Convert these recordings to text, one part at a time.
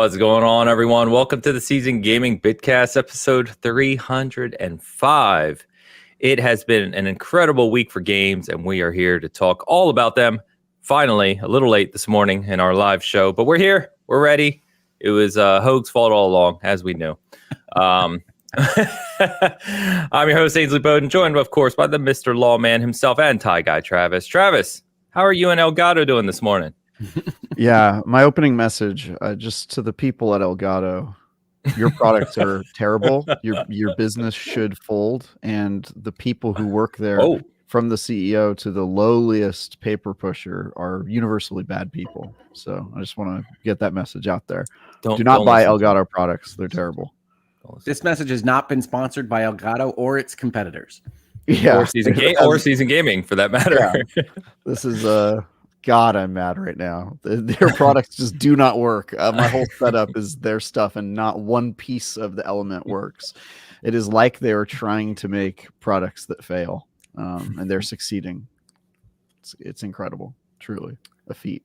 What's going on, everyone? Welcome to the Season Gaming Bitcast, episode 305. It has been an incredible week for games, and we are here to talk all about them. Finally, a little late this morning in our live show, but we're here. We're ready. It was Hoag's fault all along, as we knew. I'm your host, Ainsley Bowden, joined, of course, by the Mr. Lawman himself and Tie Guy Travis. Travis, how are you and Elgato doing this morning? Yeah, my opening message, just to the people at Elgato, your products are terrible. Your business should fold, and the people who work there, from the CEO to the lowliest paper pusher, are universally bad people. So I just want to get that message out there. Do not buy Elgato products; they're terrible. This message has not been sponsored by Elgato or its competitors. Yeah, or Season Gaming, for that matter. Yeah. This is God, I'm mad right now. Their products just do not work. My whole setup is their stuff, and not one piece of the element works. It is like they're trying to make products that fail, and they're succeeding. It's incredible, truly a feat.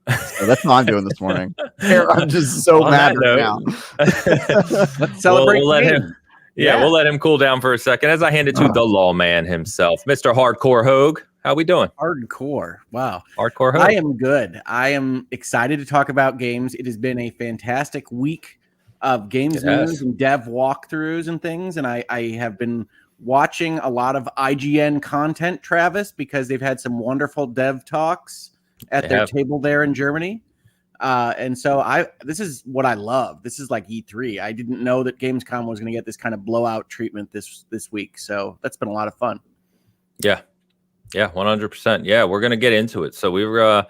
So that's what I'm doing this morning. I'm just so mad right now. Let's celebrate. We'll let him. Yeah, we'll let him cool down for a second as I hand it to the lawman himself, Mr. Hardcore Hoag. How we doing? Hardcore. Wow. Hardcore Hoag. I am good. I am excited to talk about games. It has been a fantastic week of games news and dev walkthroughs and things. And I have been watching a lot of IGN content, Travis, because they've had some wonderful dev talks at their table there in Germany. And so this is what I love. This is like E3. I didn't know that Gamescom was going to get this kind of blowout treatment this week. So that's been a lot of fun. Yeah. Yeah, 100%. Yeah, we're going to get into it. So we've got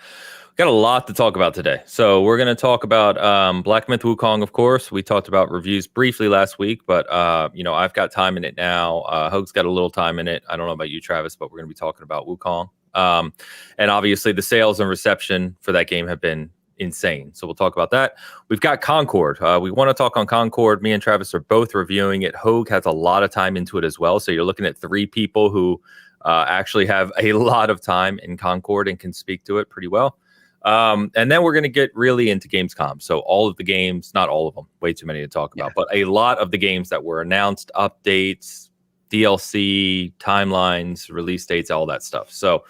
a lot to talk about today. So we're going to talk about Black Myth Wukong, of course. We talked about reviews briefly last week, but, I've got time in it now. Hoag's got a little time in it. I don't know about you, Travis, but we're going to be talking about Wukong. And obviously the sales and reception for that game have been insane. So we'll talk about that. We've got Concord. We want to talk on Concord. Me and Travis are both reviewing it. Hoag has a lot of time into it as well. So you're looking at three people who actually have a lot of time in Concord and can speak to it pretty well. And then we're going to get really into Gamescom. So all of the games, not all of them, way too many to talk about, but a lot of the games that were announced, updates, DLC, timelines, release dates, all that stuff. So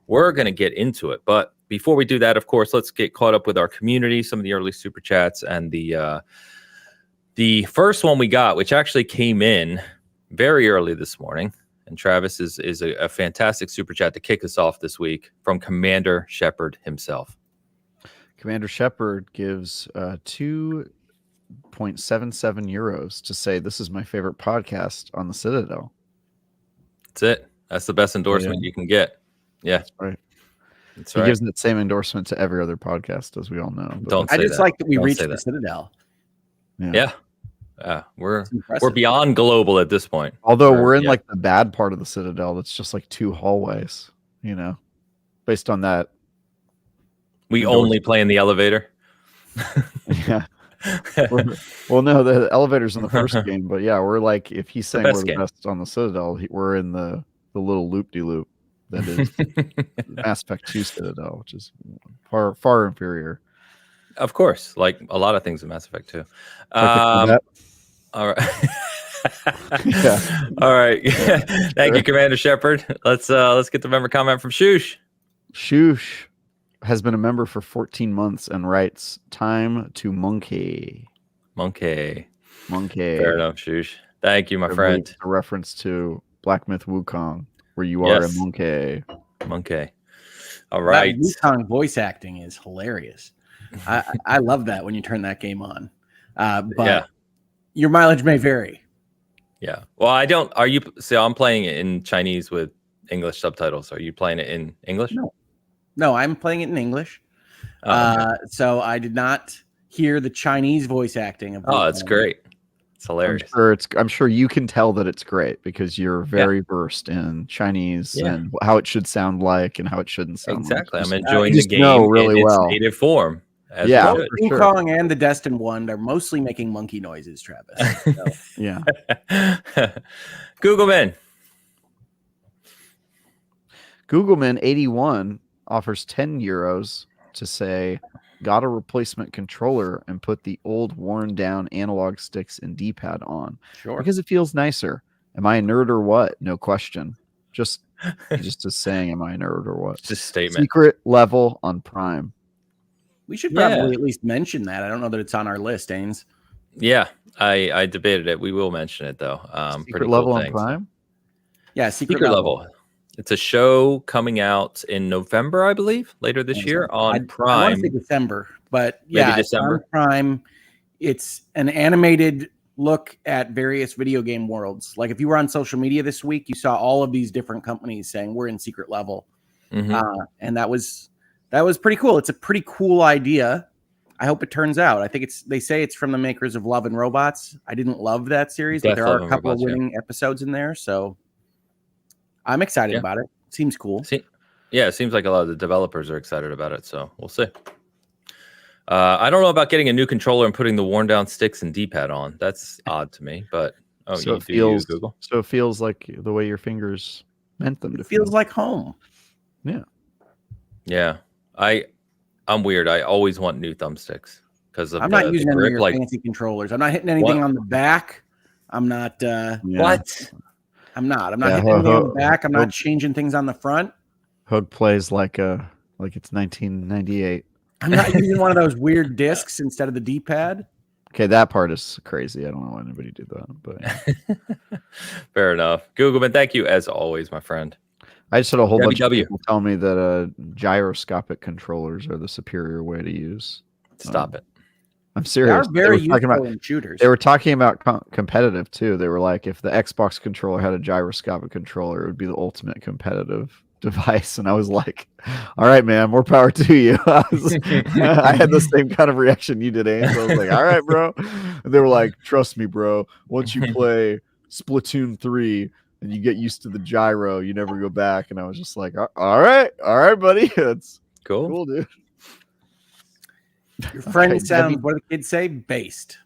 we're going to get into it. But before we do that, of course, let's get caught up with our community, some of the early super chats, and the first one we got, which actually came in very early this morning. And Travis is a fantastic super chat to kick us off this week from Commander Shepard himself. Commander Shepard gives 2.77 euros to say this is my favorite podcast on the Citadel. That's it. That's the best endorsement you can get. Yeah, that's right. That's he right. gives that same endorsement to every other podcast, as we all know. But I just like that we reached the Citadel. Yeah. We're beyond global at this point. Although we're in like the bad part of the Citadel, that's just like 2 hallways. Based on that, we only play in the elevator. Yeah. Well, no, the elevator's in the first game, but yeah, we're like, if he's saying we're the best on the Citadel, we're in the little loop-de-loop that is Mass Effect 2 Citadel, which is far inferior. Of course, like a lot of things in Mass Effect 2. All right. All right. Thank you, Commander Shepard. Let's get the member comment from Shoosh. Shoosh has been a member for 14 months and writes, "Time to monkey." Monkey. Fair enough, Shoosh. Thank you, my friend. A reference to Black Myth Wukong, where you are a monkey. Monkey. All right. That Wukong voice acting is hilarious. I love that when you turn that game on. But your mileage may vary. Yeah. Well, I don't. Are you? So I'm playing it in Chinese with English subtitles. Are you playing it in English? No, I'm playing it in English. So I did not hear the Chinese voice acting of. Oh, it's great. It's hilarious. I'm sure you can tell that it's great because you're very versed in Chinese and how it should sound like and how it shouldn't sound. Exactly. Like. I'm enjoying the game really in its native form. Wukong and the Destined One are mostly making monkey noises, Travis. So. Yeah. Googleman 81 offers 10 euros to say got a replacement controller and put the old worn down analog sticks and D-pad on. Sure. Because it feels nicer. Am I a nerd or what? No question. Just saying, am I a nerd or what? Just a statement. Secret level on Prime. We should probably at least mention that. I don't know that it's on our list, Ains. Yeah, I debated it. We will mention it though. Secret level on Prime. Yeah, Secret level. It's a show coming out in November, I believe, later this year on Prime. I want to say December, but yeah, maybe December. It's on Prime. It's an animated look at various video game worlds. Like if you were on social media this week, you saw all of these different companies saying we're in secret level, and that was pretty cool. It's a pretty cool idea. I hope it turns out. I think they say it's from the makers of Love and Robots. I didn't love that series, but there are a couple of winning episodes in there, so I'm excited about it. Seems cool. Yeah, it seems like a lot of the developers are excited about it, so we'll see. I don't know about getting a new controller and putting the worn down sticks and D-pad on. That's odd to me, but so it feels Google. So it feels like the way your fingers meant them to feel. Feels like home. Yeah. Yeah. I'm weird. I always want new thumbsticks because I'm not using any of your fancy controllers. I'm not hitting anything on the back. I'm not what? I'm not hitting anything on the back. I'm not changing things on the front. Hood plays like it's 1998. I'm not using one of those weird discs instead of the D-pad. Okay, that part is crazy. I don't know why anybody did that, but fair enough. Googleman, thank you as always, my friend. I just had a whole bunch of people tell me that gyroscopic controllers are the superior way to use. Stop it. I'm serious. They are very useful in shooters. They were talking about competitive too. They were like, if the Xbox controller had a gyroscopic controller, it would be the ultimate competitive device. And I was like, all right, man, more power to you. I had the same kind of reaction you did, Ames. I was like, all right, bro. And they were like, trust me, bro. Once you play Splatoon 3 and you get used to the gyro, you never go back. And I was just like, all right, buddy. That's cool, dude. Your friend sound, what do the kids say? Based.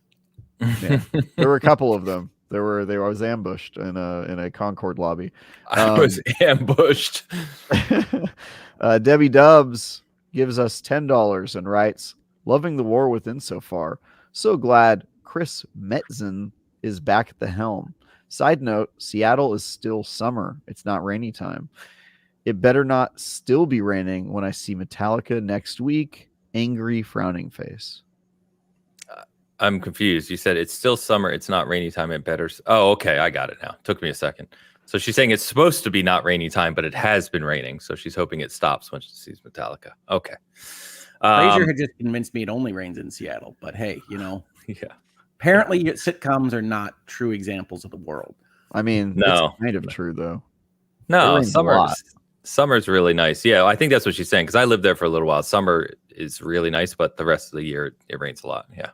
Yeah. There were a couple of them. I was ambushed in a Concord lobby. I was ambushed. Debbie Dubs gives us $10 and writes, loving the war within so far. So glad Chris Metzen is back at the helm. Side note, Seattle is still summer. It's not rainy time. It better not still be raining when I see Metallica next week. Angry frowning face. I'm confused. You said it's still summer. It's not rainy time. It better. Oh, okay. I got it now. Took me a second. So she's saying it's supposed to be not rainy time, but it has been raining. So she's hoping it stops when she sees Metallica. Okay. Fraser had just convinced me it only rains in Seattle, but hey, yeah. Apparently sitcoms are not true examples of the world. I mean, no, it's kind of true though. No, summer's really nice. Yeah, I think that's what she's saying because I lived there for a little while. Summer is really nice, but the rest of the year it rains a lot. Yeah.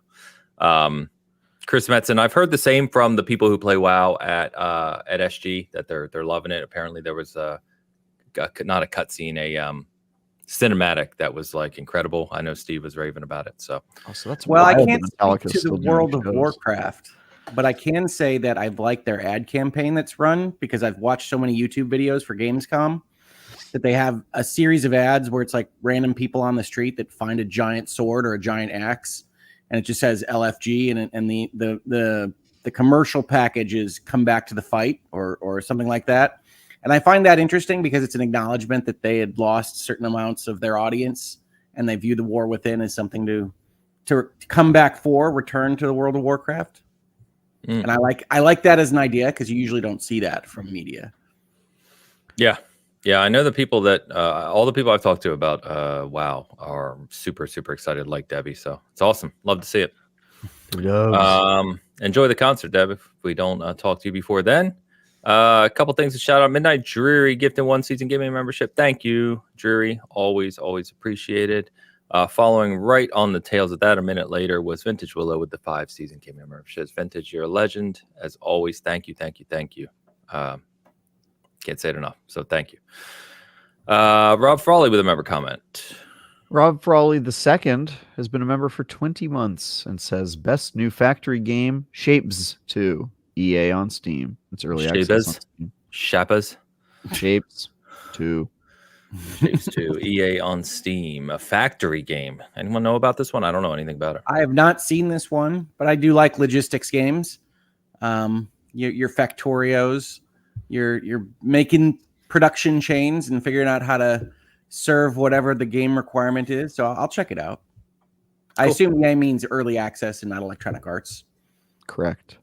Chris Metzen, I've heard the same from the people who play WoW at SG that they're loving it. Apparently, there was not a cutscene, a cinematic that was like incredible. I know Steve was raving about it. So that's I can't speak to the World of Warcraft, but I can say that I've liked their ad campaign that's run because I've watched so many YouTube videos for Gamescom that they have a series of ads where it's like random people on the street that find a giant sword or a giant axe, and it just says LFG, and the commercial package is come back to the fight or something like that. And I find that interesting because it's an acknowledgement that they had lost certain amounts of their audience, and they view the war within as something to come back for, return to the World of Warcraft. And I like that as an idea because you usually don't see that from media. Yeah. Yeah, I know the people that all the people I've talked to about WoW are super, super excited, like Debbie. So it's awesome. Love to see it. Enjoy the concert, Deb. If we don't talk to you before then, a couple things to shout out. Midnight Dreary gifted 1 season gaming membership. Thank you, Dreary. Always appreciated. Following right on the tails of that, a minute later was Vintage Willow with the 5 season gaming memberships. Vintage, you're a legend as always. Thank you. Can't say it enough. So thank you. Rob Frawley with a member comment. Rob Frawley II has been a member for 20 months and says best new factory game, Shapes 2, EA on Steam. It's early access on Steam. Shapes 2. Shapes 2, EA on Steam, a factory game. Anyone know about this one? I don't know anything about it. I have not seen this one, but I do like logistics games. Your Factorios, you're making production chains and figuring out how to serve whatever the game requirement is. So I'll check it out. I assume EA means early access and not Electronic Arts. Correct.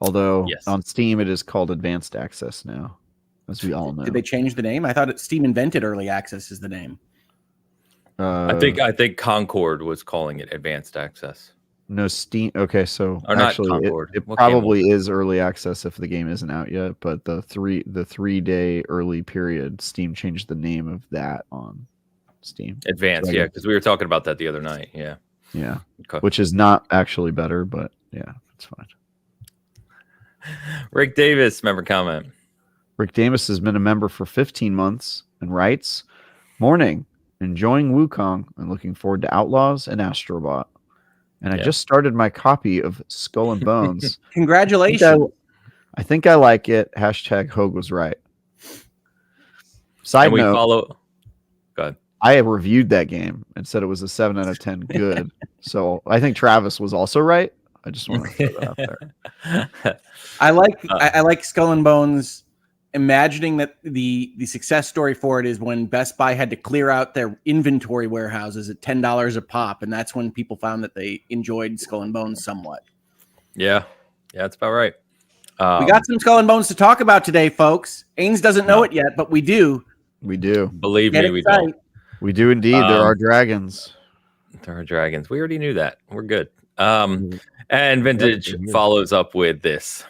Although Yes. on Steam it is called Advanced Access now, as we all know. Did they change the name? I thought Steam invented early access as the name. I think Concord was calling it Advanced Access. No, Steam. Okay, so Or not actually, Concord. it What game probably is early access if the game isn't out yet. But the 3-day early period, Steam changed the name of that on Steam. Advanced, So yeah, because we were talking about that the other night. Yeah. Yeah, Okay. which is not actually better, but yeah, it's fine. Rick Davis, member comment. Rick Davis has been a member for 15 months and writes, "Morning, enjoying Wukong and looking forward to Outlaws and Astrobot. And I Yeah. just started my copy of Skull and Bones. Congratulations. I think I like it. Hashtag Hogue was right." Side And we note, follow. Go ahead. I have reviewed that game and said it was a 7 out of 10 good. So I think Travis was also right. I just want to throw that out there. I like Skull and Bones. Imagining that the success story for it is when Best Buy had to clear out their inventory warehouses at $10 a pop, and that's when people found that they enjoyed Skull and Bones somewhat. Yeah, that's about right. We got some Skull and Bones to talk about today, folks. Ains doesn't know it yet, but we do. We do. Believe Get me, we excited. don't. We do indeed. There are dragons. There are dragons. We already knew that. We're good. And Vintage follows up with this.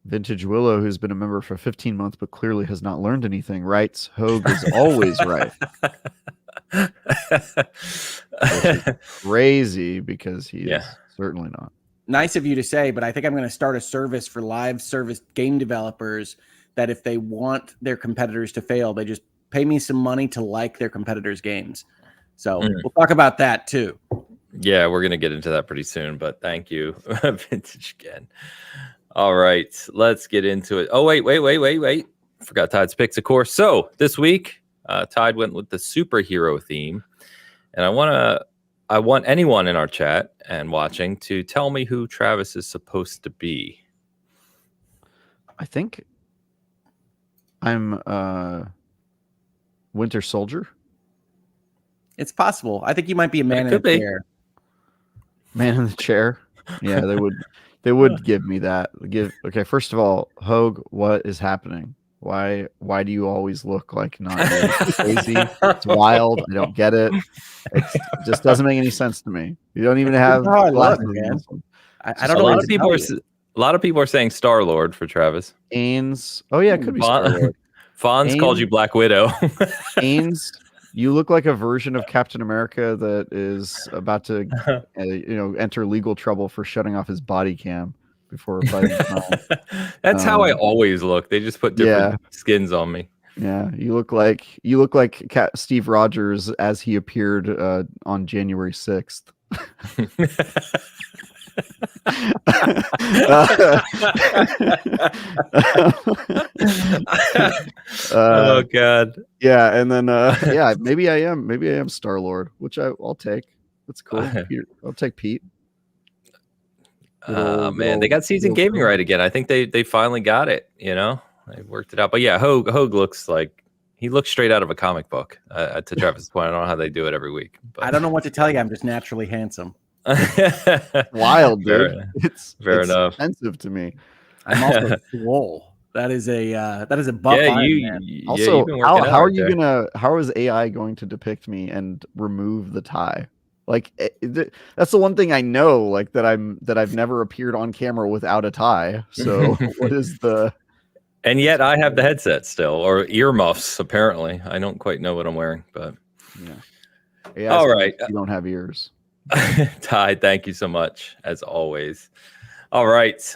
Vintage Willow, who's been a member for 15 months but clearly has not learned anything, writes, "Hogue is always right." Crazy because he is certainly not. Nice of you to say, but I think I'm going to start a service for live service game developers that if they want their competitors to fail, they just pay me some money to like their competitors' games. So we'll talk about that too. Yeah, we're going to get into that pretty soon, but thank you, Vintage again. All right, let's get into it. Oh, wait. Forgot Tide's picks, of course. So this week, Tide went with the superhero theme. And I want anyone in our chat and watching to tell me who Travis is supposed to be. I think I'm Winter Soldier. It's possible. I think you might be a man in the chair. Man in the chair. Yeah, they would give me that. Okay, first of all, Hogue, what is happening? Why do you always look like not crazy? It's wild. I don't get it. It just doesn't make any sense to me. You don't even have glasses. I don't know. A lot of people are saying Star-Lord for Travis. Ains. Oh yeah, it could be Star-Lord. Fonz called you Black Widow. Ains, you look like a version of Captain America that is about to enter legal trouble for shutting off his body cam before fighting. That's how I always look. They just put different skins on me. Yeah, you look like Steve Rogers as he appeared on January 6th. Oh god. Yeah, and then maybe I am Star-Lord, which I'll take. That's cool. I'll take Pete. Man, they got Seasoned Gaming right again. I think they finally got it. They worked it out. But yeah, Hogue looks like he looks straight out of a comic book. To Travis' point, I don't know how they do it every week. But. I don't know what to tell you. I'm just naturally handsome. Wild, dude. It's enough. Offensive to me. I'm also swole. That is a buff. Yeah, also, how is AI going to depict me and remove the tie? Like that's the one thing I know, like that I've never appeared on camera without a tie. So what is the? And yet I have the headset still, or earmuffs. Apparently, I don't quite know what I'm wearing, but yeah. All right, you don't have ears. Ty, thank you so much as always. All right,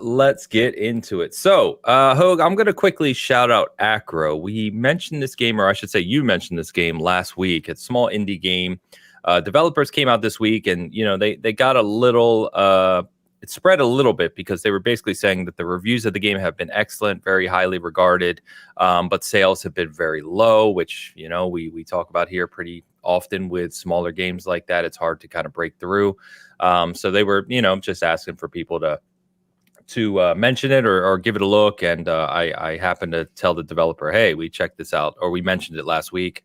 let's get into it. So, Hogue, I'm going to quickly shout out Acro. We mentioned this game, or I should say you mentioned this game last week. It's a small indie game. Developers came out this week, and they got a little it spread a little bit because they were basically saying that the reviews of the game have been excellent, very highly regarded, but sales have been very low, which, you know, we talk about here pretty often with smaller games like that. It's hard to kind of break through. So they were, you know, just asking for people to mention it or give it a look. And I happened to tell the developer, hey, we checked this out, or we mentioned it last week.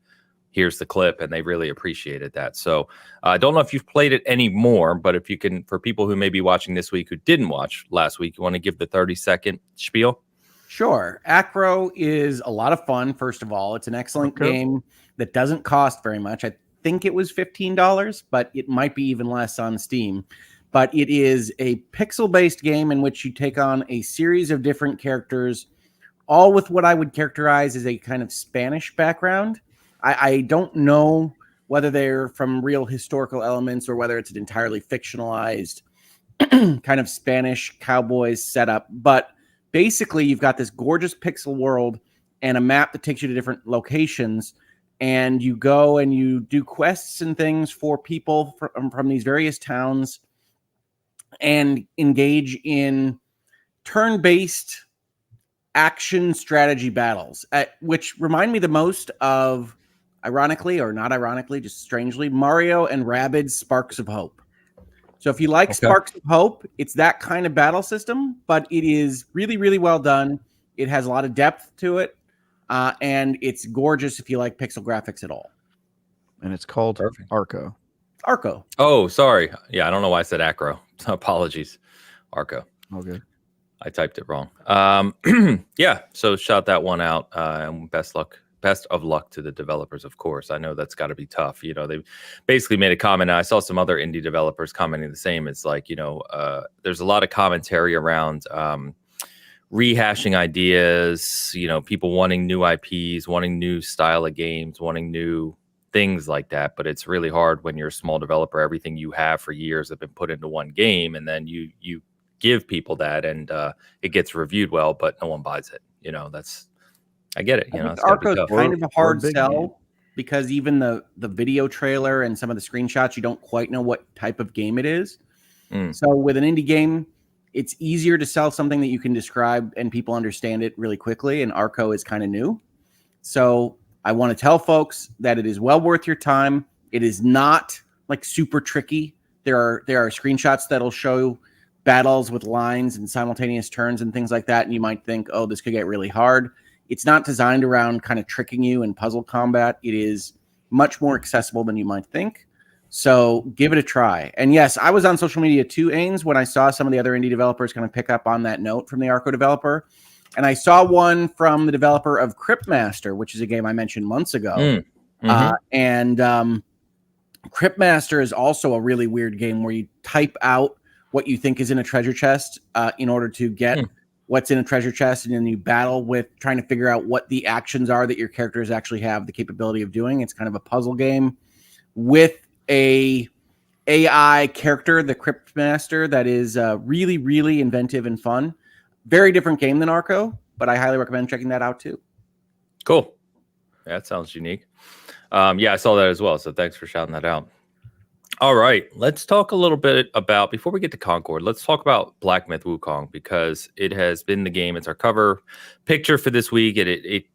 Here's the clip, and they really appreciated that. So I don't know if you've played it anymore, but if you can, for people who may be watching this week who didn't watch last week, you want to give the 30-second spiel? Sure. Acro is a lot of fun, first of all. It's an excellent game that doesn't cost very much. I think it was $15, but it might be even less on Steam. But it is a pixel-based game in which you take on a series of different characters, all with what I would characterize as a kind of Spanish background. I don't know whether they're from real historical elements or whether it's an entirely fictionalized kind of Spanish cowboys setup. But basically, you've got this gorgeous pixel world and a map that takes you to different locations. And you go and you do quests and things for people from these various towns and engage in turn-based action strategy battles, which remind me the most of, ironically or not ironically, just strangely, Mario and Rabbids Sparks of Hope. So if you like Sparks of Hope, it's that kind of battle system, but it is really, really well done. It has a lot of depth to it, and it's gorgeous if you like pixel graphics at all. And it's called Arco. Arco. Oh, sorry. Yeah, I don't know why I said Acro. Apologies. Arco. Okay. I typed it wrong. Yeah, so shout that one out, and best of luck to the developers, of course. I know that's got to be tough. You know, they basically made a comment. I saw some other indie developers commenting the same. It's like, you know, there's a lot of commentary around rehashing ideas, you know, people wanting new IPs, wanting new style of games, wanting new things like that. But it's really hard when you're a small developer. Everything you have for years have been put into one game, and then you give people that, and it gets reviewed well, but no one buys it. You know, I get it. You know, it's Arco's kind of a hard sell because even the video trailer and some of the screenshots, you don't quite know what type of game it is. So with an indie game, it's easier to sell something that you can describe and people understand it really quickly. And Arco is kind of new. So I want to tell folks that it is well worth your time. It is not like super tricky. There are screenshots that'll show battles with lines and simultaneous turns and things like that. And you might think, oh, this could get really hard. It's not designed around kind of tricking you in puzzle combat. It is much more accessible than you might think. So give it a try. And yes, I was on social media too, Ains, when I saw some of the other indie developers kind of pick up on that note from the Arco developer. And I saw one from the developer of Cryptmaster, which is a game I mentioned months ago. And Cryptmaster is also a really weird game where you type out what you think is in a treasure chest in order to get what's in a treasure chest, and then you battle with trying to figure out what the actions are that your characters actually have the capability of doing. It's kind of a puzzle game with a AI character, the Cryptmaster, that is really, really inventive and fun. Very different game than Arco, but I highly recommend checking that out too. Cool. That sounds unique. Yeah, I saw that as well, so thanks for shouting that out. All right, let's talk a little bit about, before we get to Concord, let's talk about Black Myth Wukong, because it has been the game. It's our cover picture for this week. It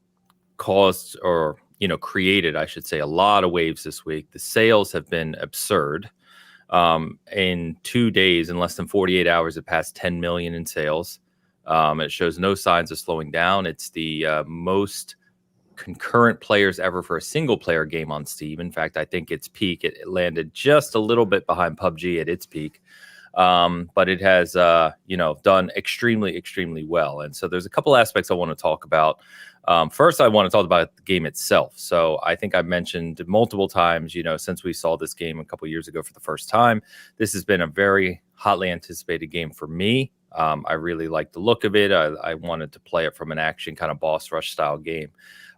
caused, or, you know, created, I should say, a lot of waves this week. The sales have been absurd. In 2 days, in less than 48 hours, it passed 10 million in sales. It shows no signs of slowing down. It's the most concurrent players ever for a single player game on Steam. In fact, I think its peak, it landed just a little bit behind PUBG at its peak. But it has, done extremely, extremely well. And so there's a couple aspects I want to talk about. First, I want to talk about the game itself. So I think I've mentioned multiple times, you know, since we saw this game a couple years ago for the first time, this has been a very hotly anticipated game for me. I really like the look of it. I wanted to play it from an action kind of boss rush style game.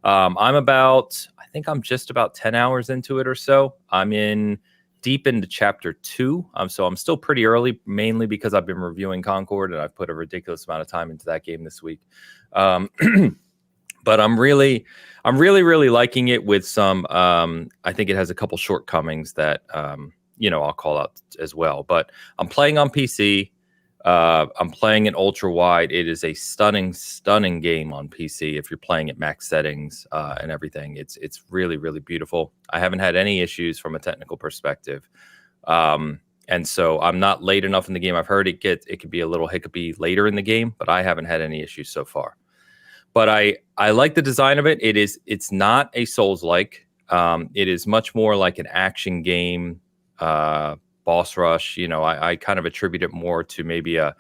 I think I'm just about 10 hours into it or so. I'm deep into chapter 2. So I'm still pretty early, mainly because I've been reviewing Concord and I've put a ridiculous amount of time into that game this week. But I'm really liking it with some, I think it has a couple shortcomings that, I'll call out as well. But I'm playing on PC. I'm playing it ultra wide. It is a stunning game on PC. If you're playing at max settings and everything, it's really, really beautiful. I haven't had any issues from a technical perspective. And so I'm not late enough in the game. I've heard it could be a little hiccupy later in the game, but I haven't had any issues so far. But I like the design of it. It's not a Souls-like. It is much more like an action game, boss rush. I kind of attribute it more to maybe an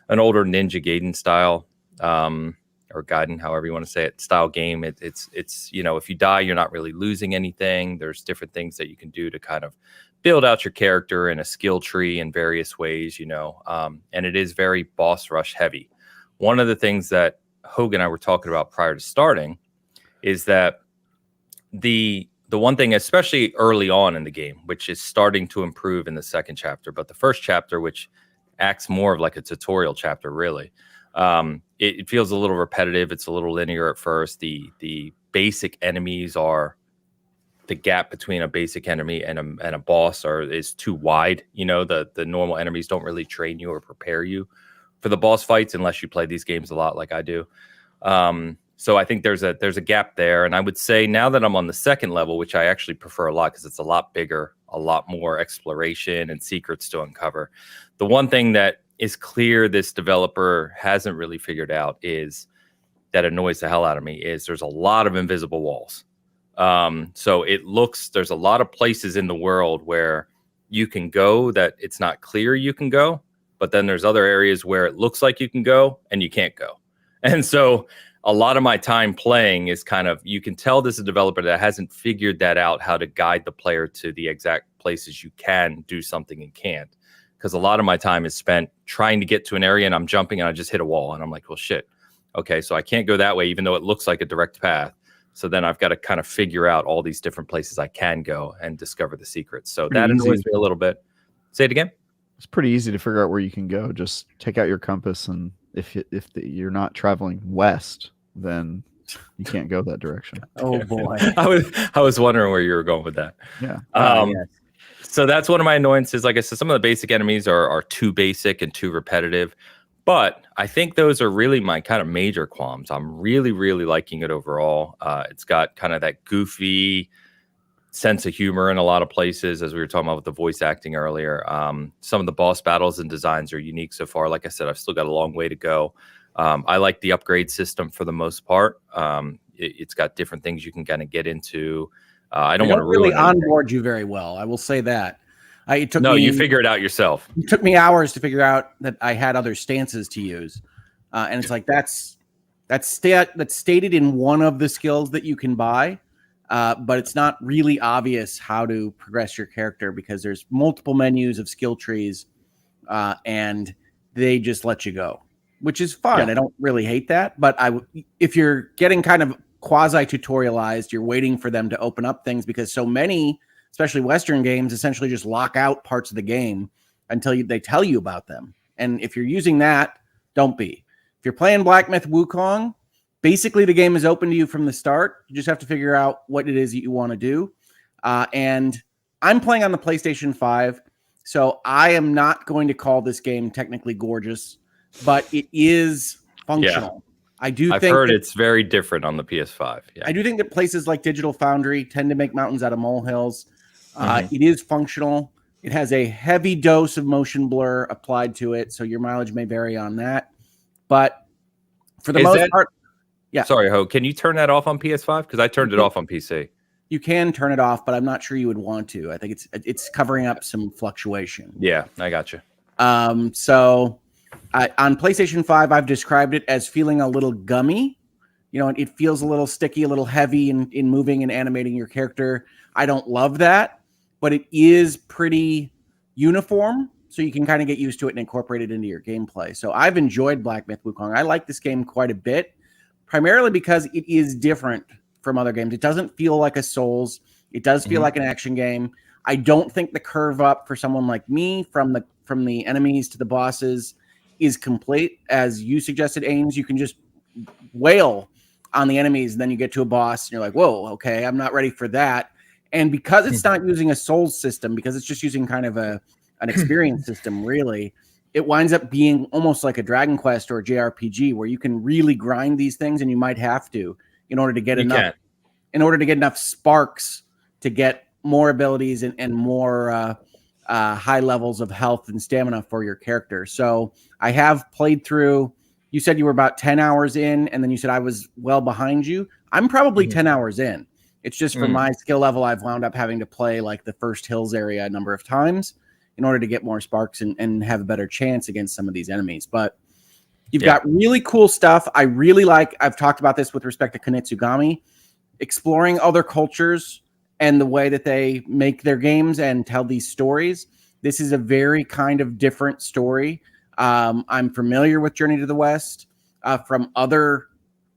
older Ninja Gaiden style, or Gaiden, however you want to say it, style game. It's if you die, you're not really losing anything. There's different things that you can do to kind of build out your character in a skill tree in various ways, and it is very boss rush heavy. One of the things that Hogan and I were talking about prior to starting is that the one thing, especially early on in the game, which is starting to improve in the second chapter, but the first chapter, which acts more of like a tutorial chapter, really, it feels a little repetitive. It's a little linear at first. The basic enemies are, the gap between a basic enemy and a boss is too wide. The normal enemies don't really train you or prepare you for the boss fights unless you play these games a lot like I do. So I think there's a gap there. And I would say now that I'm on the second level, which I actually prefer a lot because it's a lot bigger, a lot more exploration and secrets to uncover. The one thing that is clear this developer hasn't really figured out is that annoys the hell out of me is there's a lot of invisible walls. So there's a lot of places in the world where you can go that it's not clear you can go, but then there's other areas where it looks like you can go and you can't go. And so a lot of my time playing is kind of, you can tell this is a developer that hasn't figured that out, how to guide the player to the exact places you can do something and can't. Because a lot of my time is spent trying to get to an area and I'm jumping and I just hit a wall and I'm like, well, shit. Okay, so I can't go that way, even though it looks like a direct path. So then I've got to kind of figure out all these different places I can go and discover the secrets. So that annoys me a little bit. Say it again. It's pretty easy to figure out where you can go. Just take out your compass, and if you're not traveling west, then you can't go that direction. Oh boy. I was wondering where you were going with that. Yeah. Yes. So that's one of my annoyances. Like I said, some of the basic enemies are too basic and too repetitive. But I think those are really my kind of major qualms. I'm really, really liking it overall. It's got kind of that goofy sense of humor in a lot of places, as we were talking about with the voice acting earlier. Some of the boss battles and designs are unique so far. Like I said, I've still got a long way to go. I like the upgrade system for the most part. It's got different things you can kind of get into. I don't want to really ruin onboard you very well. I will say that. You figure it out yourself. It took me hours to figure out that I had other stances to use, and it's like that's stated in one of the skills that you can buy, but it's not really obvious how to progress your character because there's multiple menus of skill trees, and they just let you go, which is fine. Yeah. I don't really hate that, but if you're getting kind of quasi-tutorialized, you're waiting for them to open up things because so many, especially Western games, essentially just lock out parts of the game until they tell you about them. And if you're using that, don't be. If you're playing Black Myth Wukong, basically the game is open to you from the start. You just have to figure out what it is that you want to do. And I'm playing on the PlayStation 5, so I am not going to call this game technically gorgeous, but it is functional. Yeah. I've heard it's very different on the PS5. Yeah. I do think that places like Digital Foundry tend to make mountains out of molehills. It is functional. It has a heavy dose of motion blur applied to it, so your mileage may vary on that. But for the most part, yeah. Sorry, Ho, can you turn that off on PS5? Because I turned it off on PC. You can turn it off, but I'm not sure you would want to. I think it's covering up some fluctuation. Yeah, I got you. So on PlayStation 5, I've described it as feeling a little gummy. It feels a little sticky, a little heavy in moving and animating your character. I don't love that, but it is pretty uniform, so you can kind of get used to it and incorporate it into your gameplay. So I've enjoyed Black Myth Wukong. I like this game quite a bit, primarily because it is different from other games. It doesn't feel like a Souls. It does feel like an action game. I don't think the curve up for someone like me from the enemies to the bosses is complete. As you suggested, Ames, you can just wail on the enemies, and then you get to a boss, and you're like, whoa, okay, I'm not ready for that. And because it's not using a Souls system, because it's just using kind of an experience system, really, it winds up being almost like a Dragon Quest or a JRPG where you can really grind these things, and you might have to in order to get enough sparks to get more abilities and more high levels of health and stamina for your character. So I have played through. You said you were about 10 hours in, and then you said I was well behind you. I'm probably 10 hours in. It's just for my skill level, I've wound up having to play like the first hills area a number of times in order to get more sparks and have a better chance against some of these enemies. But you've got really cool stuff. I really like, I've talked about this with respect to Konitsugami, exploring other cultures and the way that they make their games and tell these stories. This is a very kind of different story. I'm familiar with Journey to the West from other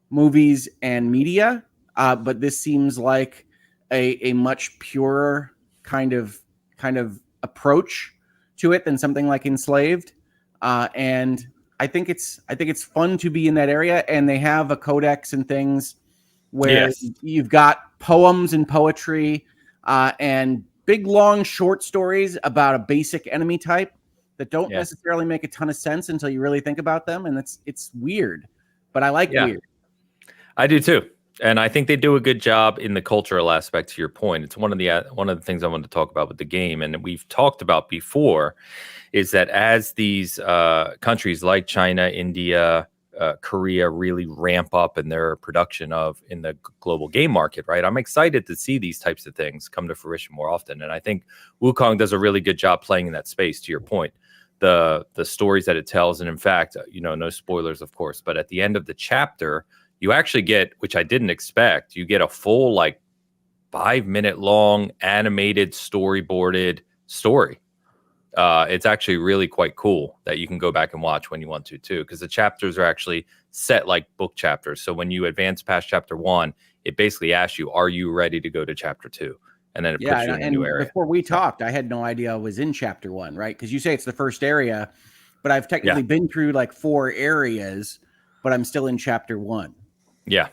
movies and media, but this seems like a much purer kind of approach to it than something like Enslaved. And I think it's fun to be in that area, and they have a codex and things where you've got poems and poetry and big, long, short stories about a basic enemy type that don't necessarily make a ton of sense until you really think about them. And it's weird, but I like weird. I do too. And I think they do a good job in the cultural aspect, to your point. It's one of the things I wanted to talk about with the game. And we've talked about before is that as these countries like China, India, Korea really ramp up in their production in the global game market, right? I'm excited to see these types of things come to fruition more often. And I think Wukong does a really good job playing in that space, to your point. The stories that it tells. And in fact, no spoilers, of course, but at the end of the chapter, you actually get, which I didn't expect, you get a full like 5-minute long animated storyboarded story. It's actually really quite cool that you can go back and watch when you want to too, because the chapters are actually set like book chapters. So when you advance past chapter 1, it basically asks you, are you ready to go to chapter 2? And then it puts you in a new area. Before we talked, I had no idea I was in chapter 1, right? Because you say it's the first area, but I've technically been through like 4 areas, but I'm still in chapter 1. Yeah.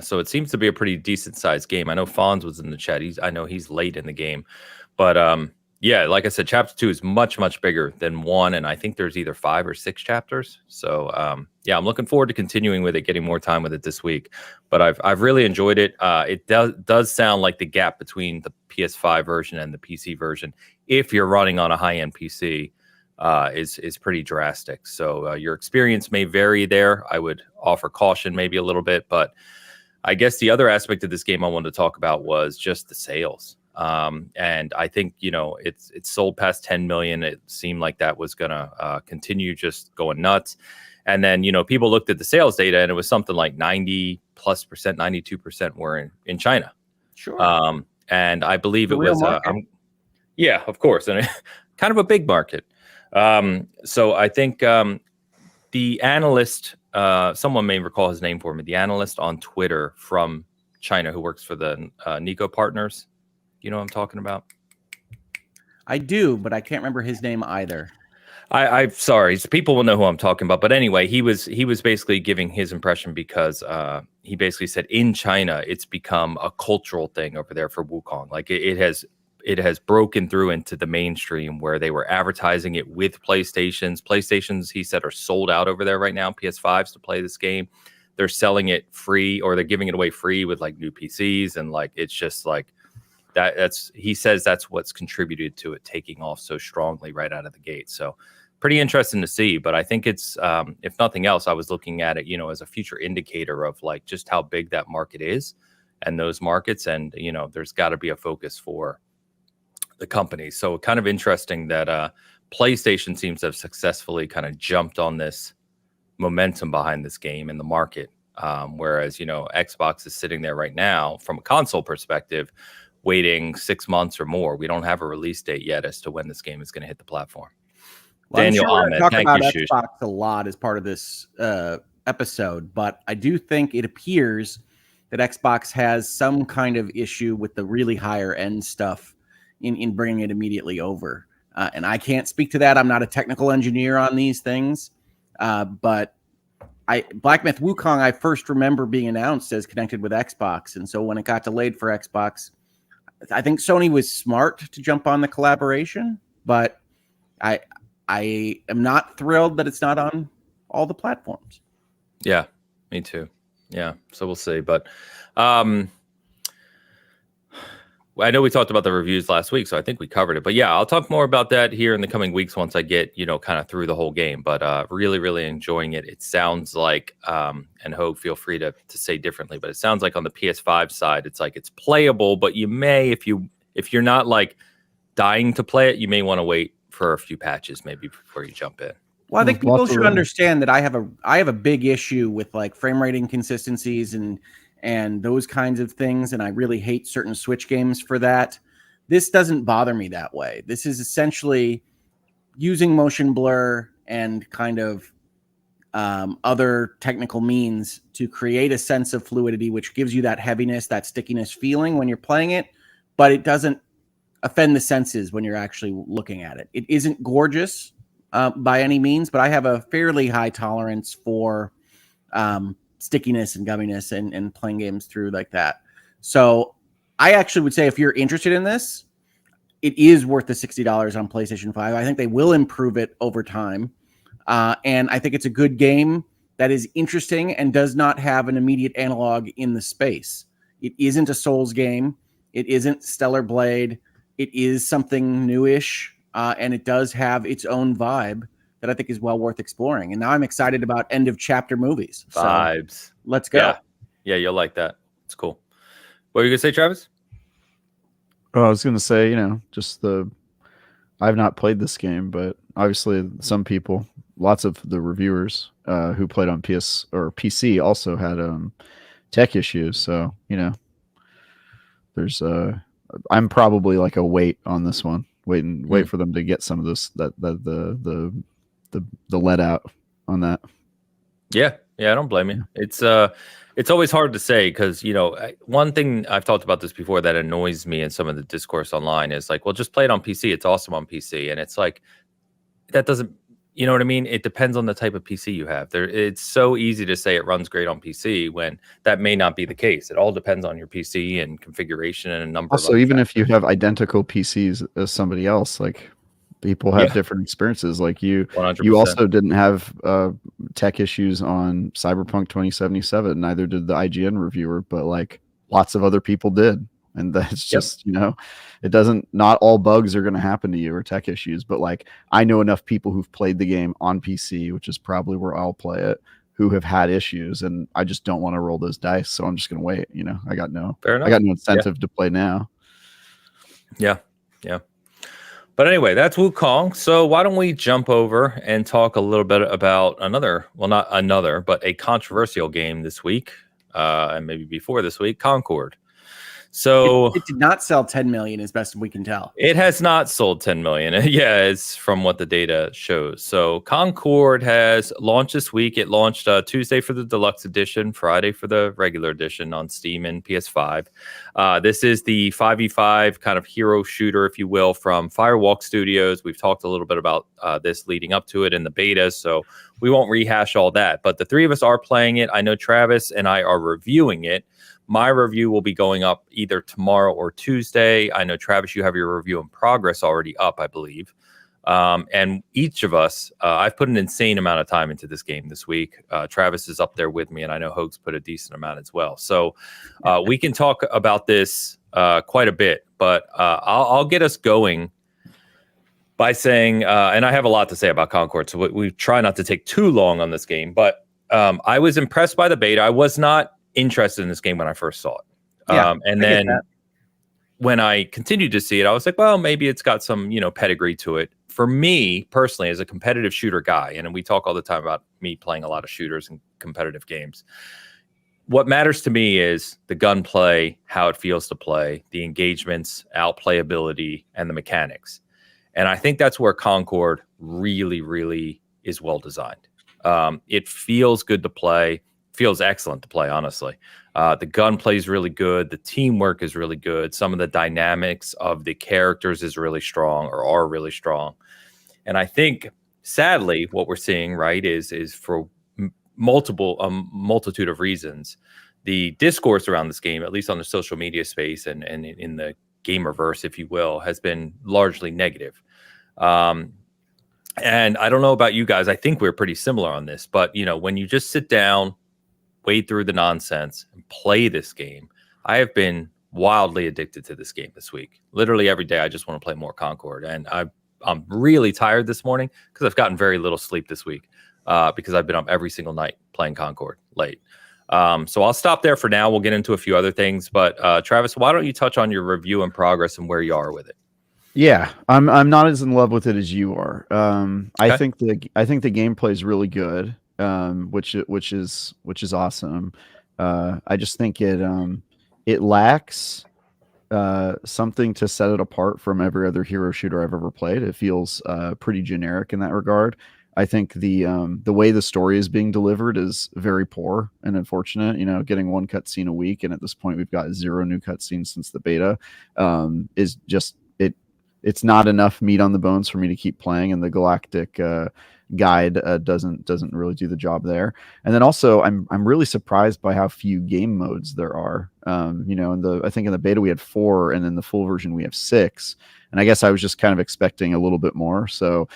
So it seems to be a pretty decent sized game. I know Fonz was in the chat. I know he's late in the game, but like I said, chapter 2 is much, much bigger than 1. And I think there's either 5 or 6 chapters. So I'm looking forward to continuing with it, getting more time with it this week. But I've really enjoyed it. It does sound like the gap between the PS5 version and the PC version, if you're running on a high-end PC, is pretty drastic. So your experience may vary there. I would offer caution maybe a little bit, but I guess the other aspect of this game I wanted to talk about was just the sales. And I think, it's sold past 10 million. It seemed like that was going to continue just going nuts. And then, people looked at the sales data and it was something like 90+%, 92% were in China. Sure. And I believe it was, of course. And kind of a big market. So I think the analyst, someone may recall his name for me, the analyst on Twitter from China who works for the Nico Partners. You know what I'm talking about? I do, but I can't remember his name either. I'm sorry. People will know who I'm talking about. But anyway, he was basically giving his impression because he basically said in China, it's become a cultural thing over there for Wukong. Like it has broken through into the mainstream where they were advertising it with PlayStations. PlayStations, he said, are sold out over there right now, PS5s to play this game. They're selling it free, or they're giving it away free with like new PCs. And like, it's just like, he says that's what's contributed to it taking off so strongly right out of the gate. So pretty interesting to see, but I think it's, if nothing else, I was looking at it, as a future indicator of like just how big that market is and those markets. And, there's got to be a focus for the company. So kind of interesting that PlayStation seems to have successfully kind of jumped on this momentum behind this game in the market. Whereas, Xbox is sitting there right now from a console perspective, waiting 6 months or more. We don't have a release date yet as to when this game is going to hit the platform. Well, Daniel I'm sure talk thank about you, Xbox a lot as part of this episode, but I do think it appears that Xbox has some kind of issue with the really higher end stuff in bringing it immediately over. And I can't speak to that. I'm not a technical engineer on these things, but Black Myth Wukong, I first remember being announced as connected with Xbox. And so when it got delayed for Xbox, I think Sony was smart to jump on the collaboration, but I I am not thrilled that it's not on all the platforms. Yeah, me too. Yeah, so we'll see. But I know we talked about the reviews last week, so I think we covered it. But yeah, I'll talk more about that here in the coming weeks once I get, kind of through the whole game. But really, really enjoying it. It sounds like, and Hogue, feel free to say differently, but it sounds like on the PS5 side, it's like it's playable, but you may, if you're not like dying to play it, you may want to wait for a few patches maybe before you jump in. Well, I think people should understand that I have a big issue with like frame rate inconsistencies and those kinds of things, and I really hate certain Switch games for that. This doesn't bother me that way. This is essentially using motion blur and kind of other technical means to create a sense of fluidity, which gives you that heaviness, that stickiness feeling when you're playing it, but it doesn't offend the senses when you're actually looking at it. It isn't gorgeous by any means, but I have a fairly high tolerance for stickiness and gumminess and playing games through like that. So I actually would say if you're interested in this, it is worth the $60 on PlayStation 5. I think they will improve it over time. And I think it's a good game that is interesting and does not have an immediate analog in the space. It isn't a Souls game. It isn't Stellar Blade. It is something newish, and it does have its own vibe that I think is well worth exploring. And now I'm excited about end of chapter movies. Vibes. So let's go. Yeah, you'll like that. It's cool. What were you gonna say, Travis? Oh, I was gonna say, I've not played this game, but obviously some people, lots of the reviewers who played on PS or PC also had tech issues. So, there's I'm probably like a wait on this one. Wait for them to get some of this the let out on that. Yeah, I don't blame you. It's always hard to say because one thing I've talked about this before that annoys me in some of the discourse online is like, well, just play it on PC. It's awesome on PC, and it's like that doesn't. You know what I mean? It depends on the type of PC you have. It's so easy to say it runs great on PC when that may not be the case. It all depends on your PC and configuration and a number. Also, even if you have identical PCs as somebody else, like people have different experiences. Like you 100%. also didn't have tech issues on Cyberpunk 2077. Neither did the IGN reviewer, but like lots of other people did. And that's just, not all bugs are going to happen to you or tech issues, but like I know enough people who've played the game on PC, which is probably where I'll play it, who have had issues, and I just don't want to roll those dice. So I'm just going to wait. I got no incentive to play now. Yeah. But anyway, that's Wukong. So why don't we jump over and talk a little bit about but a controversial game this week, and maybe before this week, Concord. So it did not sell 10 million as best as we can tell. It has not sold 10 million. Yeah, it's from what the data shows. So Concord has launched this week. It launched Tuesday for the deluxe edition, Friday for the regular edition on Steam and PS5. This is the 5v5 kind of hero shooter, if you will, from Firewalk Studios. We've talked a little bit about this leading up to it in the beta, so we won't rehash all that. But the three of us are playing it. I know Travis and I are reviewing it. My review will be going up either tomorrow or Tuesday. I know, Travis, you have your review in progress already up, I believe. And each of us, I've put an insane amount of time into this game this week. Travis is up there with me, and I know Hogue's put a decent amount as well. So we can talk about this quite a bit, but I'll get us going by saying, and I have a lot to say about Concord, so we try not to take too long on this game, but I was impressed by the beta. I was not interested in this game when I first saw it. And then when I continued to see it, I was like, well, maybe it's got some, pedigree to it. For me personally, as a competitive shooter guy, and we talk all the time about me playing a lot of shooters and competitive games, what matters to me is the gunplay, how it feels to play, the engagements, outplayability, and the mechanics. And I think that's where Concord really, really is well designed. It feels good to play. Feels excellent to play, honestly. The gunplay is really good. The teamwork is really good. Some of the dynamics of the characters is really strong, or are really strong. And I think, sadly, what we're seeing, right, is for multitude of reasons, the discourse around this game, at least on the social media space and in the gamerverse, if you will, has been largely negative. And I don't know about you guys. I think we're pretty similar on this, but when you just sit down, wade through the nonsense, and play this game, I have been wildly addicted to this game this week. Literally every day, I just want to play more Concord, and I'm really tired this morning because I've gotten very little sleep this week because I've been up every single night playing Concord late. So I'll stop there for now. We'll get into a few other things, but Travis, why don't you touch on your review and progress and where you are with it? Yeah, I'm not as in love with it as you are. I think the gameplay is really good, which is awesome. I just think it lacks something to set it apart from every other hero shooter I've ever played. It feels pretty generic in that regard. I think the way the story is being delivered is very poor and unfortunate. Getting one cutscene a week, and at this point we've got 0 new cutscenes since the beta, is just it's not enough meat on the bones for me to keep playing, and the Galactic guide doesn't really do the job there. And then also I'm really surprised by how few game modes there are. I think in the beta we had 4, and in the full version we have 6. And I guess I was just kind of expecting a little bit more. So,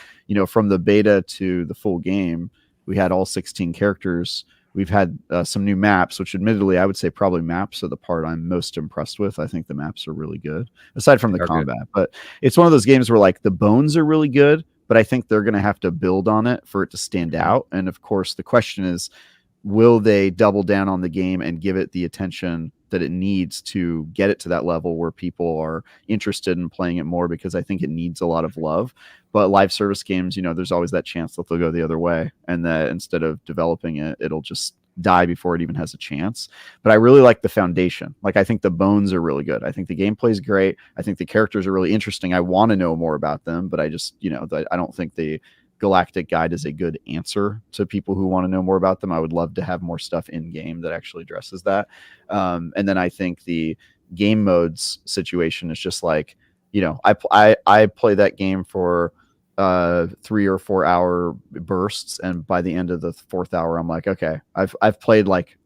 from the beta to the full game, we had all 16 characters. We've had some new maps, which admittedly I would say probably maps are the part I'm most impressed with. I think the maps are really good, aside from the combat. Good. But it's one of those games where like the bones are really good, but I think they're going to have to build on it for it to stand out. And of course, the question is, will they double down on the game and give it the attention that it needs to get it to that level where people are interested in playing it more? Because I think it needs a lot of love. But live service games, there's always that chance that they'll go the other way, and that instead of developing it, it'll just die before it even has a chance. But I really like the foundation. Like, I think the bones are really good. I think the gameplay is great. I think the characters are really interesting. I want to know more about them, but I just, I don't think the Galactic Guide is a good answer to people who want to know more about them. I would love to have more stuff in game that actually addresses that. And then I think the game modes situation is just like, I play that game for 3 or 4 hour bursts, and by the end of the 4th hour I'm like, okay, I've played like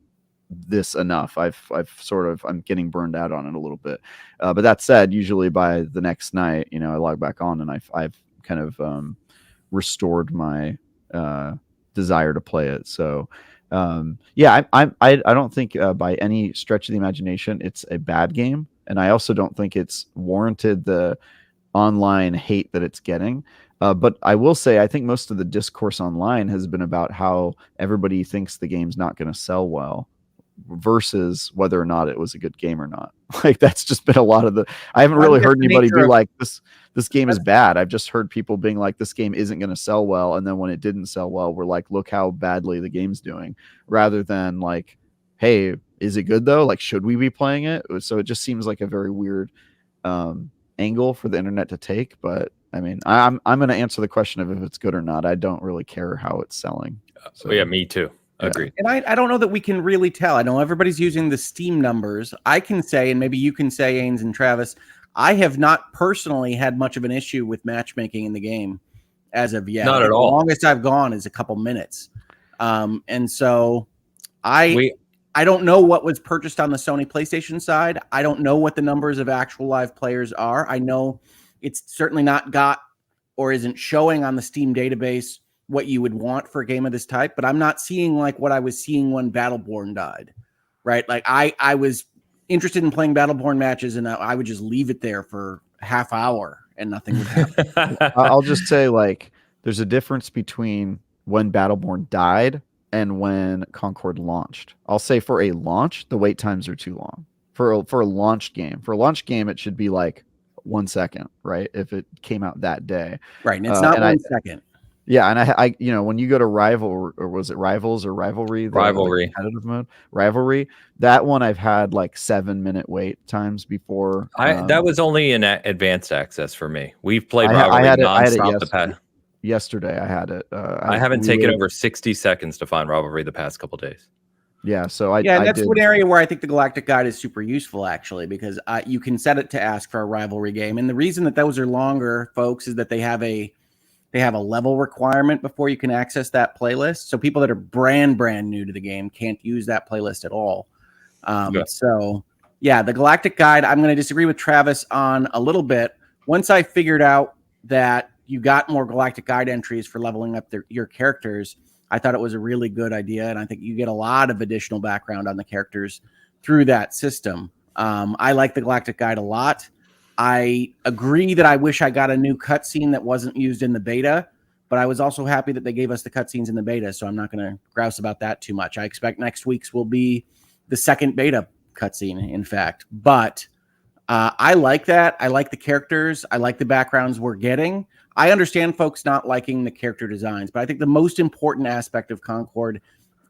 this enough. I'm getting burned out on it a little bit, but that said, usually by the next night, I log back on, and I've kind of restored my desire to play it. So I don't think by any stretch of the imagination it's a bad game, and I also don't think it's warranted the online hate that it's getting. But I will say, I think most of the discourse online has been about how everybody thinks the game's not going to sell well, versus whether or not it was a good game or not. Like, that's just been a lot of I haven't really heard anybody be like, this game is bad. I've just heard people being like, this game isn't going to sell well. And then when it didn't sell well, we're like, look how badly the game's doing, rather than like, hey, is it good though? Like, should we be playing it? So it just seems like a very weird angle for the internet to take. But I mean, I'm going to answer the question of if it's good or not. I don't really care how it's selling. So yeah, me too. Agreed. And I don't know that we can really tell. I know everybody's using the Steam numbers. I can say, and maybe you can say, Ains and Travis, I have not personally had much of an issue with matchmaking in the game as of yet. Not at all. The longest I've gone is a couple minutes. And so I don't know what was purchased on the Sony PlayStation side. I don't know what the numbers of actual live players are. I know it's certainly not got or isn't showing on the Steam database what you would want for a game of this type, but I'm not seeing like what I was seeing when Battleborn died, right? Like I was interested in playing Battleborn matches, and I would just leave it there for half hour and nothing would happen. I'll just say, like, there's a difference between when Battleborn died and when Concord launched. I'll say for a launch, the wait times are too long. For a launch game, it should be like 1 second, right? If it came out that day. Right. And it's not 1 second. Yeah, and I when you go to Rival, or was it Rivals or Rivalry? Rivalry. The competitive mode. Rivalry. That one I've had like 7-minute wait times before. That was only in advanced access for me. We've played Rivalry nonstop. Yesterday I had it. I haven't taken over 60 seconds to find Rivalry the past couple days. Yeah, so that's one area where I think the Galactic Guide is super useful, actually, because you can set it to ask for a Rivalry game, and the reason that those are longer, folks, is that they have a level requirement before you can access that playlist. So people that are brand new to the game can't use that playlist at all. So yeah, the Galactic Guide, I'm going to disagree with Travis on a little bit. Once I figured out that you got more Galactic Guide entries for leveling up your characters, I thought it was a really good idea. And I think you get a lot of additional background on the characters through that system. I like the Galactic Guide a lot. I agree that I wish I got a new cutscene that wasn't used in the beta, but I was also happy that they gave us the cutscenes in the beta, so I'm not going to grouse about that too much. I expect next week's will be the second beta cutscene, in fact. But I like that. I like the characters. I like the backgrounds we're getting. I understand folks not liking the character designs, but I think the most important aspect of Concord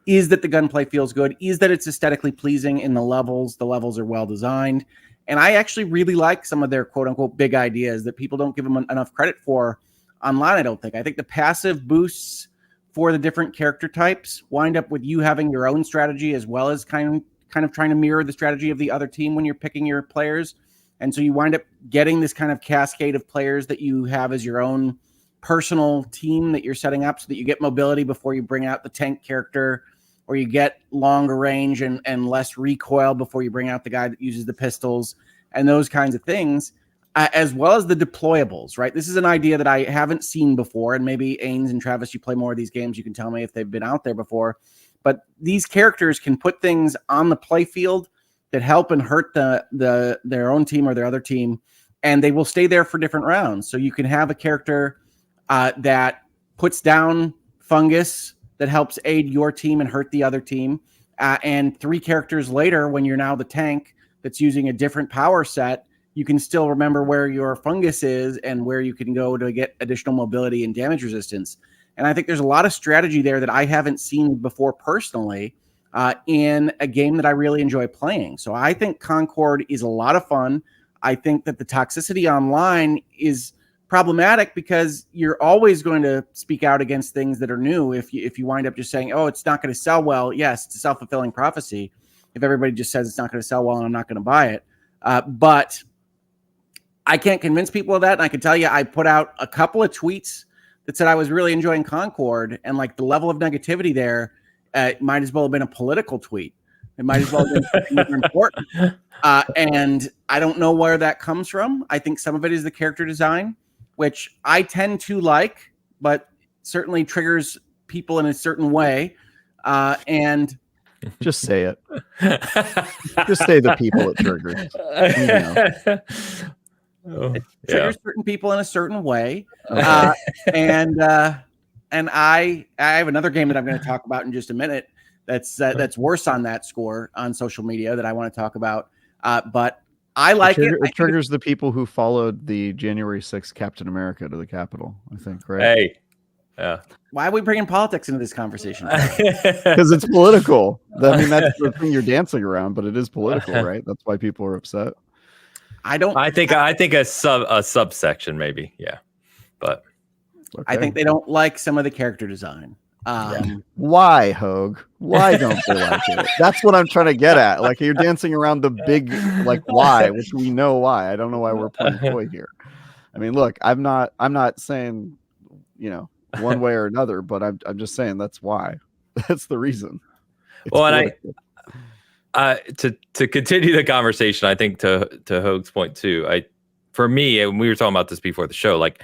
is that the gunplay feels good, is that it's aesthetically pleasing in the levels. The levels are well designed. And I actually really like some of their quote-unquote big ideas that people don't give them enough credit for online, I don't think. I think the passive boosts for the different character types wind up with you having your own strategy as well as kind of trying to mirror the strategy of the other team when you're picking your players. And so you wind up getting this kind of cascade of players that you have as your own personal team that you're setting up so that you get mobility before you bring out the tank character, or you get longer range and less recoil before you bring out the guy that uses the pistols and those kinds of things, as well as the deployables, right? This is an idea that I haven't seen before, and maybe Ains and Travis, you play more of these games, you can tell me if they've been out there before, but these characters can put things on the play field that help and hurt their own team or their other team, and they will stay there for different rounds. So you can have a character that puts down fungus that helps aid your team and hurt the other team. And 3 characters later, when you're now the tank that's using a different power set, you can still remember where your fungus is and where you can go to get additional mobility and damage resistance. And I think there's a lot of strategy there that I haven't seen before personally in a game that I really enjoy playing. So I think Concord is a lot of fun. I think that the toxicity online is problematic because you're always going to speak out against things that are new. If you wind up just saying, oh, it's not going to sell well. Yes, it's a self-fulfilling prophecy. If everybody just says it's not going to sell well and I'm not going to buy it. But I can't convince people of that. And I can tell you, I put out a couple of tweets that said I was really enjoying Concord, and like the level of negativity there might as well have been a political tweet. It might as well have been something more important. And I don't know where that comes from. I think some of it is the character design, which I tend to like, but certainly triggers people in a certain way. And just say it. Just say the people it triggers. You know. It triggers certain people in a certain way. And I have another game that I'm going to talk about in just a minute that's worse on that score on social media that I want to talk about. But I like it. It triggers the people who followed the January 6th Captain America to the Capitol, I think, right? Hey. Yeah. Why are we bringing politics into this conversation? Because it's political. I mean, that's the thing you're dancing around, but it is political, right? That's why people are upset. I think a subsection maybe, yeah. But okay. I think they don't like some of the character design. Why, Hogue? Why don't they like it? That's what I'm trying to get at. Like, you're dancing around the big, like, why, which we know why. I don't know why we're playing coy here. I mean, look, I'm not saying, you know, one way or another, but I'm just saying that's why. That's the reason. It's well, political. and to continue the conversation, I think to Hogue's point too. For me, and we were talking about this before the show, like,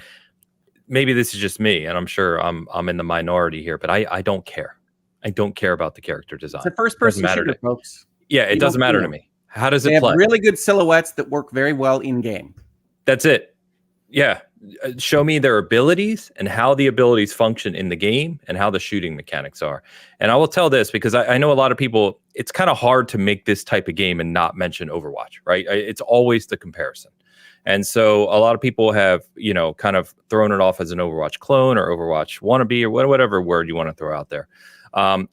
maybe this is just me, and I'm sure I'm in the minority here, but I don't care. I don't care about the character design. It's a first-person shooter, folks. Yeah, it doesn't matter to me. How does it play? They have really good silhouettes that work very well in-game. That's it. Yeah. Show me their abilities and how the abilities function in the game and how the shooting mechanics are. And I will tell this because I know a lot of people, it's kind of hard to make this type of game and not mention Overwatch, right? It's always the comparison. And so a lot of people have, you know, kind of thrown it off as an Overwatch clone or Overwatch wannabe or whatever word you want to throw out there.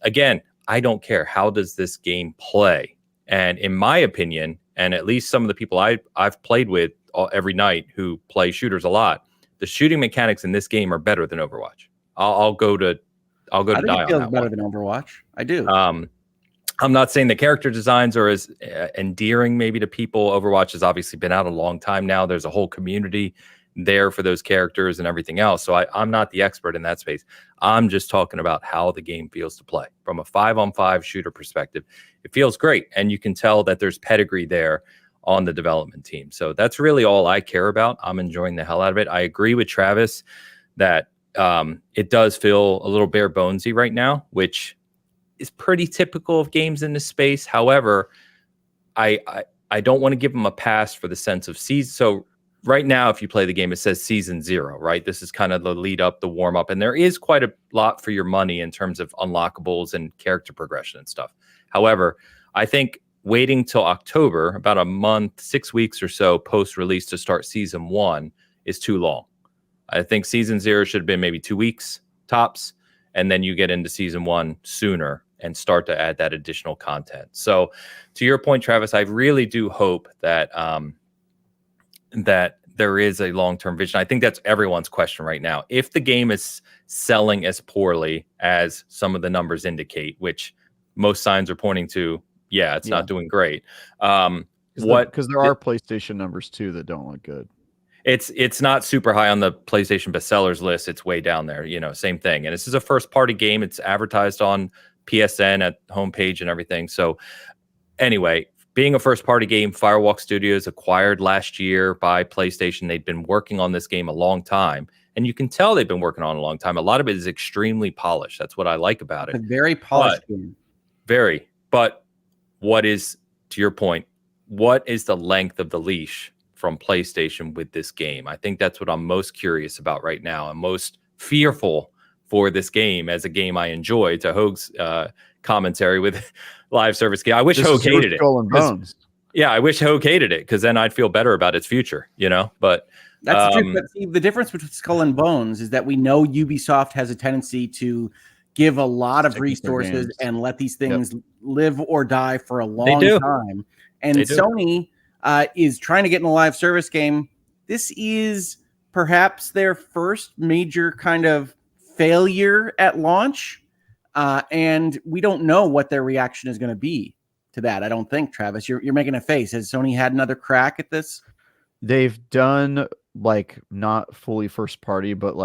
Again, I don't care. How does this game play? And in my opinion, and at least some of the people I've played with every night who play shooters a lot, the shooting mechanics in this game are better than Overwatch. I'll go to die on that. I think it feels better than Overwatch. I do. I'm not saying the character designs are as endearing maybe to people. Overwatch has obviously been out a long time now. There's a whole community there for those characters and everything else. So I'm not the expert in that space. I'm just talking about how the game feels to play. From a 5-on-5 shooter perspective, it feels great. And you can tell that there's pedigree there on the development team. So that's really all I care about. I'm enjoying the hell out of it. I agree with Travis that it does feel a little bare bonesy right now, which is pretty typical of games in this space. However, I don't want to give them a pass for the sense of season. So right now, if you play the game, it says season 0, right? This is kind of the lead up, the warm up, and there is quite a lot for your money in terms of unlockables and character progression and stuff. However, I think waiting till October, about a month, 6 weeks or so post release to start season 1 is too long. I think season 0 should have been maybe 2 weeks tops, and then you get into season 1 sooner and start to add that additional content. So to your point, Travis, I really do hope that that there is a long-term vision. I think that's everyone's question right now. If the game is selling as poorly as some of the numbers indicate, which most signs are pointing to, it's not doing great. Because there are PlayStation numbers too that don't look good. It's not super high on the PlayStation bestsellers list. It's way down there, same thing. And this is a first-party game. It's advertised on PSN at homepage and everything. So anyway, being a first-party game, Firewalk Studios acquired last year by PlayStation. They'd been working on this game a long time, and you can tell they've been working on it a long time. A lot of it is extremely polished. That's what I like about it. A very polished game. Very. But what is, to your point, what is the length of the leash from PlayStation with this game? I think that's what I'm most curious about right now. I'm most fearful for this game as a game I enjoy, to Hoag's commentary with live service game. I wish Hoag hated it. Yeah, I wish Hoag hated it, because then I'd feel better about its future, But that's the difference between Skull and Bones is that we know Ubisoft has a tendency to give a lot of resources and let these things live or die for a long time. And Sony is trying to get in a live service game. This is perhaps their first major kind of failure at launch, and we don't know what their reaction is going to be to that. I don't think, Travis, you're making a face. Has Sony had another crack at this? They've done not fully first party, but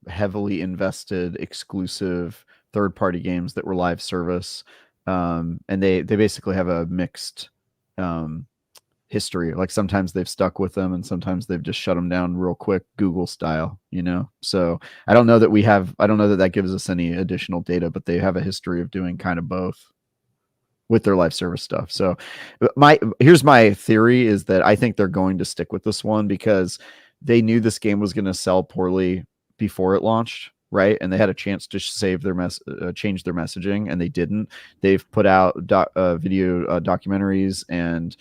heavily invested exclusive third party games that were live service, and they basically have a mixed history. Sometimes they've stuck with them, and sometimes they've just shut them down real quick, Google style, So I don't know that that gives us any additional data, but they have a history of doing kind of both with their live service stuff. So here's my theory is that I think they're going to stick with this one because they knew this game was going to sell poorly before it launched. Right. And they had a chance to save their change their messaging, and they didn't. They've put out video documentaries and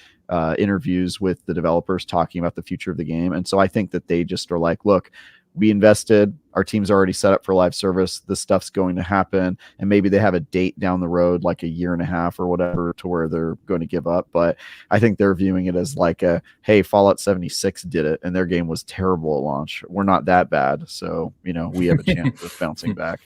interviews with the developers talking about the future of the game. And so I think that they just are like, look, we invested, our team's already set up for live service. This stuff's going to happen. And maybe they have a date down the road, like a year and a half or whatever, to where they're going to give up. But I think they're viewing it as hey, Fallout 76 did it and their game was terrible at launch. We're not that bad. So, we have a chance of bouncing back,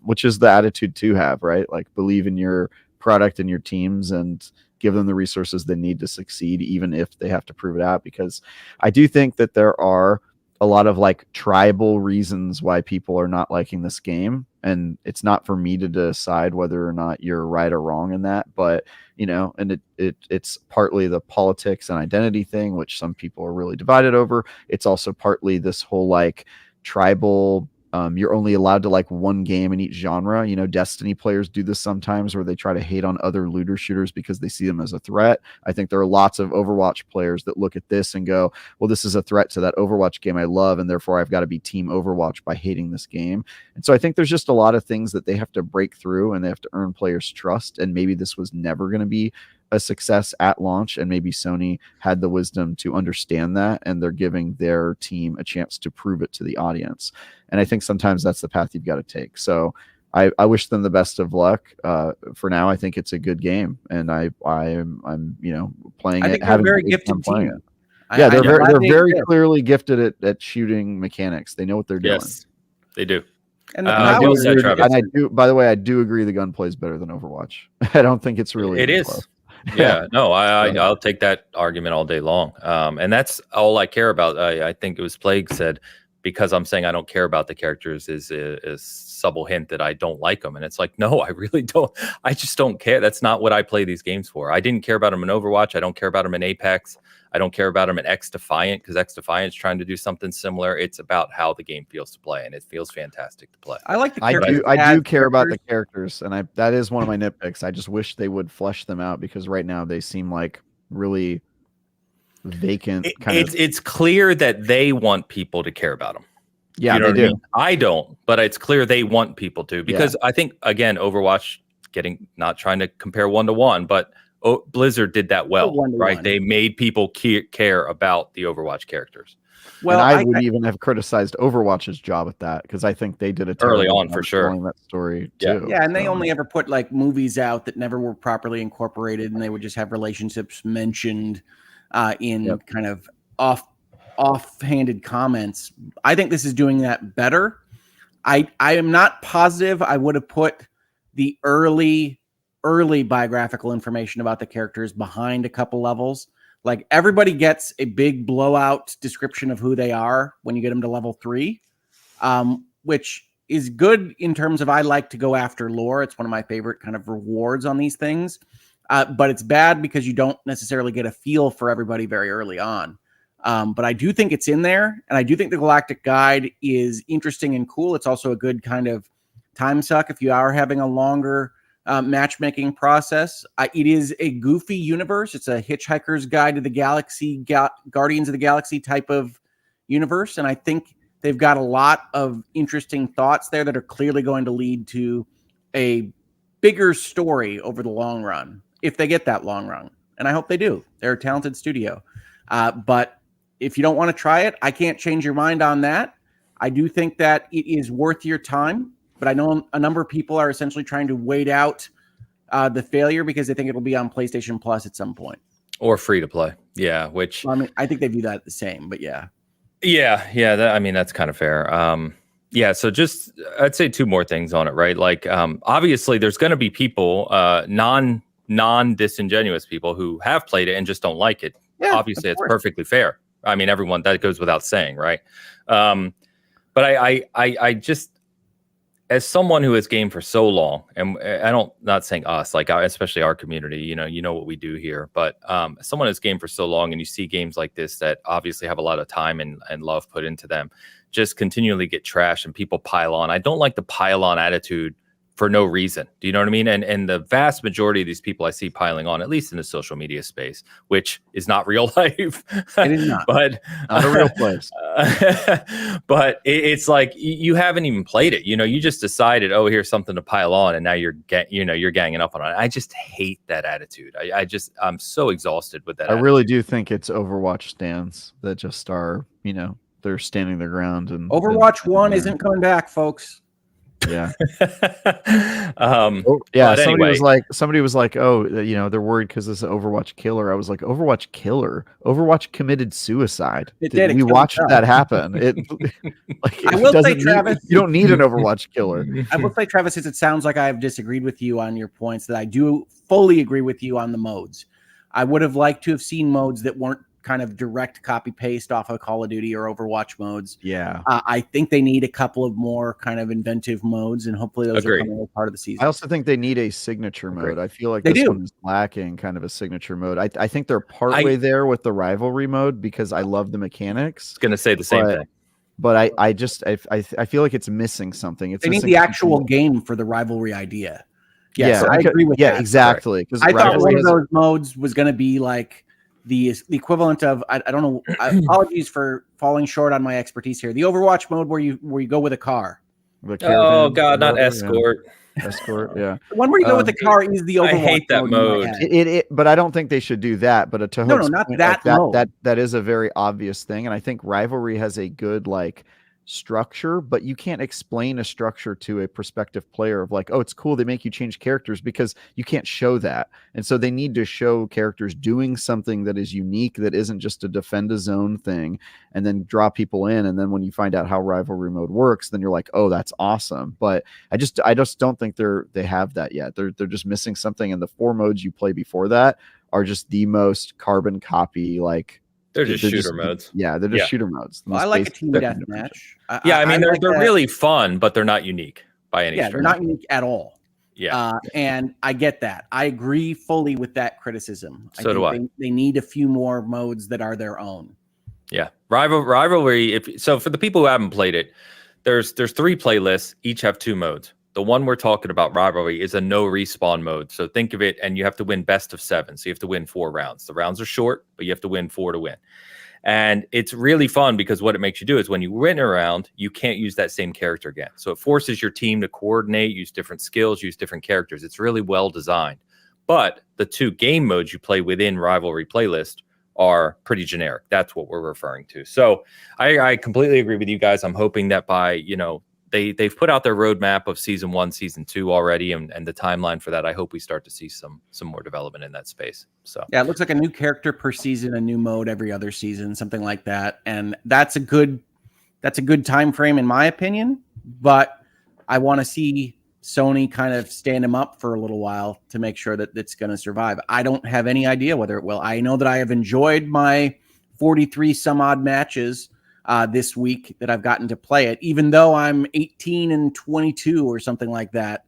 which is the attitude to have, right? Believe in your product and your teams and give them the resources they need to succeed, even if they have to prove it out. Because I do think that there are a lot of tribal reasons why people are not liking this game, and it's not for me to decide whether or not you're right or wrong in that. But and it's partly the politics and identity thing, which some people are really divided over. It's also partly this whole tribal. You're only allowed to one game in each genre. Destiny players do this sometimes, where they try to hate on other looter shooters because they see them as a threat. I think there are lots of Overwatch players that look at this and go, well, this is a threat to that Overwatch game I love, and therefore I've got to be team Overwatch by hating this game. And so I think there's just a lot of things that they have to break through, and they have to earn players' trust. And maybe this was never going to be a success at launch, and maybe Sony had the wisdom to understand that, and they're giving their team a chance to prove it to the audience. And I think sometimes that's the path you've got to take. So I wish them the best of luck. For now, I think it's a good game, and I'm playing it. I think they're a very gifted team. Yeah, they're very clearly gifted at shooting mechanics. They know what they're doing. Yes, they do. And I do. By the way, I do agree the gun plays better than Overwatch. I don't think it's really. It is. Close. Yeah, no, I'll take that argument all day long. And that's all I care about. I think it was Plague said, because I'm saying I don't care about the characters is a subtle hint that I don't like them. And it's like, no, I really don't. I just don't care. That's not what I play these games for. I didn't care about them in Overwatch. I don't care about them in Apex. I don't care about them in X Defiant because X Defiant is trying to do something similar. It's about how the game feels to play, and it feels fantastic to play. I like the characters. I do care about the characters, and that is one of my nitpicks. I just wish they would flesh them out because right now they seem like really vacant. It's clear that they want people to care about them. Yeah, you know they do. I mean? I don't, but it's clear they want people to because I think again, Overwatch not trying to compare 1-to-1, but Blizzard did that well, right? They made people care about the Overwatch characters. Well, and I would even have criticized Overwatch's job at that because I think they did a early on for sure telling that story too. Yeah, and they only ever put like movies out that never were properly incorporated, and they would just have relationships mentioned in kind of offhanded comments. I think this is doing that better. I am not positive I would have put the early biographical information about the characters behind a couple levels. Like everybody gets a big blowout description of who they are when you get them to level 3, which is good in terms of I like to go after lore. It's one of my favorite kind of rewards on these things. But it's bad because you don't necessarily get a feel for everybody very early on. But I do think it's in there, and I do think the Galactic Guide is interesting and cool. It's also a good kind of time suck if you are having a longer matchmaking process. It is a goofy universe. It's a Hitchhiker's Guide to the Galaxy, Guardians of the Galaxy type of universe, and I think they've got a lot of interesting thoughts there that are clearly going to lead to a bigger story over the long run, if they get that long run. And I hope they do. They're a talented studio. But if you don't want to try it, I can't change your mind on that. I do think that it is worth your time, but I know a number of people are essentially trying to wait out the failure because they think it'll be on PlayStation Plus at some point. Or free to play. Yeah, which... Well, I mean, I think they view that the same, but yeah. Yeah, I mean, that's kind of fair. Yeah, so just I'd say 2 more things on it, right? Like, obviously, there's going to be people, non-disingenuous people who have played it and just don't like it. Yeah, obviously, it's perfectly fair. I mean, everyone, that goes without saying, right? But I just, as someone who has gamed for so long, and not saying us, like especially our community, you know what we do here, but as someone who's gamed for so long and you see games like this that obviously have a lot of time and love put into them, just continually get trashed and people pile on. I don't like the pile on attitude for no reason. Do you know what I mean? And the vast majority of these people I see piling on, at least in the social media space, which is not real life. It is not. But not a real place. But it's like you haven't even played it. You just decided, oh, here's something to pile on, and now you're ganging up on it. I just hate that attitude. I'm so exhausted with that. I really do think it's Overwatch stands that just are, they're standing their ground. And Overwatch 1 isn't coming back, folks. Yeah. Yeah. Somebody was like, oh, they're worried because this is an Overwatch killer. I was like, Overwatch killer? Overwatch committed suicide. We watched that happen. I will say, Travis, you don't need an Overwatch killer. I will say, Travis, it sounds like I have disagreed with you on your points, that I do fully agree with you on the modes. I would have liked to have seen modes that weren't kind of direct copy paste off of Call of Duty or Overwatch modes. Yeah. I think they need a couple of more kind of inventive modes, and hopefully those are coming as part of the season. I also think they need a signature mode. I feel like this one is lacking kind of a signature mode. I think they're partway there with the rivalry mode because I love the mechanics. I was gonna say the same thing. But I feel like it's missing something. They need the actual game for the rivalry idea. Yes, I agree with that. Yeah, exactly. Because I thought one of those modes was going to be like the equivalent of I don't know. Apologies for falling short on my expertise here. The Overwatch mode where you go with a car. Oh God, not escort. Yeah. Escort, yeah. The one where you go with the car is the Overwatch. I hate that mode. But I don't think they should do that. But to no, not that mode. That is a very obvious thing, and I think rivalry has a good structure, but you can't explain a structure to a prospective player of oh, it's cool they make you change characters, because you can't show that. And so they need to show characters doing something that is unique, that isn't just a defend a zone thing and then draw people in. And then when you find out how rivalry mode works, then you're like, oh, that's awesome. But I just don't think they have that yet. They're just missing something. And the 4 modes you play before that are just the most carbon copy, They're just shooter modes. Yeah, they're just shooter modes. Well, I like a team deathmatch. I mean, they're really fun, but they're not unique by any stretch. They're not unique at all. Yeah. And I get that. I agree fully with that criticism. So do I. They need a few more modes that are their own. Yeah. Rivalry. So for the people who haven't played it, there's 3 playlists. Each have 2 modes. The one we're talking about, Rivalry, is a no respawn mode. So think of it, and you have to win best of 7. So you have to win 4 rounds. The rounds are short, but you have to win 4 to win. And it's really fun because what it makes you do is when you win a round, you can't use that same character again. So it forces your team to coordinate, use different skills, use different characters. It's really well designed. But the 2 game modes you play within Rivalry playlist are pretty generic. That's what we're referring to. So I completely agree with you guys. I'm hoping that by, they've put out their roadmap of season 1, season 2 already, and the timeline for that. I hope we start to see some more development in that space. So yeah, it looks like a new character per season, a new mode every other season, something like that. And that's a good time frame in my opinion. But I want to see Sony kind of stand him up for a little while to make sure that it's going to survive. I don't have any idea whether it will. I know that I have enjoyed my 43 some odd matches this week that I've gotten to play it, even though I'm 18 and 22 or something like that.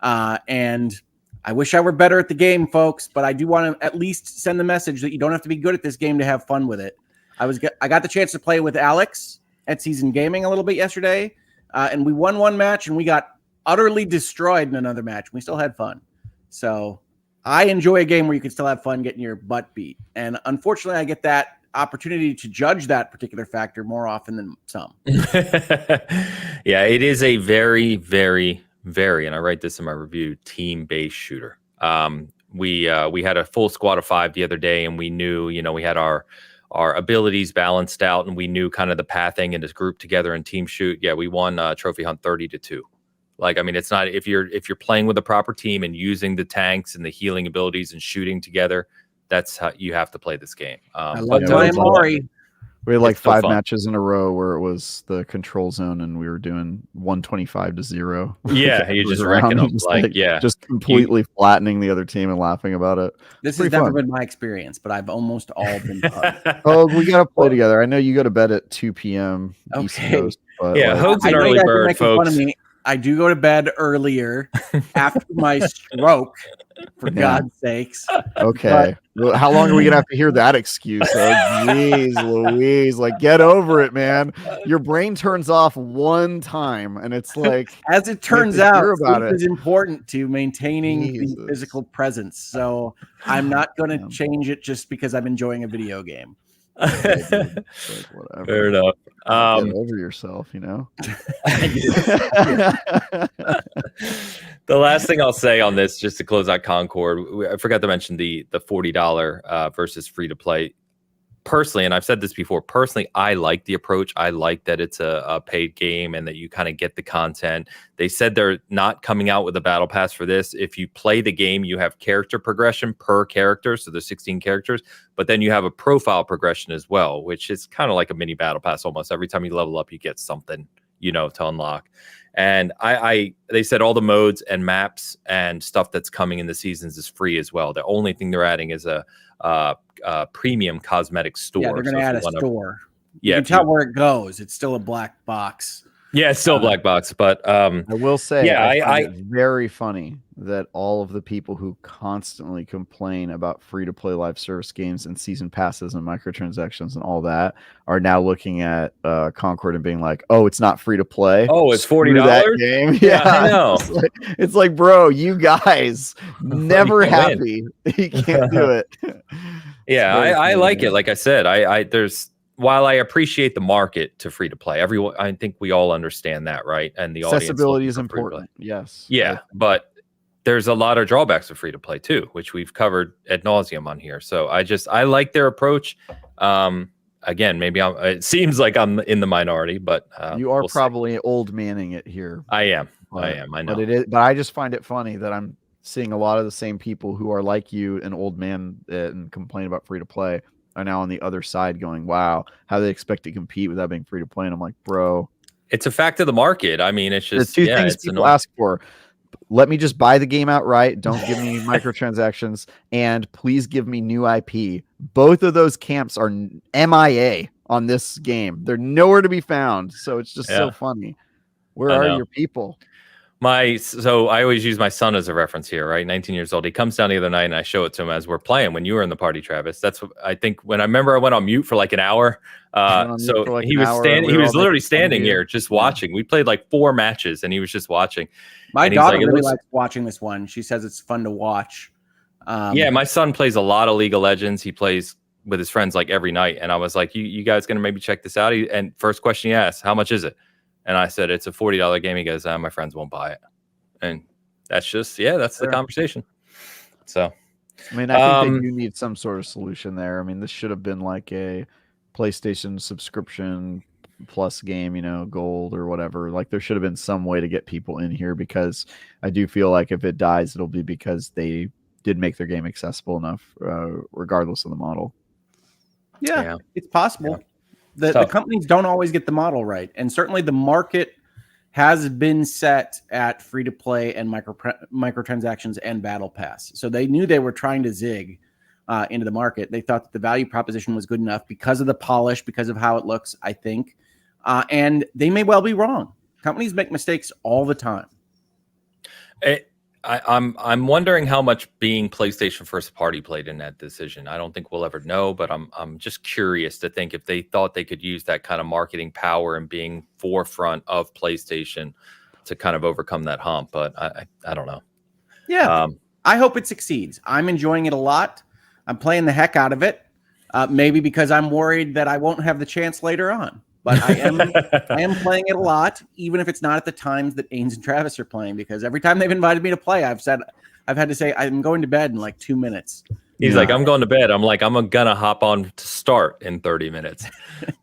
And I wish I were better at the game, folks, but I do want to at least send the message that you don't have to be good at this game to have fun with it. I got the chance to play with Alex at Season Gaming a little bit yesterday, and we won one match and we got utterly destroyed in another match. We still had fun. So I enjoy a game where you can still have fun getting your butt beat. And unfortunately, I get that opportunity to judge that particular factor more often than some. Yeah, it is a very, very, very, and I write this in my review, team-based shooter. We had a full squad of 5 the other day, and we knew, we had our abilities balanced out, and we knew kind of the pathing and this group together and team shoot. Yeah, we won Trophy Hunt 30-2. Like, I mean, it's not, if you're playing with a proper team and using the tanks and the healing abilities and shooting together, that's how you have to play this game. I love Mori. We had like 5 matches in a row where it was the control zone and we were doing 125-0. Yeah, you're just wrecking them. Just completely flattening the other team and laughing about it. This has never been my experience, but I've almost all been fun. Oh, we got to play together. I know you go to bed at 2 p.m. East Coast. But Hope's an early bird, folks. I do go to bed earlier after my stroke, for God's sakes. Okay. Well, how long are we going to have to hear that excuse? Oh, geez, Louise. Like, get over it, man. Your brain turns off one time, and it's like... As it turns out, sleep is important to maintaining the physical presence. So I'm not going to change it just because I'm enjoying a video game. Whatever. Fair enough. Get over yourself, The last thing I'll say on this, just to close out Concord, I forgot to mention the $40 versus free to play. Personally, and I've said this before, I like the approach. I like that it's a paid game and that you kind of get the content. They said they're not coming out with a battle pass for this. If you play the game, you have character progression per character. So there's 16 characters, but then you have a profile progression as well, which is kind of like a mini battle pass almost. Every time you level up, you get something, to unlock. And they said all the modes and maps and stuff that's coming in the seasons is free as well. The only thing they're adding is a premium cosmetic store. Yeah, they're going to add a store. You can tell where it goes. It's still a black box. Yeah, it's still a black box. But I will say, I find it very funny that all of the people who constantly complain about free-to-play live service games and season passes and microtransactions and all that are now looking at Concord and being like, "Oh, it's not free to play. Oh, it's $40 game." Yeah, I know. It's like, bro, you guys never happy. You can't do it. Yeah, I like it. Like I said, while I appreciate the market to free to play, I think we all understand that, right? And the accessibility is important. Yes. Yeah, but there's a lot of drawbacks of free to play too, which we've covered ad nauseum on here. So I like their approach. Again, maybe it seems like I'm in the minority, but you are probably old manning it here. I am. I know. But I just find it funny that I'm seeing a lot of the same people who are like you and old man and complain about free to play are now on the other side going, wow, how they expect to compete without being free to play. And I'm like, bro, it's a fact of the market. I mean, it's just the two things people ask for: let me just buy the game outright. Don't give me microtransactions, and please give me new IP. Both of those camps are MIA on this game. They're nowhere to be found. So it's just so funny. Where are your people? So I always use my son as a reference here, right? 19 years old. He comes down the other night and I show it to him as we're playing when you were in the party, Travis. That's what I think when I remember I went on mute for like an hour. So he was standing, he was literally standing here just watching. We played like 4 matches and he was just watching. My daughter really likes watching this one. She says it's fun to watch. Yeah, my son plays a lot of League of Legends. He plays with his friends like every night. And I was like, you guys gonna maybe check this out? And first question he asked, how much is it? And I said, it's a $40 game. He goes, my friends won't buy it. And that's just, that's the conversation. So, I mean, I think they do need some sort of solution there. I mean, this should have been like a PlayStation subscription plus game, gold or whatever. Like there should have been some way to get people in here, because I do feel like if it dies, it'll be because they did make their game accessible enough, regardless of the model. Yeah. It's possible. The companies don't always get the model right. And certainly the market has been set at free-to-play and microtransactions and Battle Pass. So they knew they were trying to zig into the market. They thought that the value proposition was good enough because of the polish, because of how it looks, I think. And they may well be wrong. Companies make mistakes all the time. I'm wondering how much being PlayStation first party played in that decision. I don't think we'll ever know, but I'm just curious to think if they thought they could use that kind of marketing power and being forefront of PlayStation to kind of overcome that hump. But I don't know. Yeah, I hope it succeeds. I'm enjoying it a lot. I'm playing the heck out of it. Maybe because I'm worried that I won't have the chance later on. But I am playing it a lot, even if it's not at the times that Ains and Travis are playing, because every time they've invited me to play, I've had to say I'm going to bed in like 2 minutes. He's like, I'm going to bed. I'm like, I'm gonna hop on to start in 30 minutes.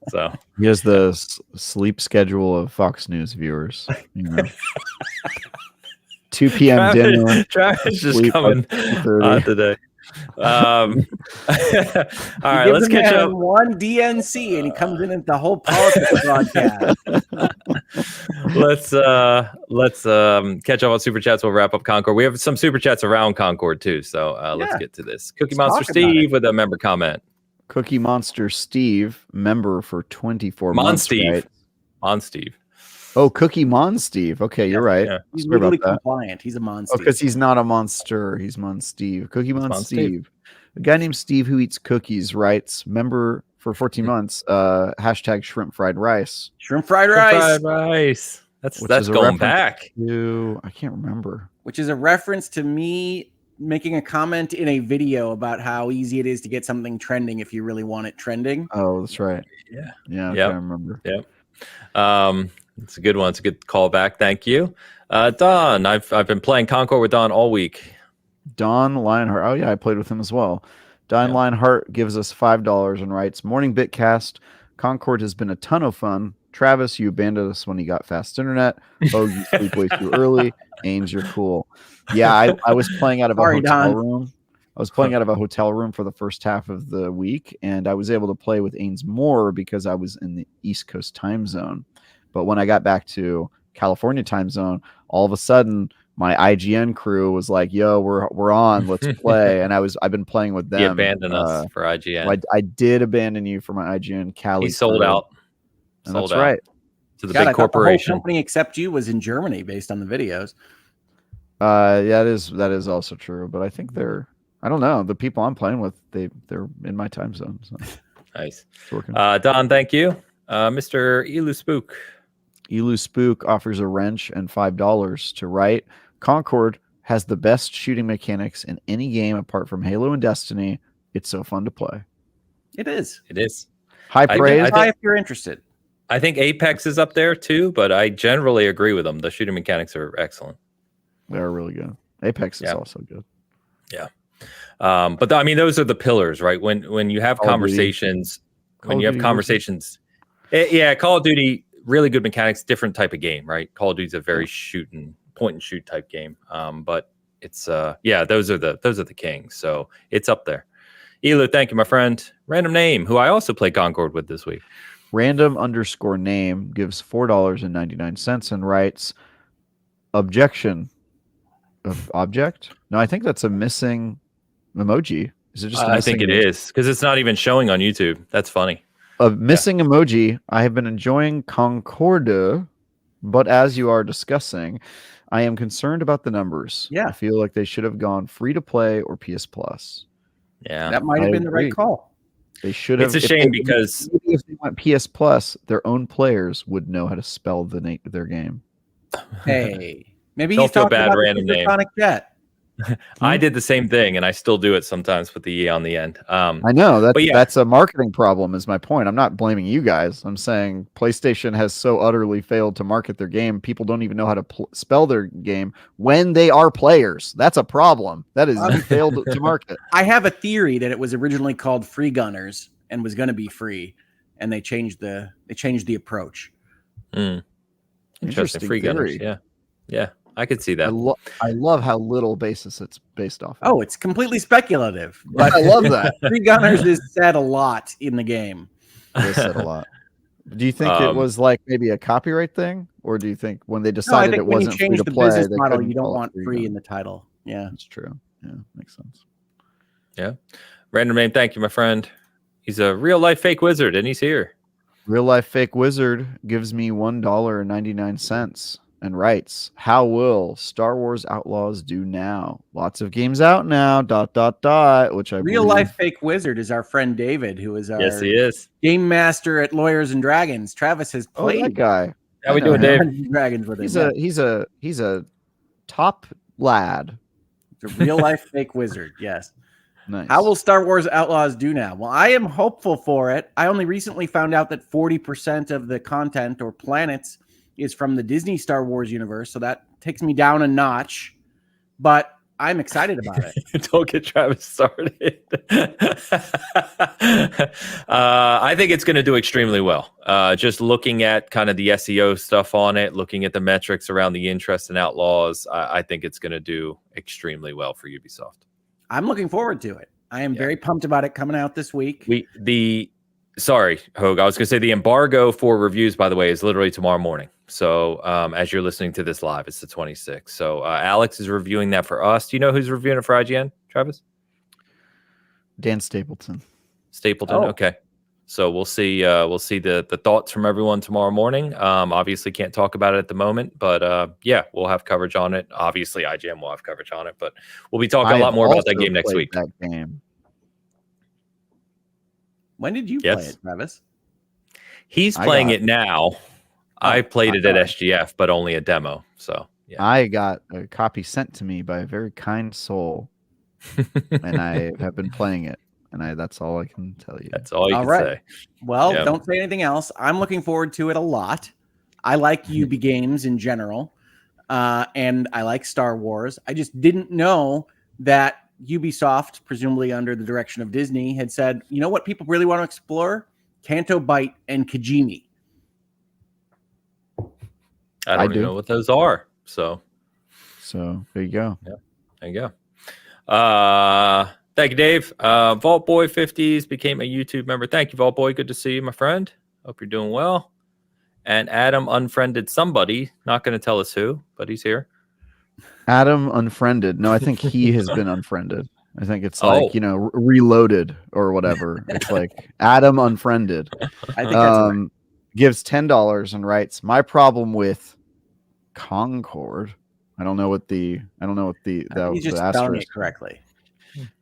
So he has the sleep schedule of Fox News viewers. 2 p.m. dinner. Travis just coming today. All right, let's catch up. One DNC and he comes in at the whole politics broadcast. Let's catch up on super chats. We'll wrap up Concord. We have some super chats around Concord too, so let's get to this. Cookie Monster Steve with a member comment. Cookie Monster Steve, member for 24 months. Steve. On Steve. Oh, Cookie Mon Steve. Okay, you're right. Yeah. He's legally compliant. He's a monster. Because he's not a monster. He's Mon Steve. Cookie Mon Steve. A guy named Steve who eats cookies writes, member for 14 months, hashtag shrimp fried rice. Shrimp fried rice. That's going back. I can't remember. Which is a reference to me making a comment in a video about how easy it is to get something trending if you really want it trending. Oh, that's right. Yeah. I remember. Yep. It's a good one. It's a good callback. Thank you. Don, I've been playing Concord with Don all week. Don Lionheart. Oh, yeah, I played with him as well. Don Lionheart gives us $5 and writes, Morning Bitcast. Concord has been a ton of fun. Travis, you abandoned us when you got fast internet. Oh, you sleep way too early. Ains, you're cool. Yeah, I was playing out of a hotel room. I was playing out of a hotel room for the first half of the week, and I was able to play with Ains more because I was in the East Coast time zone. But when I got back to California time zone, all of a sudden my IGN crew was like, "Yo, we're on, let's play." And I've been playing with them. He abandoned us for IGN. So I did abandon you for my IGN Cali. He sold out. That's right. To the big corporation. The whole company except you was in Germany based on the videos. Yeah, that is also true. But I think I don't know. The people I'm playing with, they're in my time zone. So. Nice. Don, thank you. Mr. Elu Spook. Elu Spook offers a wrench and $5 to write. Concord has the best shooting mechanics in any game apart from Halo and Destiny. It's so fun to play. It is. High praise. If you're interested. I think Apex is up there too, but I generally agree with them. The shooting mechanics are excellent. They are really good. Apex is also good. Yeah. But I mean, those are the pillars, right? When you have conversations, Call of Duty, really good mechanics, different type of game, right? Call of Duty is a very point and shoot type game. But it's those are the kings. So it's up there. Elu, thank you, my friend. Random name, who I also played Concord with this week. Random_name gives $4.99 and writes, objection. object? No, I think that's a missing emoji. Is it just? I think it is because it's not even showing on YouTube. That's funny. A missing emoji. I have been enjoying Concord, but as you are discussing, I am concerned about the numbers. Yeah. I feel like they should have gone free to play or PS Plus. Yeah, that might have been the right call. They should have. It's a shame because if they went PS Plus, their own players would know how to spell their game. Hey, maybe Don't he's feel talking bad, about random the name. Sonic Jet. I did the same thing, and I still do it sometimes with the E on the end. I know but yeah. that's a marketing problem. Is my point. I'm not blaming you guys. I'm saying PlayStation has so utterly failed to market their game. People don't even know how to spell their game when they are players. That's a problem. That is failed to market. I have a theory that it was originally called Free Gunners and was going to be free, and they changed the approach. Interesting. Free Gunners. Yeah. I could see that. I love how little basis it's based off of. Oh, it's completely speculative. But I love that. Free Gunners is said a lot in the game. They said a lot. Do you think it was like maybe a copyright thing, or do you think when they decided it wasn't free to play, business model, you don't want free in the title? Yeah, that's true. Yeah, makes sense. Yeah, random name. Thank you, my friend. He's a real life fake wizard, and he's here. Real life fake wizard gives me $1.99 and writes, "How will Star Wars Outlaws do now? Lots of games out now. ... Which I real believe... life fake wizard is our friend David, who is our he is game master at Lawyers and Dragons. Travis has played that guy. How we doing, Dave? Dragons with He's him. he's a top lad. It's a real life fake wizard. Yes. Nice. How will Star Wars Outlaws do now? Well, I am hopeful for it. I only recently found out that 40% of the content or planets is from the Disney Star Wars universe, so that takes me down a notch, but I'm excited about it. Don't get Travis started. I think it's going to do extremely well. Just looking at kind of the SEO stuff on it, looking at the metrics around the interest in Outlaws, I think it's going to do extremely well for Ubisoft. I'm looking forward to it. I am very pumped about it coming out this week. Sorry, Hogue. I was going to say the embargo for reviews, by the way, is literally tomorrow morning. So as you're listening to this live, it's the 26th. So Alex is reviewing that for us. Do you know who's reviewing it for IGN, Travis? Dan Stapleton. Stapleton. Oh. Okay. So we'll see the thoughts from everyone tomorrow morning. Obviously can't talk about it at the moment, but yeah, we'll have coverage on it. Obviously IGN will have coverage on it, but we'll be talking a lot more about that game next week. That game. When did you play it, Travis? He's playing it now. I played it at SGF, but only a demo. So yeah. I got a copy sent to me by a very kind soul, and I have been playing it. And that's all I can tell you. That's all you can say. Well, don't say anything else. I'm looking forward to it a lot. I like UB games in general, and I like Star Wars. I just didn't know that Ubisoft, presumably under the direction of Disney, had said, you know what people really want to explore? Canto Bight and Kajimi. I don't even know what those are. So there you go. Yeah, there you go. Thank you, Dave. Vault Boy 50s became a YouTube member. Thank you, Vault Boy. Good to see you, my friend. Hope you're doing well. And Adam unfriended somebody. Not going to tell us who, but he's here. Adam unfriended. No, I think he has been unfriended. I think it's like, reloaded or whatever. It's like Adam unfriended. I think that's right. Gives $10 and writes, "My problem with Concord." I don't know what the he's just spelling it correctly.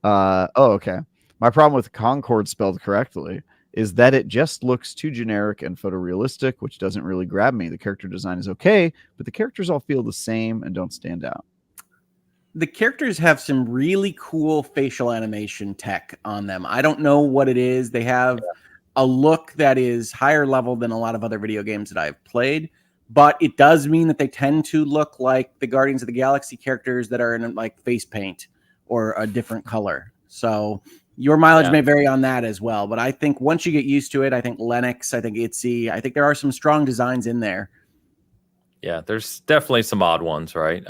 Okay. My problem with Concord spelled correctly is that it just looks too generic and photorealistic, which doesn't really grab me. The character design is okay, but the characters all feel the same and don't stand out. The characters have some really cool facial animation tech on them. I don't know what it is. They have a look that is higher level than a lot of other video games that I've played, but it does mean that they tend to look like the Guardians of the Galaxy characters that are in like face paint or a different color. So your mileage may vary on that as well. But I think once you get used to it, I think Lennox, I think Itzy, I think there are some strong designs in there. Yeah, there's definitely some odd ones, right?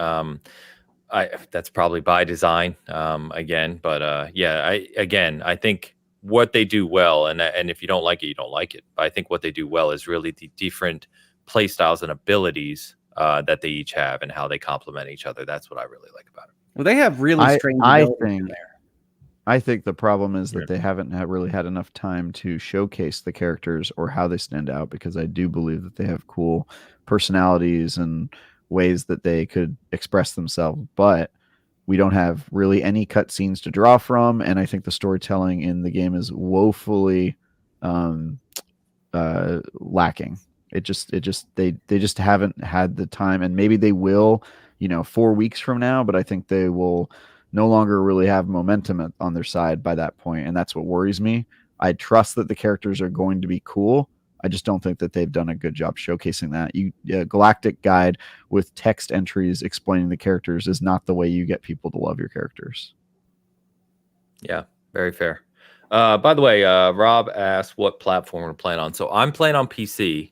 That's probably by design again. But I think what they do well, and if you don't like it, you don't like it. But I think what they do well is really the different play styles and abilities that they each have and how they complement each other. That's what I really like about it. Well, they have really strange abilities in there. I think the problem is that they haven't really had enough time to showcase the characters or how they stand out, because I do believe that they have cool personalities and ways that they could express themselves, but we don't have really any cutscenes to draw from, and I think the storytelling in the game is woefully lacking. They just haven't had the time, and maybe they will, 4 weeks from now, but I think they will no longer really have momentum on their side by that point, and that's what worries me. I trust that the characters are going to be cool. I just don't think that they've done a good job showcasing that. Galactic Guide with text entries explaining the characters is not the way you get people to love your characters. Yeah, very fair. By the way, Rob asked what platform we're playing on. So I'm playing on PC,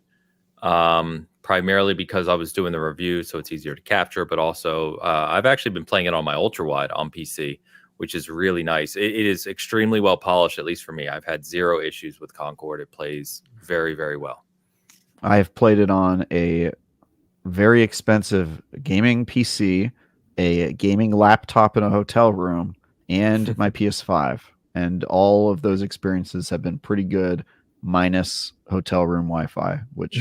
primarily because I was doing the review, so it's easier to capture. But also, I've actually been playing it on my ultra wide on PC, which is really nice. It is extremely well polished, at least for me. I've had zero issues with Concord. It plays very, very well. I've played it on a very expensive gaming PC, a gaming laptop in a hotel room, and my PS5. And all of those experiences have been pretty good, minus hotel room Wi-Fi, which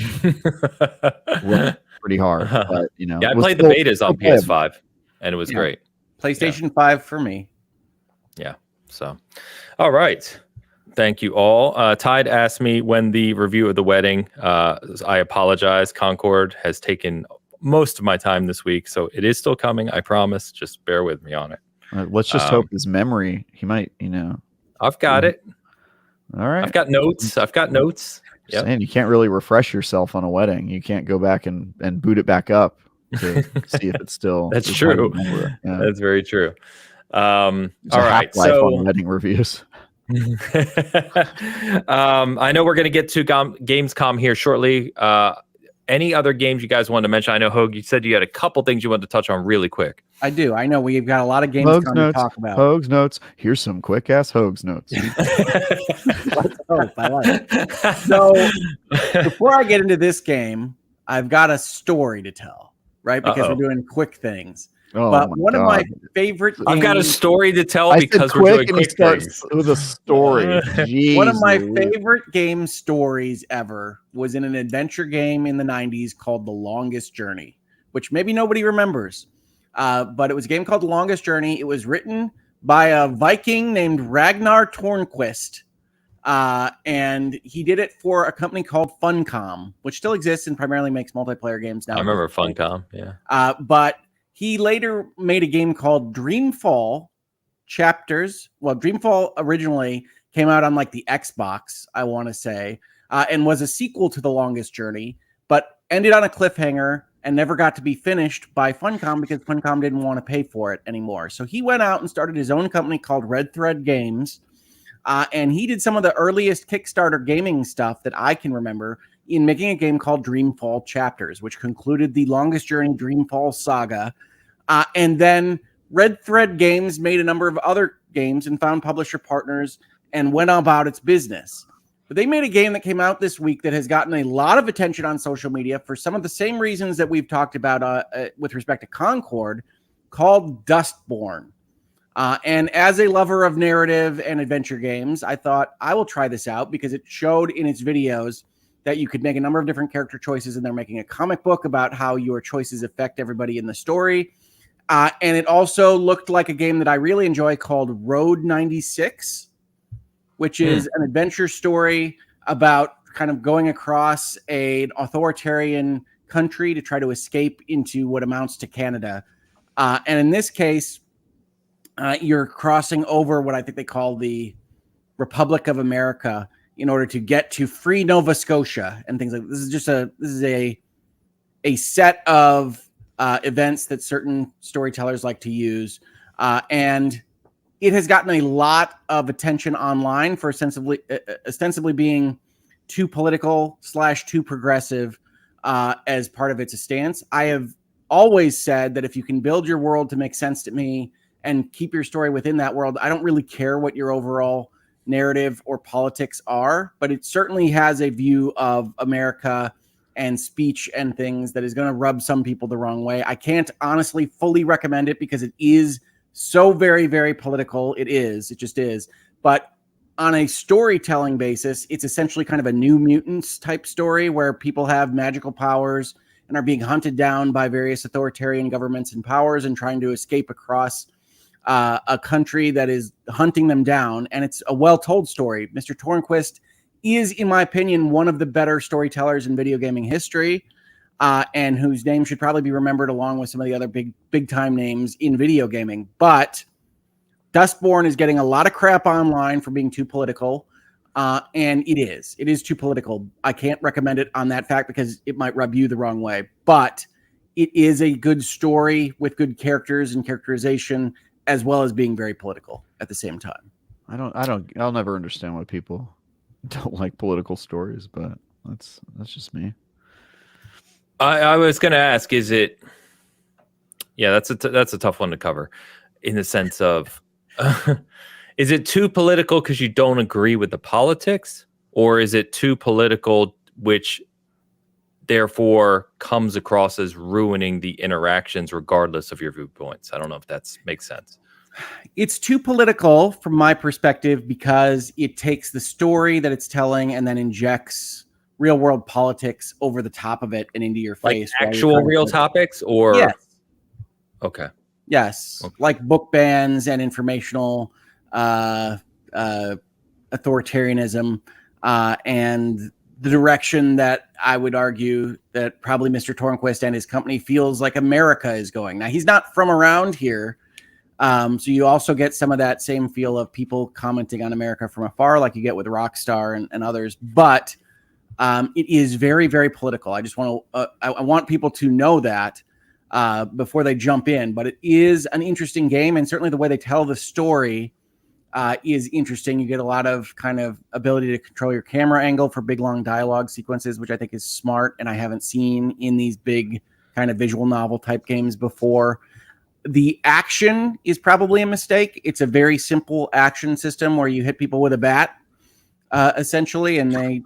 was pretty hard. But, I played the betas on PS5, and it was great. PlayStation 5 for me. Yeah. So, all right. Thank you all. Tide asked me when the review of the wedding. I apologize. Concord has taken most of my time this week, so it is still coming. I promise. Just bear with me on it. Let's just hope his memory. He might, I've got it. All right. I've got notes. Yep. Saying you can't really refresh yourself on a wedding. You can't go back and boot it back up to see if it's still. That's true. Yeah. That's very true. All right. So on wedding reviews. I know we're going to get to Gamescom here shortly. Any other games you guys wanted to mention? I know, Hogue, you said you had a couple things you wanted to touch on really quick. I do. I know we've got a lot of Gamescom to talk about. Hogue's notes. Here's some quick-ass Hogue's notes. Let's hope. I like it. So before I get into this game, I've got a story to tell, right? Because we're doing quick things. But one of my favorite games, I've got a story to tell because we're doing quick things. With a story. Jeez, one of my favorite game stories ever was in an adventure game in the 90s called The Longest Journey, which maybe nobody remembers. But it was a game called The Longest Journey. It was written by a Viking named Ragnar Tornquist. And he did it for a company called Funcom, which still exists and primarily makes multiplayer games now. I remember Funcom, yeah. But he later made a game called Dreamfall Chapters. Well, Dreamfall originally came out on like the Xbox, I want to say, and was a sequel to The Longest Journey, but ended on a cliffhanger and never got to be finished by Funcom because Funcom didn't want to pay for it anymore. So he went out and started his own company called Red Thread Games, and he did some of the earliest Kickstarter gaming stuff that I can remember in making a game called Dreamfall Chapters, which concluded the Longest Journey Dreamfall saga. And then Red Thread Games made a number of other games and found publisher partners and went about its business. But they made a game that came out this week that has gotten a lot of attention on social media for some of the same reasons that we've talked about with respect to Concord, called Dustborn. And as a lover of narrative and adventure games, I thought I will try this out because it showed in its videos that you could make a number of different character choices, and they're making a comic book about how your choices affect everybody in the story. And it also looked like a game that I really enjoy called Road 96, which is an adventure story about kind of going across an authoritarian country to try to escape into what amounts to Canada. And in this case, you're crossing over what I think they call the Republic of America in order to get to free Nova Scotia and things like this. This is a set of events that certain storytellers like to use. And it has gotten a lot of attention online for ostensibly being too political / too progressive as part of its stance. I have always said that if you can build your world to make sense to me and keep your story within that world, I don't really care what your overall narrative or politics are, but it certainly has a view of America and speech and things that is going to rub some people the wrong way. I can't honestly fully recommend it because it is so very, very political. It just is. But on a storytelling basis, it's essentially kind of a New Mutants type story where people have magical powers and are being hunted down by various authoritarian governments and powers and trying to escape across a country that is hunting them down. And it's a well-told story. Mr. Tornquist is, in my opinion, one of the better storytellers in video gaming history, and whose name should probably be remembered along with some of the other big time names in video gaming. But Dustborn is getting a lot of crap online for being too political, and it is too political. I can't recommend it on that fact because it might rub you the wrong way, but it is a good story with good characters and characterization, as well as being very political at the same time. I'll never understand why people don't like political stories, but that's just me. I was going to ask, is it? Yeah, that's a tough one to cover, in the sense of, is it too political because you don't agree with the politics, or is it too political, which therefore comes across as ruining the interactions regardless of your viewpoints? I don't know if that makes sense. It's too political from my perspective because it takes the story that it's telling and then injects real world politics over the top of it and into your face. Like actual real topics, or yes. Okay. Yes. Okay. Like book bans and informational authoritarianism, and the direction that I would argue that probably Mr. Tornquist and his company feels like America is going. Now, he's not from around here. So you also get some of that same feel of people commenting on America from afar, like you get with Rockstar and others. But it is very, very political. I just want to, I want people to know that before they jump in. But it is an interesting game, and certainly the way they tell the story is interesting. You get a lot of kind of ability to control your camera angle for big, long dialogue sequences, which I think is smart, and I haven't seen in these big kind of visual novel type games before. The action is probably a mistake. It's a very simple action system where you hit people with a bat, essentially, and they,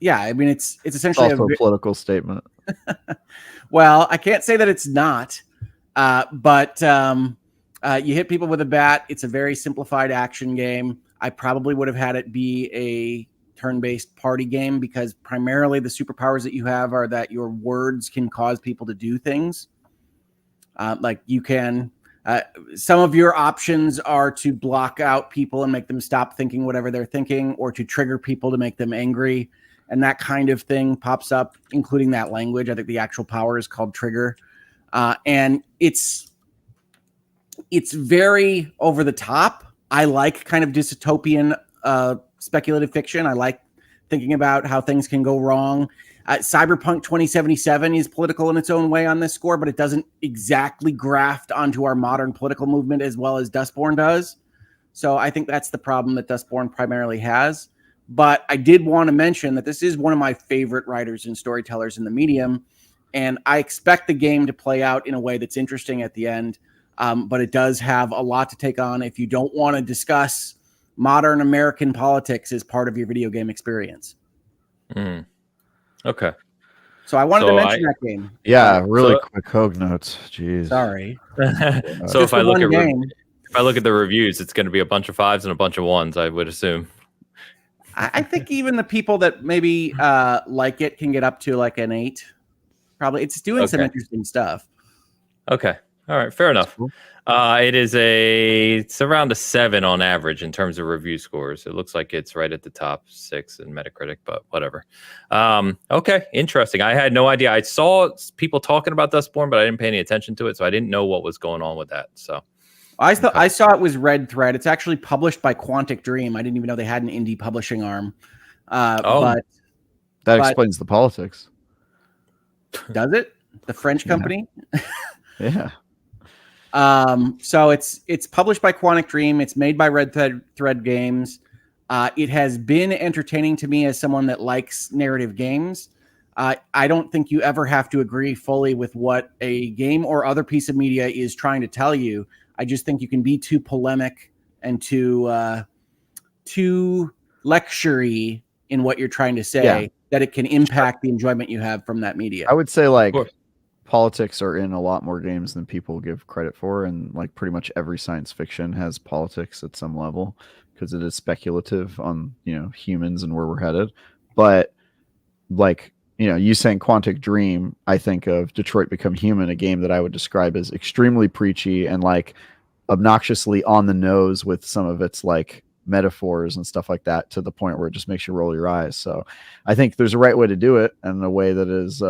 yeah, I mean, it's essentially also a political statement. Well, I can't say that it's not, but you hit people with a bat. It's a very simplified action game. I probably would have had it be a turn-based party game because primarily the superpowers that you have are that your words can cause people to do things. Like you can, some of your options are to block out people and make them stop thinking whatever they're thinking, or to trigger people to make them angry. And that kind of thing pops up, including that language. I think the actual power is called trigger. And it's very over the top. I like kind of dystopian speculative fiction. I like thinking about how things can go wrong. Cyberpunk 2077 is political in its own way on this score, but it doesn't exactly graft onto our modern political movement as well as Dustborn does. So I think that's the problem that Dustborn primarily has. But I did want to mention that this is one of my favorite writers and storytellers in the medium, and I expect the game to play out in a way that's interesting at the end. But it does have a lot to take on if you don't want to discuss modern American politics as part of your video game experience. Mm. Okay. So I wanted to mention that game. Yeah, really quick Hogue notes. Jeez. Sorry. So if I look at the reviews, it's going to be a bunch of 5s and a bunch of 1s, I would assume. I think even the people that maybe like it can get up to like an 8. Probably. It's doing some interesting stuff. Okay. All right. Fair enough. Cool. It's around a 7 on average in terms of review scores. It looks like it's right at the top 6 in Metacritic, but whatever. Okay. Interesting. I had no idea. I saw people talking about Dustborn, but I didn't pay any attention to it, so I didn't know what was going on with that. So I saw it was Red Thread. It's actually published by Quantic Dream. I didn't even know they had an indie publishing arm. But that explains the politics. Does it? The French company? Yeah. So it's published by Quantic Dream. It's made by Red Thread Games. It has been entertaining to me as someone that likes narrative games. I don't think you ever have to agree fully with what a game or other piece of media is trying to tell you. I just think you can be too polemic and too lecture-y in what you're trying to say. that it can impact the enjoyment you have from that media. I would say like course. politics are in a lot more games than people give credit for, and like pretty much every science fiction has politics at some level because it is speculative on humans and where we're headed. But like you saying Quantic Dream, I think of Detroit Become Human, a game that I would describe as extremely preachy and like obnoxiously on the nose with some of its like metaphors and stuff like that, to the point where it just makes you roll your eyes. So I think there's a right way to do it and a way that is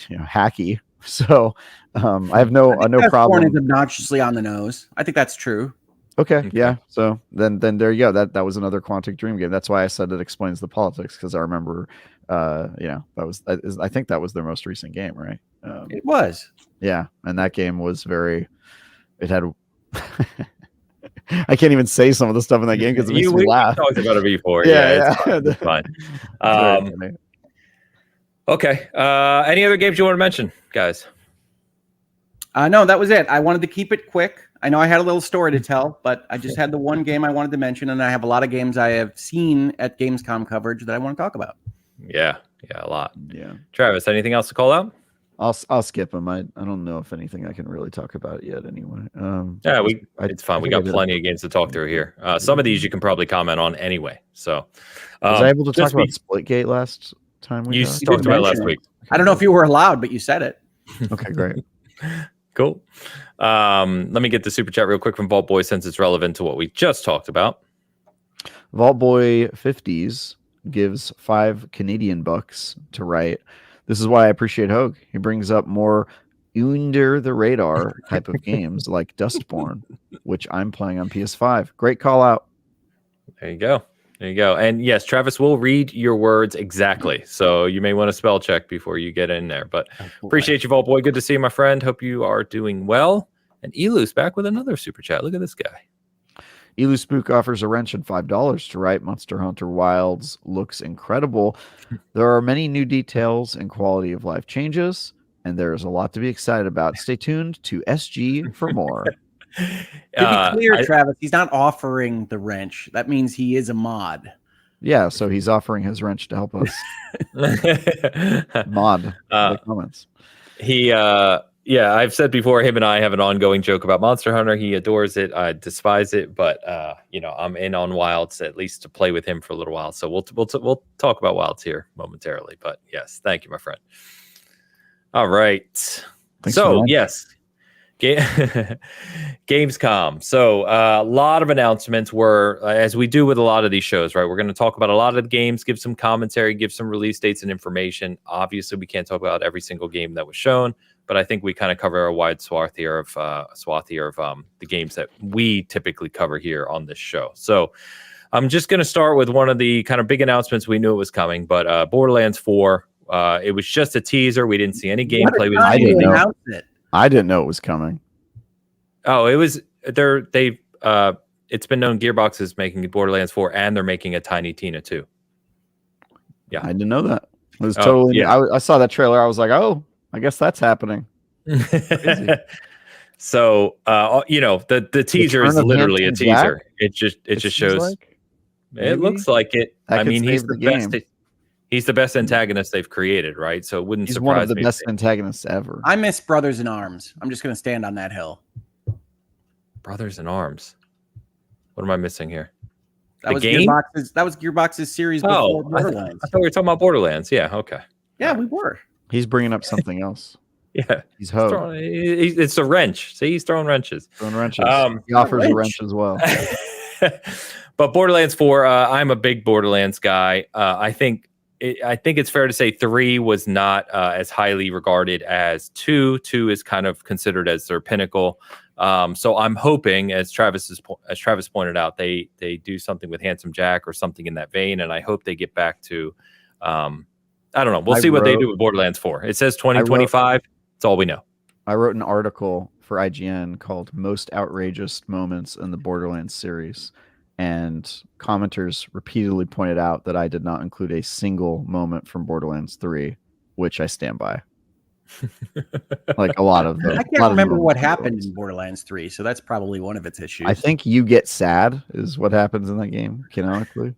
hacky. So I have no problem. Is obnoxiously on the nose. I think that's true. Okay, yeah. So then there you go. That was another Quantic Dream game. That's why I said it explains the politics, because I remember, I think that was their most recent game, right? It was. Yeah, and that game was very. It had. I can't even say some of the stuff in that game because it makes me laugh. We talked about it before. Yeah. It's fine. Okay. Any other games you want to mention, guys? No, that was it. I wanted to keep it quick. I know I had a little story to tell, but I just had the one game I wanted to mention, and I have a lot of games I have seen at Gamescom coverage that I want to talk about. Yeah, a lot. Yeah. Travis, anything else to call out? I'll skip them. I don't know if anything I can really talk about yet. Anyway. It's fine. We got plenty of games to talk through here. Some of these you can probably comment on anyway. So, was I able to talk about Splitgate last time? You talked about it last week. I don't know if you were allowed, but you said it. Okay, great. Cool. Let me get the super chat real quick from Vault Boy, since it's relevant to what we just talked about. Vault Boy 50s gives 5 Canadian bucks to write. This is why I appreciate Hogue. He brings up more under the radar type of games like Dustborn, which I'm playing on PS5. Great call out. There you go. And yes, Travis will read your words exactly. So you may want to spell check before you get in there. But appreciate you, Vault Boy. Good to see you, my friend. Hope you are doing well. And Elu's back with another super chat. Look at this guy. Elu Spook offers a wrench and $5 to write. Monster Hunter Wilds looks incredible. There are many new details and quality of life changes, and there is a lot to be excited about. Stay tuned to SG for more. To be clear, Travis, he's not offering the wrench. That means he is a mod. Yeah, so he's offering his wrench to help us mod the comments. I've said before, him and I have an ongoing joke about Monster Hunter. He adores it. I despise it, but I'm in on Wilds at least to play with him for a little while. So we'll talk about Wilds here momentarily. But yes, thank you, my friend. All right. Thanks so yes. Gamescom. So a lot of announcements were, as we do with a lot of these shows, right? We're going to talk about a lot of the games, give some commentary, give some release dates and information. Obviously, we can't talk about every single game that was shown, but I think we kind of cover a wide swath here of the games that we typically cover here on this show. So I'm just going to start with one of the kind of big announcements. We knew it was coming, but Borderlands 4. It was just a teaser. We didn't see any gameplay. I didn't know it was coming. Oh, it was there. It's been known Gearbox is making Borderlands 4, and they're making a Tiny Tina 2. Yeah, I didn't know that. It was totally. Yeah. I saw that trailer. I was like, oh, I guess that's happening. So, the teaser is literally a teaser. It just shows. Like, it looks like it. I mean, he's the best. He's the best antagonist they've created, right? So it wouldn't surprise me. He's one of the best antagonists ever. I miss Brothers in Arms. I'm just going to stand on that hill. Brothers in Arms. What am I missing here? That was Gearbox's series before Borderlands. I thought we were talking about Borderlands. Yeah, okay. Yeah, we were. He's bringing up something else. Yeah. He's it's a wrench. See, he's throwing wrenches. He offers a wrench as well. But Borderlands 4, I'm a big Borderlands guy. I think it's fair to say 3 was not as highly regarded as 2. 2 is kind of considered as their pinnacle. So I'm hoping, as Travis pointed out, they do something with Handsome Jack or something in that vein, and I hope they get back to. I don't know. We'll see what they do with Borderlands 4. It says 2025. That's all we know. I wrote an article for IGN called "Most Outrageous Moments in the Borderlands Series." And commenters repeatedly pointed out that I did not include a single moment from Borderlands 3, which I stand by. Like a lot of them. I can't remember what happened in Borderlands 3, so that's probably one of its issues. I think you get sad is what happens in that game, canonically.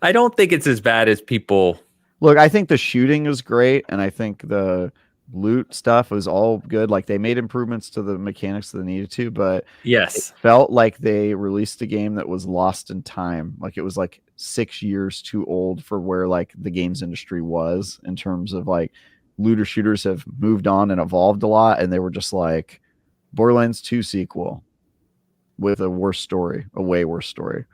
I don't think it's as bad as people. Look, I think the shooting is great, and I think the loot stuff was all good. Like they made improvements to the mechanics that they needed to, but it Yes. felt like they released a game that was lost in time. Like it was like 6 years too old for where like the games industry was in terms of like looter shooters have moved on and evolved a lot, and they were just like Borderlands 2 sequel with a worse story, a way worse story.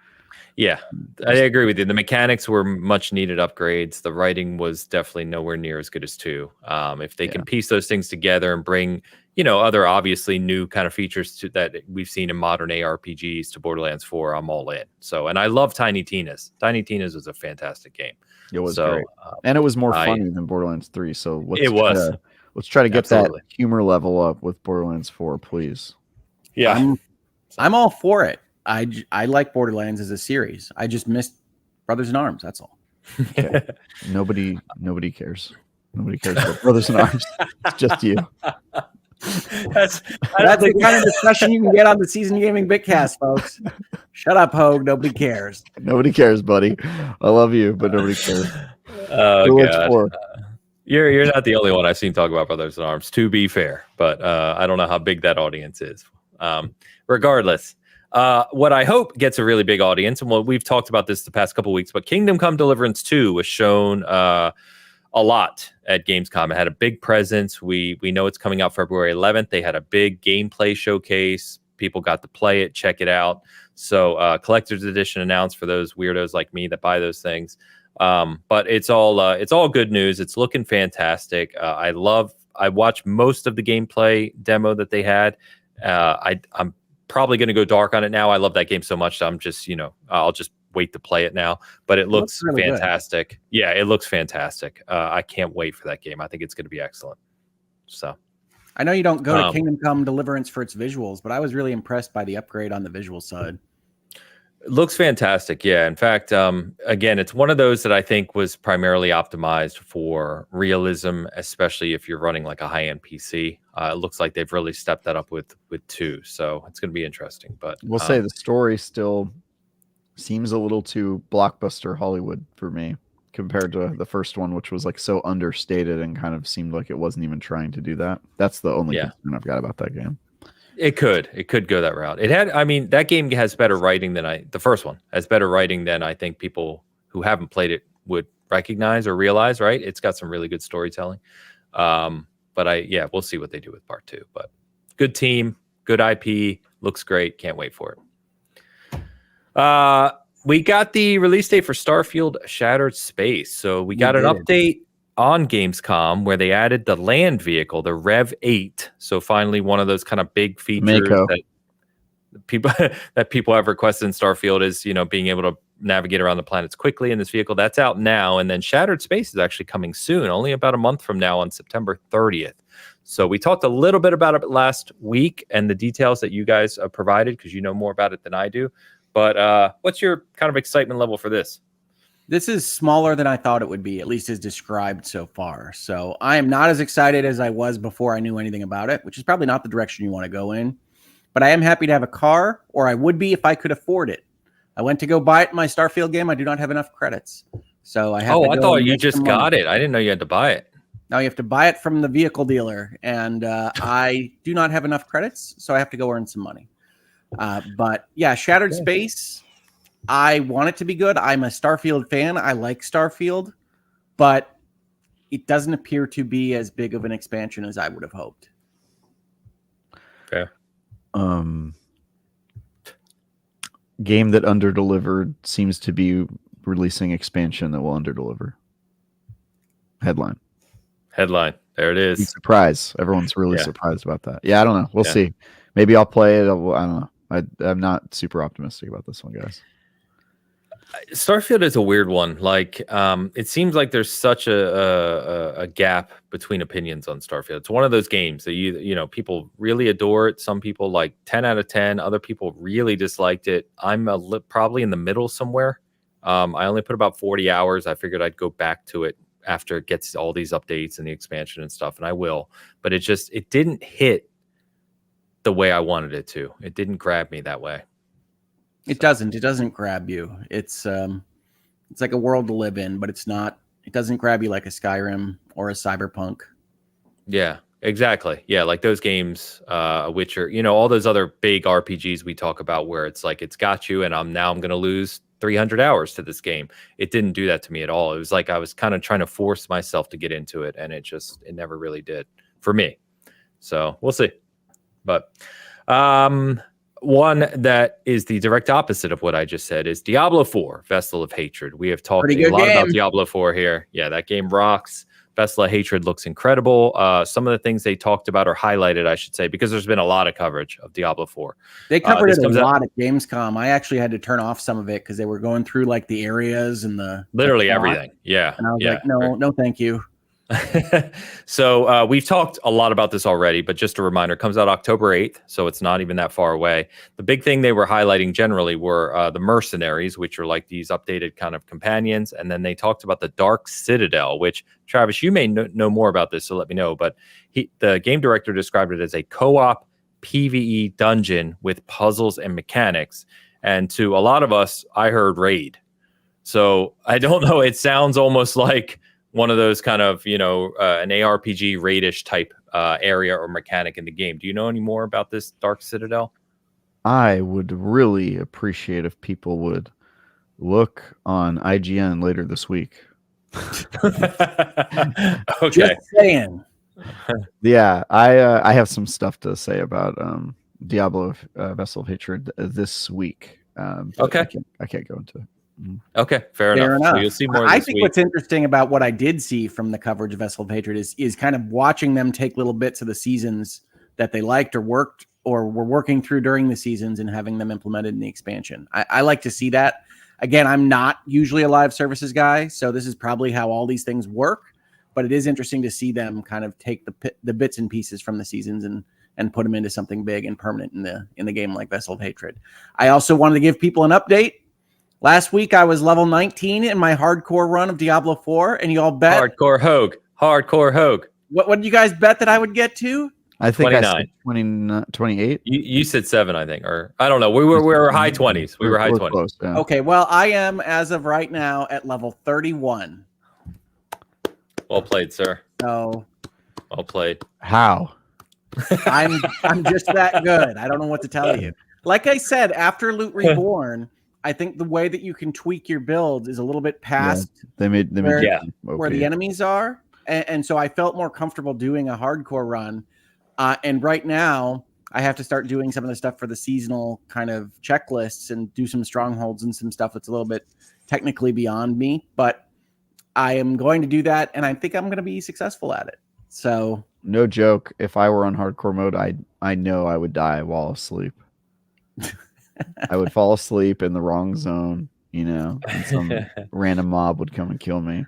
Yeah, I agree with you. The mechanics were much needed upgrades. The writing was definitely nowhere near as good as 2. If they can piece those things together and bring, other obviously new kind of features to that we've seen in modern ARPGs to Borderlands 4, I'm all in. So, and I love Tiny Tina's. Tiny Tina's was a fantastic game. It was great. And it was more funny than Borderlands 3. So let's try to get that humor level up with Borderlands 4, please. Yeah. I'm all for it. I like Borderlands as a series. I just missed Brothers in Arms. That's all. Okay. Nobody cares. Nobody cares about Brothers in Arms. It's just you. That's the kind of discussion you can get on the Season Gaming Bitcast, folks. Shut up, Hogue. Nobody cares. Nobody cares, buddy. I love you, but nobody cares. Oh God. You're not the only one I've seen talk about Brothers in Arms, to be fair, but I don't know how big that audience is. Regardless. What I hope gets a really big audience, and we've talked about this the past couple of weeks, but Kingdom Come Deliverance 2 was shown a lot at Gamescom. It had a big presence. We know it's coming out February 11th. They had a big gameplay showcase. People got to play it, check it out. So collector's edition announced for those weirdos like me that buy those things. But it's all good news. It's looking fantastic. I watched most of the gameplay demo that they had. I'm probably going to go dark on it now. I love that game so much. So I'm just, I'll just wait to play it now. But it looks really fantastic. Good. Yeah, it looks fantastic. I can't wait for that game. I think it's going to be excellent. So I know you don't go to Kingdom Come Deliverance for its visuals, but I was really impressed by the upgrade on the visual side. It looks fantastic. Yeah. In fact, again, it's one of those that I think was primarily optimized for realism, especially if you're running like a high-end PC. It looks like they've really stepped that up with 2. So it's going to be interesting. But we'll say the story still seems a little too blockbuster Hollywood for me compared to the first one, which was like so understated and kind of seemed like it wasn't even trying to do that. That's the only concern I've got about that game. It could go that route. That game has better writing than the first one has better writing than I think people who haven't played it would recognize or realize, right? It's got some really good storytelling. But we'll see what they do with part 2, but good team, good IP, looks great. Can't wait for it. We got the release date for Starfield Shattered Space. So we got an update on Gamescom where they added the land vehicle, the Rev 8. So finally one of those kind of big features that people have requested in Starfield is, being able to navigate around the planets quickly in this vehicle. That's out now. And then Shattered Space is actually coming soon, only about a month from now on September 30th. So we talked a little bit about it last week and the details that you guys provided because you know more about it than I do. But what's your kind of excitement level for this? This is smaller than I thought it would be, at least as described so far. So I am not as excited as I was before I knew anything about it, which is probably not the direction you want to go in. But I am happy to have a car, or I would be if I could afford it. I went to go buy it in my Starfield game. I do not have enough credits. So I have to go. I thought you just got it. I didn't know you had to buy it. Now you have to buy it from the vehicle dealer. And I do not have enough credits, so I have to go earn some money. But yeah, Shattered Space, I want it to be good. I'm a Starfield fan. I like Starfield, but it doesn't appear to be as big of an expansion as I would have hoped. Okay. Game that underdelivered seems to be releasing expansion that will underdeliver. Headline. There it is. Surprise. Everyone's really surprised about that. Yeah, I don't know. We'll see. Maybe I'll play it. I don't know. I'm not super optimistic about this one, guys. Starfield is a weird one. Like, it seems like there's such a gap between opinions on Starfield. It's one of those games that you know people really adore it. Some people like 10 out of 10. Other people really disliked it. I'm probably in the middle somewhere. I only put about 40 hours. I figured I'd go back to it after it gets all these updates and the expansion and stuff, and I will. But it didn't hit the way I wanted it to. It didn't grab me that way. It doesn't grab you. It's It's like a world to live in, but it's not. It doesn't grab you like a Skyrim or a Cyberpunk. Yeah, exactly. Yeah, like those games, Witcher, all those other big RPGs we talk about where it's like it's got you, and I'm going to lose 300 hours to this game. It didn't do that to me at all. It was like I was kind of trying to force myself to get into it, and it never really did for me. So we'll see. But one that is the direct opposite of what I just said is Diablo 4, Vessel of Hatred. We have talked a lot about Diablo 4 here. Yeah, that game rocks. Vessel of Hatred looks incredible. Some of the things they talked about or highlighted, I should say, because there's been a lot of coverage of Diablo 4. They covered it a lot at Gamescom. I actually had to turn off some of it because they were going through like the areas and literally everything. Yeah. And I was like, no, thank you. So we've talked a lot about this already, but just a reminder, it comes out October 8th, so it's not even that far away. The big thing they were highlighting generally were the mercenaries, which are like these updated kind of companions, and then they talked about the Dark Citadel, which, Travis, you may know more about this, so let me know, but the game director described it as a co-op PvE dungeon with puzzles and mechanics, and to a lot of us, I heard raid. So I don't know, it sounds almost like one of those kind of, an ARPG raidish type area or mechanic in the game. Do you know any more about this Dark Citadel? I would really appreciate if people would look on IGN later this week. Okay. Just saying. Yeah, I have some stuff to say about Diablo Vessel of Hatred this week. Okay. I can't go into it. Okay, fair enough. So you'll see more I this think week. What's interesting about what I did see from the coverage of Vessel of Hatred is kind of watching them take little bits of the seasons that they liked or worked or were working through during the seasons and having them implemented in the expansion. I like to see that. Again, I'm not usually a live services guy, so this is probably how all these things work, but it is interesting to see them kind of take the bits and pieces from the seasons and put them into something big and permanent in the game like Vessel of Hatred. I also wanted to give people an update. Last week, I was level 19 in my hardcore run of Diablo 4, and you all bet. Hardcore Hogue. What did you guys bet that I would get to? I think 29. I said 20, 28. You said 7, I think, or I don't know. We were high 20s. We were high 20s. Close, yeah. Okay, well, I am, as of right now, at level 31. Well played, sir. So, well played. How? I'm just that good. I don't know what to tell you. Like I said, after Loot Reborn, I think the way that you can tweak your builds is a little bit past where the enemies are. And so I felt more comfortable doing a hardcore run. And right now, I have to start doing some of the stuff for the seasonal kind of checklists and do some strongholds and some stuff that's a little bit technically beyond me. But I am going to do that, and I think I'm going to be successful at it. So, no joke. If I were on hardcore mode, I know I would die while asleep. I would fall asleep in the wrong zone, and some random mob would come and kill me.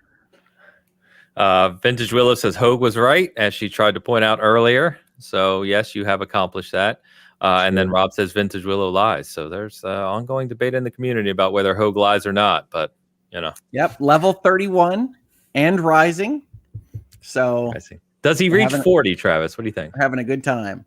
Vintage Willow says Hogue was right, as she tried to point out earlier. So, yes, you have accomplished that. And then Rob says Vintage Willow lies. So there's ongoing debate in the community about whether Hogue lies or not. But, Yep, level 31 and rising. So, I see. Does he reach 40, Travis? What do you think? We're having a good time.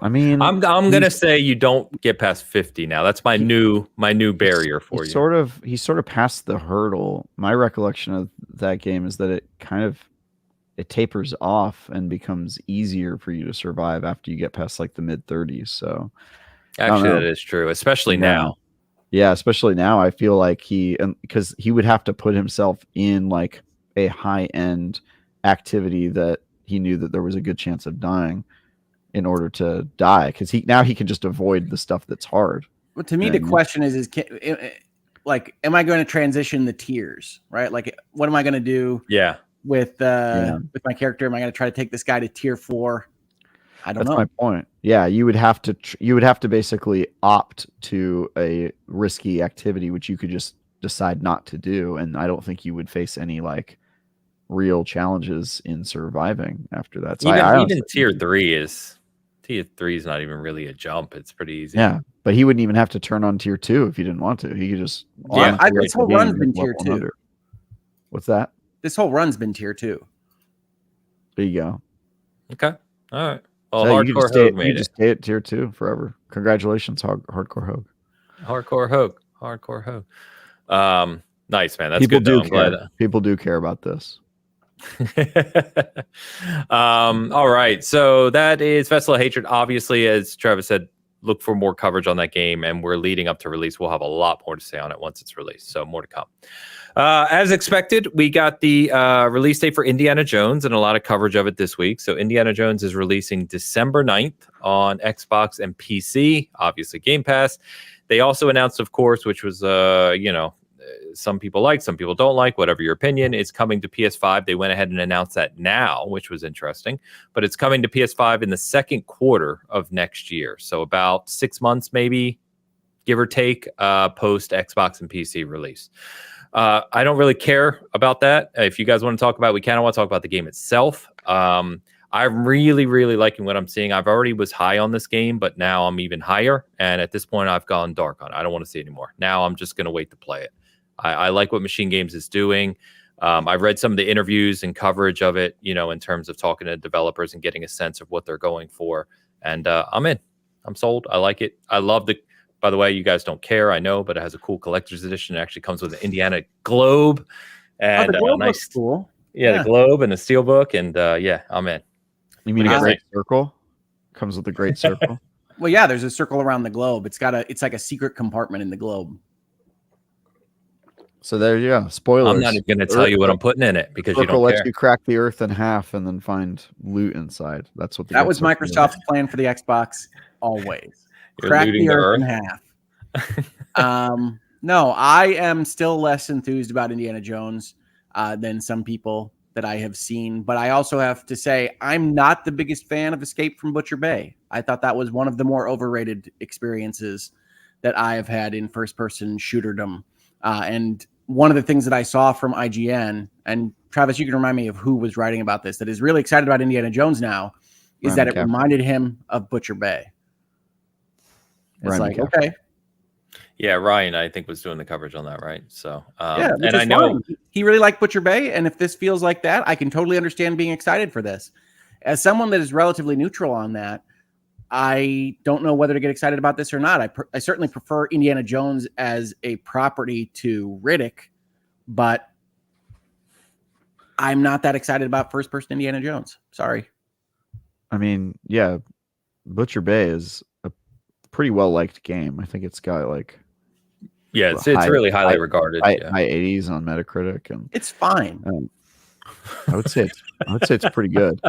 I mean, I'm gonna say you don't get past 50 now. That's my new barrier for you. He sort of passed the hurdle. My recollection of that game is that it tapers off and becomes easier for you to survive after you get past like the mid 30s. So actually, that is true, especially now. Yeah, especially now. I feel like because he would have to put himself in like a high end activity that he knew that there was a good chance of dying in order to die, because he can just avoid the stuff that's hard. Well, to me, the question is am I going to transition the tiers, right? Like, what am I going to do? Yeah. With my character, am I going to try to take this guy to tier 4? I don't know. That's my point. Yeah, you would have to basically opt to a risky activity, which you could just decide not to do, and I don't think you would face any like real challenges in surviving after that. So even tier 3 is not even really a jump. It's pretty easy. Yeah, but he wouldn't even have to turn on tier 2 if he didn't want to. He could just this whole run's been tier 2. What's that? This whole run's been tier 2. There you go. Okay. All right. Well, so Hardcore Hogue made it. You just stay at tier 2 forever. Congratulations, Hardcore Hogue. Hardcore Hogue. Nice, man. That's People good. do I'm glad. People do care about this. All right. So that is Festival of Hatred. Obviously, as Travis said, look for more coverage on that game, and we're leading up to release. We'll have a lot more to say on it once it's released. So more to come. As expected, we got the release date for Indiana Jones and a lot of coverage of it this week. So Indiana Jones is releasing December 9th on Xbox and PC, obviously Game Pass. They also announced, of course, which was, some people like, some people don't like, whatever your opinion, it's coming to PS5. They went ahead and announced that now, which was interesting, but it's coming to PS5 in the second quarter of next year. So about 6 months, maybe, give or take, post Xbox and PC release. I don't really care about that. If you guys want to talk about it, we kind of want to talk about the game itself. I'm really, really liking what I'm seeing. I've already was high on this game, but now I'm even higher. And at this point, I've gone dark on it. I don't want to see it anymore. Now I'm just going to wait to play it. I like what Machine Games is doing. I've read some of the interviews and coverage of it, in terms of talking to developers and getting a sense of what they're going for. And I'm in. I'm sold. I like it. I love the... By the way, you guys don't care, I know, but it has a cool collector's edition. It actually comes with an Indiana globe and the globe nice, looks cool. Yeah, the globe and a steelbook, and I'm in. You mean a great circle? Comes with a great circle. Well, yeah, there's a circle around the globe. It's like a secret compartment in the globe. So there you go. Spoilers. I'm not even going to tell you what I'm putting in it because you don't lets care. you crack the earth in half and then find loot inside. That's what that was Microsoft's plan for the Xbox. Always crack the earth in half. No, I am still less enthused about Indiana Jones than some people that I have seen. But I also have to say I'm not the biggest fan of Escape from Butcher Bay. I thought that was one of the more overrated experiences that I have had in first-person shooterdom. And one of the things that I saw from IGN, and Travis, you can remind me of who was writing about this, that is really excited about Indiana Jones now, is that it reminded him of Butcher Bay. It's like, okay. Yeah, Ryan, I think, was doing the coverage on that, right? So, and I know he really liked Butcher Bay, and if this feels like that, I can totally understand being excited for this. As someone that is relatively neutral on that, I don't know whether to get excited about this or not. I certainly prefer Indiana Jones as a property to Riddick, but I'm not that excited about first-person Indiana Jones. Sorry. I mean, yeah, Butcher Bay is a pretty well-liked game. I think it's got it's really highly regarded. High 80s on Metacritic, and it's fine. I would say it's pretty good,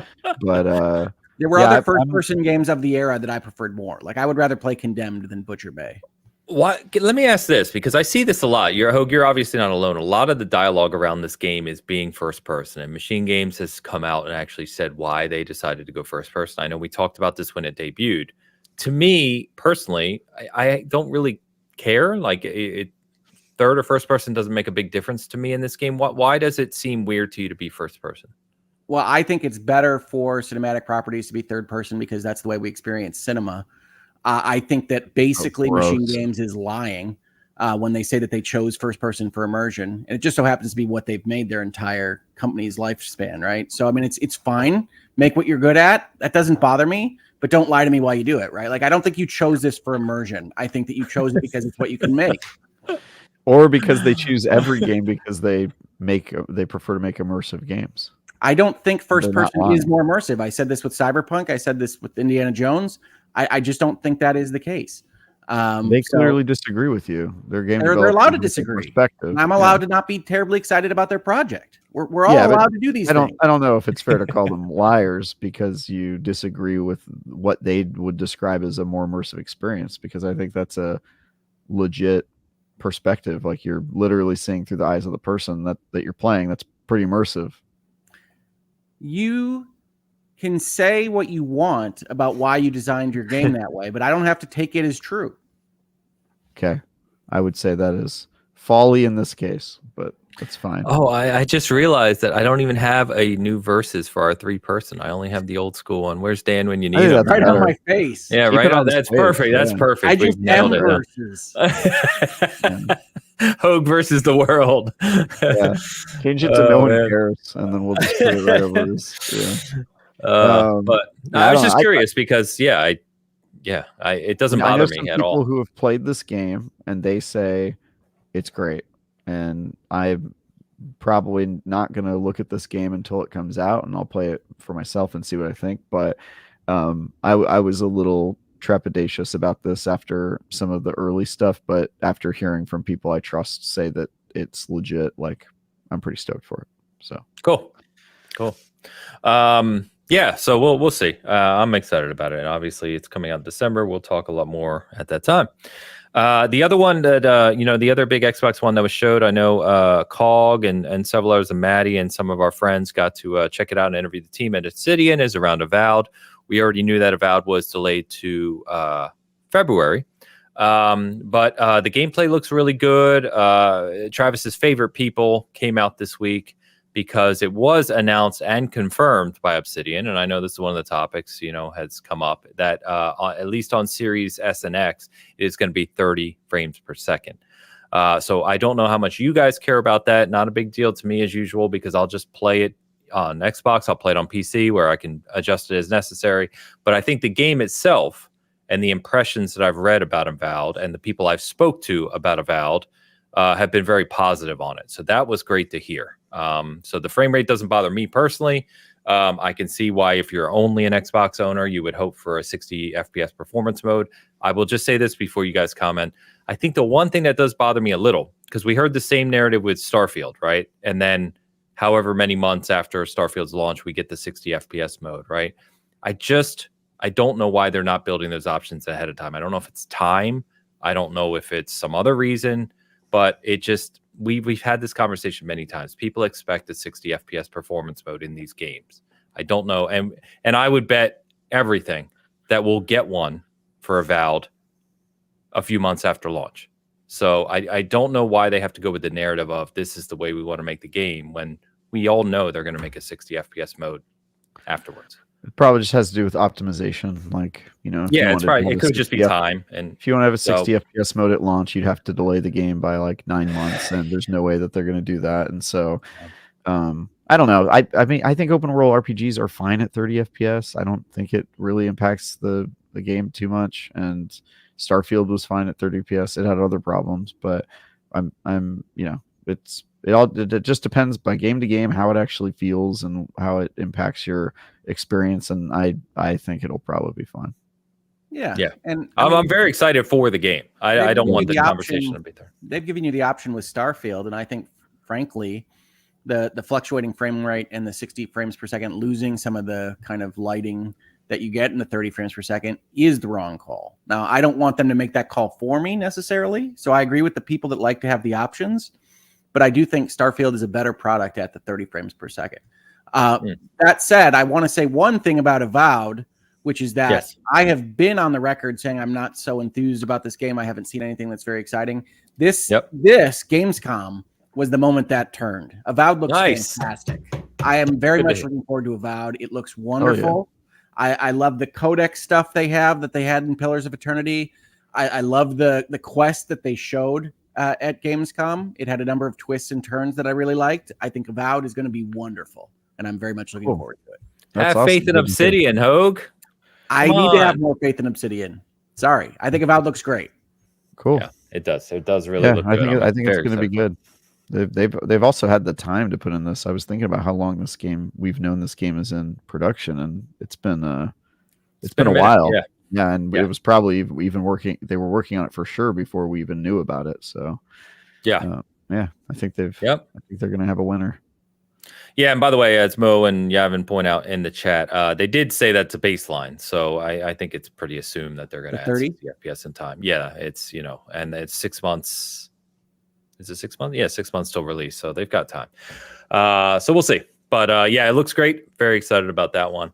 but there were other first-person games of the era that I preferred more. Like, I would rather play Condemned than Butcher Bay. What? Let me ask this, because I see this a lot. You're obviously not alone. A lot of the dialogue around this game is being first-person, and Machine Games has come out and actually said why they decided to go first-person. I know we talked about this when it debuted. To me, personally, I don't really care. Like, third or first-person doesn't make a big difference to me in this game. Why does it seem weird to you to be first-person? Well, I think it's better for cinematic properties to be third person because that's the way we experience cinema. I think that basically Machine Games is lying when they say that they chose first person for immersion. And it just so happens to be what they've made their entire company's lifespan, right? So, I mean, it's fine. Make what you're good at. That doesn't bother me, but don't lie to me while you do it, right? Like, I don't think you chose this for immersion. I think that you chose it because it's what you can make. Or because they choose every game because they prefer to make immersive games. I don't think first person is more immersive. I said this with Cyberpunk. I said this with Indiana Jones. I just don't think that is the case. They clearly disagree with you. They're allowed to disagree. I'm allowed to not be terribly excited about their project. We're all allowed to do these things. I don't know if it's fair to call them liars because you disagree with what they would describe as a more immersive experience, because I think that's a legit perspective. Like, you're literally seeing through the eyes of the person that you're playing. That's pretty immersive. You can say what you want about why you designed your game that way, but I don't have to take it as true. Okay. I would say that is folly in this case, but that's fine. Oh, I just realized that I don't even have a new verses for our 3-person. I only have the old school one. Where's Dan when you need him? Right on my face. Yeah, right on. That's perfect. Yeah. That's perfect. I just am verses. Hogue versus the world. Yeah. Change it to no one cares, and then we'll just put it right over his. But I was just curious because it doesn't bother me at all. People who have played this game and they say it's great. and I'm probably not going to look at this game until it comes out, and I'll play it for myself and see what I think. But I was a little trepidatious about this after some of the early stuff, but after hearing from people I trust say that it's legit, like I'm pretty stoked for it. So cool. Yeah, so we'll see. I'm excited about it. Obviously, it's coming out in December. We'll talk a lot more at that time. The other one that the other big Xbox one that was showed, I know Cog and several others, and Maddie and some of our friends got to check it out and interview the team at Obsidian, is around Avowed. We already knew that Avowed was delayed to February. But the gameplay looks really good. Travis's favorite people came out this week because it was announced and confirmed by Obsidian, and I know this is one of the topics, has come up, that at least on Series S and X, it is going to be 30 frames per second. So I don't know how much you guys care about that. Not a big deal to me as usual, because I'll just play it on Xbox. I'll play it on PC where I can adjust it as necessary. But I think the game itself and the impressions that I've read about Avowed and the people I've spoke to about Avowed have been very positive on it. So that was great to hear. So the frame rate doesn't bother me personally. I can see why, if you're only an Xbox owner, you would hope for a 60 FPS performance mode. I will just say this before you guys comment. I think the one thing that does bother me a little, because we heard the same narrative with Starfield, right? And then however many months after Starfield's launch, we get the 60 FPS mode, right? I don't know why they're not building those options ahead of time. I don't know if it's time. I don't know if it's some other reason, but it just, we've had this conversation many times. People expect a 60 FPS performance mode in these games. I don't know. And I would bet everything that we'll get one for Avowed a few months after launch. So I don't know why they have to go with the narrative of this is the way we want to make the game, when we all know they're going to make a 60 FPS mode afterwards. it probably just has to do with optimization. Like, it's probably, it could just be time. And if you want to have a 60 FPS mode at launch, you'd have to delay the game by like 9 months, and there's no way that they're going to do that. And so, I don't know. I mean, I think open world RPGs are fine at 30 FPS. I don't think it really impacts the game too much. And Starfield was fine at 30 FPS. It had other problems, but it just depends by game to game how it actually feels and how it impacts your experience. And I think it'll probably be fine. Yeah. And I'm very excited for the game. I don't want the conversation to be there. They've given you the option with Starfield, and I think, frankly, the fluctuating frame rate and the 60 frames per second, losing some of the kind of lighting that you get in the 30 frames per second, is the wrong call. Now, I don't want them to make that call for me necessarily. So I agree with the people that like to have the options, but I do think Starfield is a better product at the 30 frames per second. That said, I want to say one thing about Avowed, which is that I have been on the record saying I'm not so enthused about this game. I haven't seen anything that's very exciting. This Gamescom was the moment that turned. Avowed looks fantastic. I am very much looking forward to Avowed. It looks wonderful. Oh, yeah. I love the codex stuff they have that they had in Pillars of Eternity. I love the quest that they showed at Gamescom. It had a number of twists and turns that I really liked. I think Avowed is going to be wonderful, and I'm very much looking forward to it. Have faith in Obsidian, Hogue. I need to have more faith in Obsidian. Sorry. I think Avowed looks great. Cool. Yeah, it does. It does really look good. I think it's going to be good. They've also had the time to put in this. I was thinking about how long we've known this game is in production, and it's been a while. And it was probably even working. They were working on it for sure before we even knew about it. So I think I think they're going to have a winner. Yeah, and by the way, as Mo and Yavin point out in the chat, they did say that's a baseline. So I think it's pretty assumed that they're going to add 60 FPS in time. Yeah, it's and it's 6 months. Is it 6 months? Yeah, 6 months till release. So they've got time. So we'll see. But it looks great. Very excited about that one.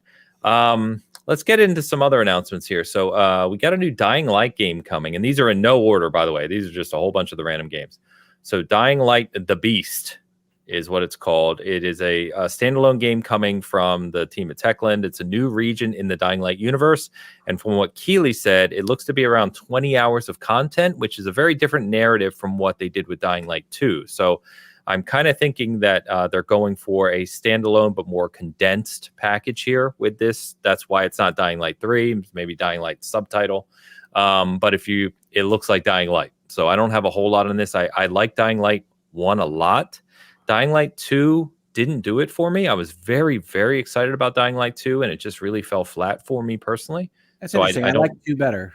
Let's get into some other announcements here. So we got a new Dying Light game coming. And these are in no order, by the way. These are just a whole bunch of the random games. So Dying Light The Beast is what it's called. It is a standalone game coming from the team at Techland. It's a new region in the Dying Light universe. And from what Keeley said, it looks to be around 20 hours of content, which is a very different narrative from what they did with Dying Light 2. So I'm kind of thinking that they're going for a standalone but more condensed package here with this. That's why it's not Dying Light 3, maybe Dying Light subtitle. But it looks like Dying Light. So I don't have a whole lot on this. I like Dying Light 1 a lot. Dying Light 2 didn't do it for me. I was very, very excited about Dying Light 2, and it just really fell flat for me personally. That's So interesting. I like 2 better.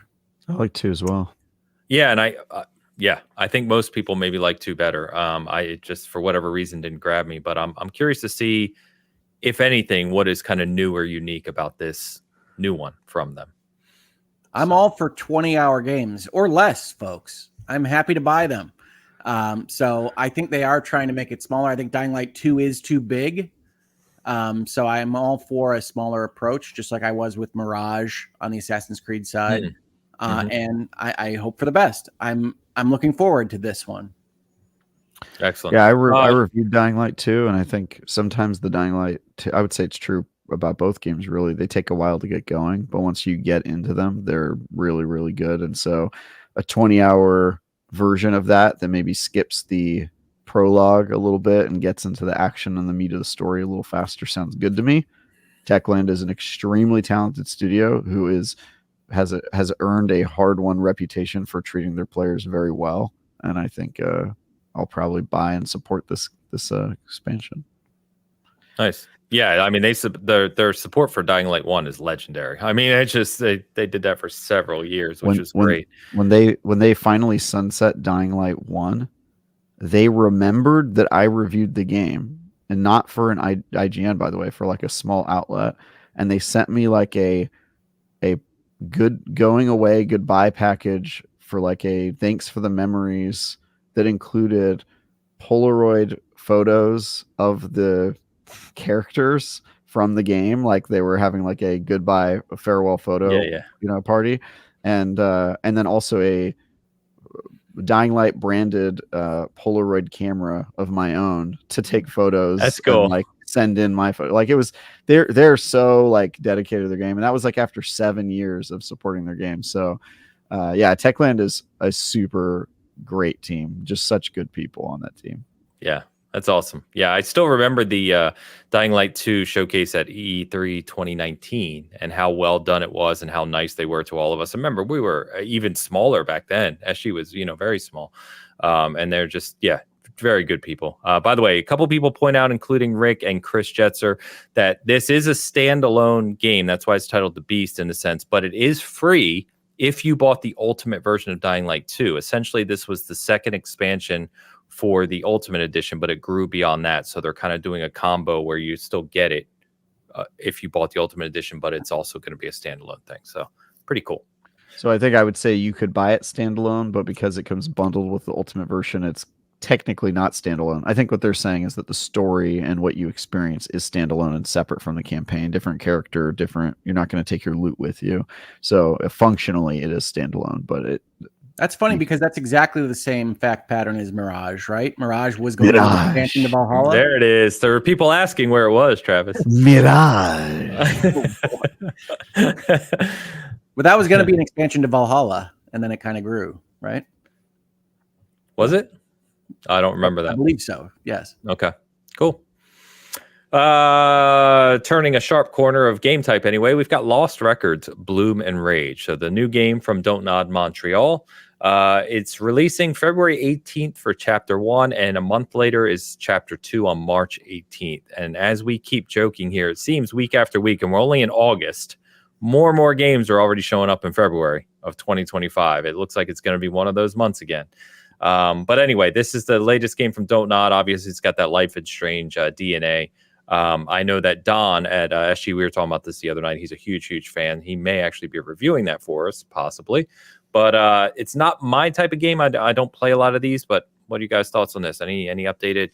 I like 2 as well. Yeah, and I think most people maybe like 2 better. I just for whatever reason didn't grab me, but I'm curious to see, if anything, what is kind of new or unique about this new one from them. I'm all for 20-hour games or less, folks. I'm happy to buy them. So I think they are trying to make it smaller. I think Dying Light 2 is too big. So I'm all for a smaller approach, just like I was with Mirage on the Assassin's Creed side. And I hope for the best. I'm looking forward to this one. Excellent. Yeah, I reviewed Dying Light 2, and I think sometimes the Dying Light 2, I would say it's true about both games, really. They take a while to get going, but once you get into them, they're really, really good. And so a 20-hour version of that maybe skips the prologue a little bit and gets into the action and the meat of the story a little faster sounds good to me. Techland is an extremely talented studio who has earned a hard-won reputation for treating their players very well, and I think I'll probably buy and support this expansion. Nice. Yeah, I mean, their support for Dying Light 1 is legendary. I mean, it's just they did that for several years, which was great. When they finally sunset Dying Light 1, they remembered that I reviewed the game, and not for an IGN, by the way, for like a small outlet, and they sent me like a good going away goodbye package for like a thanks for the memories that included Polaroid photos of the characters from the game, like they were having like a goodbye farewell photo party, and then also a Dying Light branded Polaroid camera of my own to take photos. That's cool. And, like, send in my photo. Like, it was they're so like dedicated to their game, and that was like after 7 years of supporting their game. So Techland is a super great team, just such good people on that team. Yeah, that's awesome. Yeah, I still remember the Dying Light 2 showcase at E3 2019 and how well done it was and how nice they were to all of us. I remember we were even smaller back then. SG was, very small. And they're just, very good people. By the way, a couple people point out, including Rick and Chris Jetzer, that this is a standalone game. That's why it's titled The Beast in a sense, but it is free if you bought the ultimate version of Dying Light 2. Essentially, this was the second expansion for the Ultimate Edition, but it grew beyond that. So they're kind of doing a combo where you still get it if you bought the Ultimate Edition, but it's also going to be a standalone thing. So pretty cool. So I think I would say you could buy it standalone, but because it comes bundled with the Ultimate version, it's technically not standalone. I think what they're saying is that the story and what you experience is standalone and separate from the campaign. Different character, different. You're not going to take your loot with you. So functionally, it is standalone, but that's funny because that's exactly the same fact pattern as Mirage, right? Mirage was going to be an expansion to Valhalla. There it is. There were people asking where it was, Travis. Mirage. But that was going to be an expansion to Valhalla, and then it kind of grew, right? Was it? I don't remember that. I believe so. Yes. Okay. Cool. Turning a sharp corner of game type anyway, we've got Lost Records, Bloom and Rage. So the new game from Don't Nod Montreal. It's releasing February 18th for Chapter 1, and a month later is Chapter 2 on March 18th. And as we keep joking here, it seems week after week, and we're only in August, more and more games are already showing up in February of 2025. It looks like it's going to be one of those months again. But anyway, this is the latest game from Don't Nod. Obviously, it's got that Life is Strange DNA. I know that Don at SG, we were talking about this the other night. He's a huge, huge fan. He may actually be reviewing that for us, possibly. But it's not my type of game. I don't play a lot of these. But what are you guys' thoughts on this? Any updated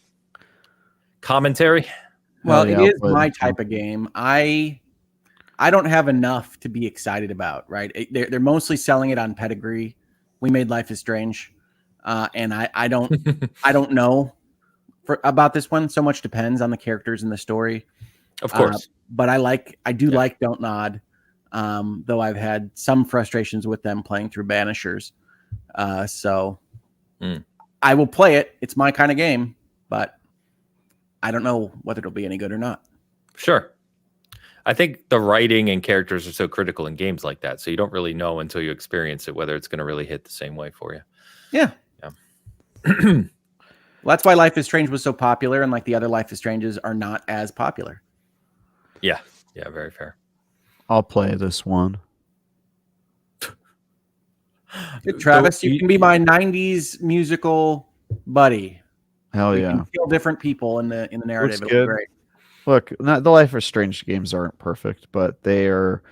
commentary? Well, it is my type of game. I don't have enough to be excited about, right? They're mostly selling it on pedigree. We made Life is Strange. And I don't know about this one. So much depends on the characters and the story. Of course. But I do like Don't Nod. Though I've had some frustrations with them playing through Banishers. So I will play it. It's my kind of game, but I don't know whether it'll be any good or not. Sure. I think the writing and characters are so critical in games like that. So you don't really know until you experience it, whether it's going to really hit the same way for you. Yeah. Well, that's why Life is Strange was so popular, and like the other Life is Stranges are not as popular. Yeah, very fair. I'll play this one. Hey, Travis, you can be my '90s musical buddy. Hell We yeah! can kill different people in the narrative. Looks It'll be good. great. Look, the Life is Strange games aren't perfect, but they are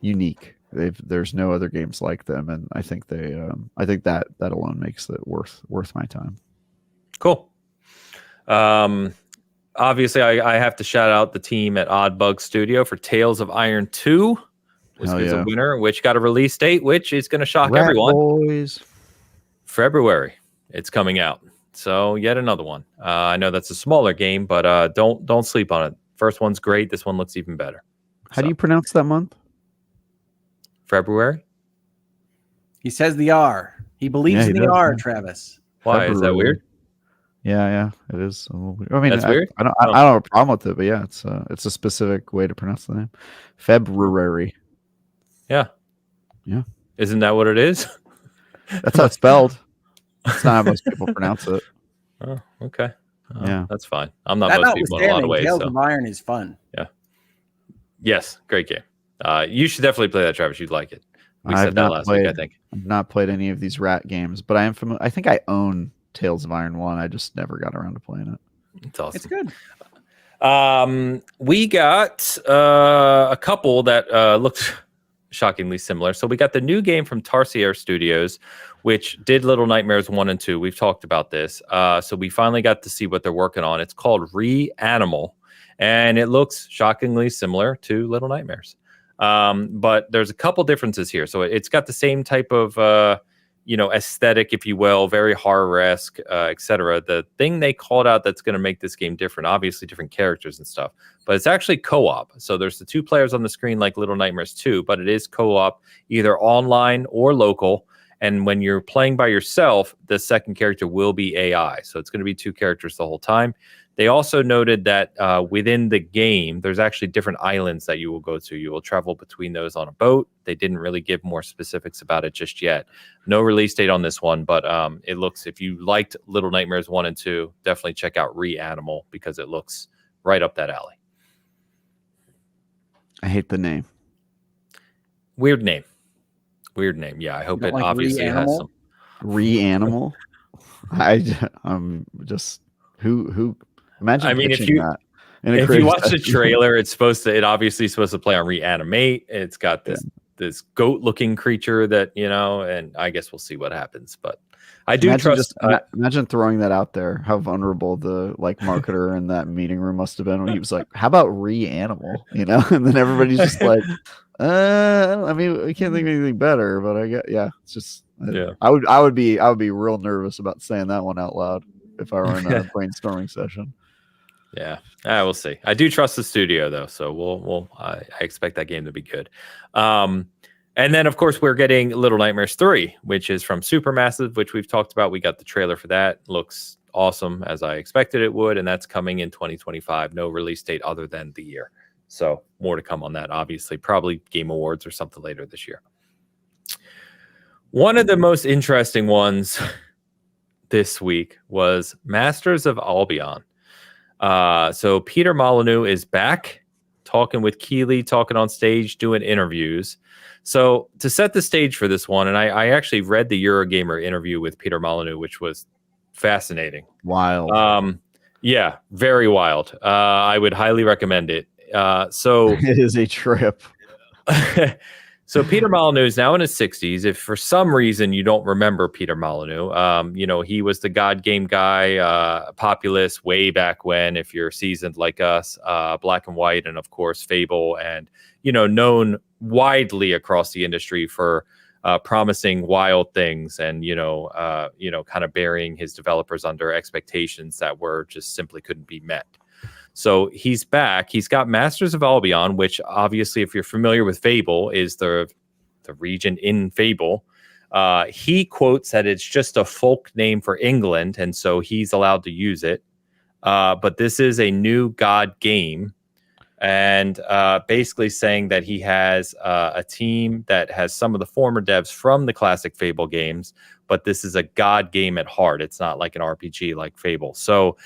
unique. There's no other games like them, and I think that alone makes it worth my time. Cool. Obviously, I have to shout out the team at Odd Bug Studio for Tales of Iron 2. Was a winner, which got a release date, which is going to shock everyone. Boys. February, it's coming out. So yet another one. I know that's a smaller game, but don't sleep on it. First one's great. This one looks even better. How do you pronounce that month? February. He says the R. He believes in the R, Travis. Why? February. Is that weird? Yeah, it is a little weird. I mean, that's weird. I don't have a problem with it, but yeah, it's a specific way to pronounce the name. February. Yeah. Yeah. Isn't that what it is? That's how it's spelled. That's not how most people pronounce it. Oh, okay. Yeah, that's fine. I'm not most people in a lot of ways. Tales of Iron is fun. Yeah. Yes, great game. You should definitely play that, Travis. You'd like it. We said that last week, I think. I've not played any of these rat games, but I am familiar. I think I own Tales of Iron 1. I just never got around to playing it. It's awesome. It's good. We got a couple that looked shockingly similar. So we got the new game from Tarsier Studios, which did Little Nightmares 1 and 2. We've talked about this. So we finally got to see what they're working on. It's called Re-Animal, and it looks shockingly similar to Little Nightmares. But there's a couple differences here. So it's got the same type of aesthetic, if you will, very horror-esque, etc. The thing they called out that's going to make this game different, obviously different characters and stuff, but it's actually co-op. So there's the two players on the screen like Little Nightmares 2, but it is co-op, either online or local. And when you're playing by yourself, the second character will be AI. So it's going to be two characters the whole time. They also noted that within the game, there's actually different islands that you will go to. You will travel between those on a boat. They didn't really give more specifics about it just yet. No release date on this one, but it looks, if you liked Little Nightmares 1 and 2, definitely check out Re-Animal because it looks right up that alley. I hate the name. Weird name. Yeah, I hope it obviously has some. Re-Animal? I'm just, who... Imagine. I mean, if you watch the trailer, it's obviously supposed to play on Reanimate. It's got this goat-looking creature that and I guess we'll see what happens. But I do trust. Imagine throwing that out there. How vulnerable the marketer in that meeting room must have been when he was like, "How about Re-Animal?" And then everybody's just like, I mean, we can't think of anything better. But I get, it's just, I would be real nervous about saying that one out loud if I were in a brainstorming session. Yeah, we'll see. I do trust the studio though, so I expect that game to be good. And then of course we're getting Little Nightmares 3, which is from Supermassive, which we've talked about. We got the trailer for that. Looks awesome as I expected it would, and that's coming in 2025. No release date other than the year. So more to come on that. Obviously, probably Game Awards or something later this year. One of the most interesting ones this week was Masters of Albion. So Peter Molyneux is back talking with Keighley, talking on stage, doing interviews. So to set the stage for this one, and I actually read the Eurogamer interview with Peter Molyneux, which was fascinating. Wild. Yeah, very wild. I would highly recommend it. So it is a trip. So Peter Molyneux is now in his 60s. If for some reason you don't remember Peter Molyneux, he was the God Game guy, Populous way back when, if you're seasoned like us, Black and White, and of course Fable, and known widely across the industry for promising wild things and kind of burying his developers under expectations that were just simply couldn't be met. So he's back. He's got Masters of Albion, which obviously, if you're familiar with Fable, is the region in Fable. He quotes that it's just a folk name for England, and so he's allowed to use it. But this is a new God game. and basically saying that he has a team that has some of the former devs from the classic Fable games, but this is a God game at heart. It's not like an RPG like Fable. So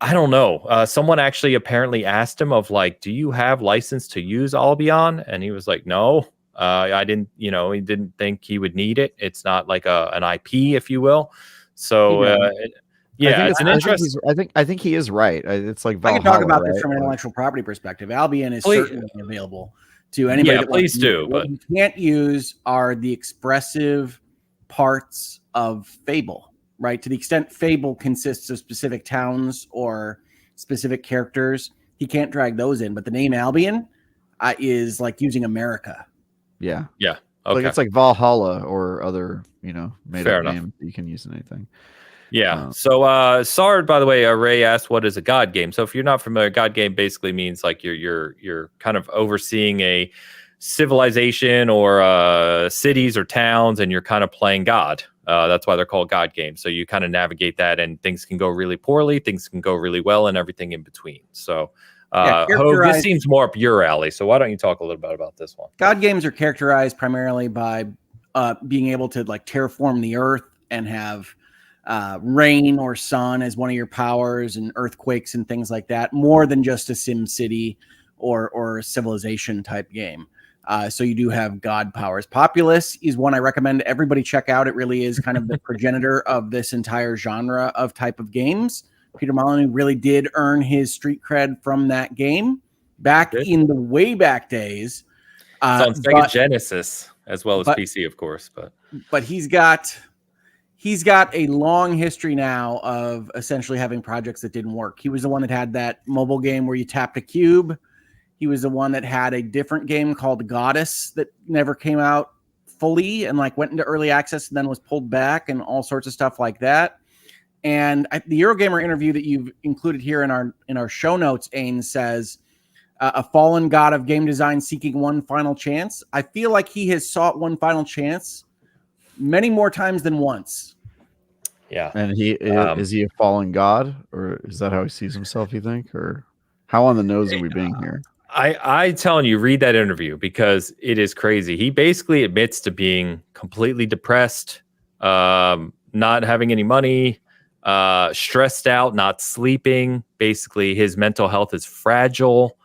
I don't know. Someone actually apparently asked him of like, do you have license to use Albion? And he was like, no, I didn't, he didn't think he would need it. It's not like an IP, if you will. So, it's an interest. I think he is right. It's like Valhalla, I can talk about right? this from an intellectual property perspective. Albion is certainly available to anybody. Yeah, please do. What you can't use are the expressive parts of Fable, right? To the extent Fable consists of specific towns or specific characters, he can't drag those in. But the name Albion is like using America. Yeah. Yeah. Okay. Like it's like Valhalla or other, made Fair up enough. name. You can use anything. Yeah. So Sard, by the way, Ray asked, what is a God game? So if you're not familiar, God game basically means like you're kind of overseeing a civilization or cities or towns, and you're kind of playing God. That's why they're called God games. So you kind of navigate that, and things can go really poorly, things can go really well, and everything in between. So Hogue, this seems more up your alley. So why don't you talk a little bit about this one? God games are characterized primarily by being able to like terraform the earth and have rain or sun as one of your powers, and earthquakes and things like that, more than just a Sim City or a civilization type game. So you do have God powers. Populous is one I recommend everybody check out. It really is kind of the progenitor of this entire genre of type of games. Peter Molyneux really did earn his street cred from that game back in the way back days. It's on Sega Genesis as well as PC, of course. But he's got a long history now of essentially having projects that didn't work. He was the one that had that mobile game where you tapped a cube. He was the one that had a different game called Goddess that never came out fully and like went into early access and then was pulled back, and all sorts of stuff like that. And the Eurogamer interview that you've included here in our show notes, Ain, says a fallen god of game design seeking one final chance. I feel like he has sought one final chance many more times than once. Yeah. And is he a fallen god, or is that how he sees himself, you think? Or how on the nose are we being here? I telling you, read that interview because it is crazy. He basically admits to being completely depressed, not having any money, stressed out, not sleeping. Basically, his mental health is fragile.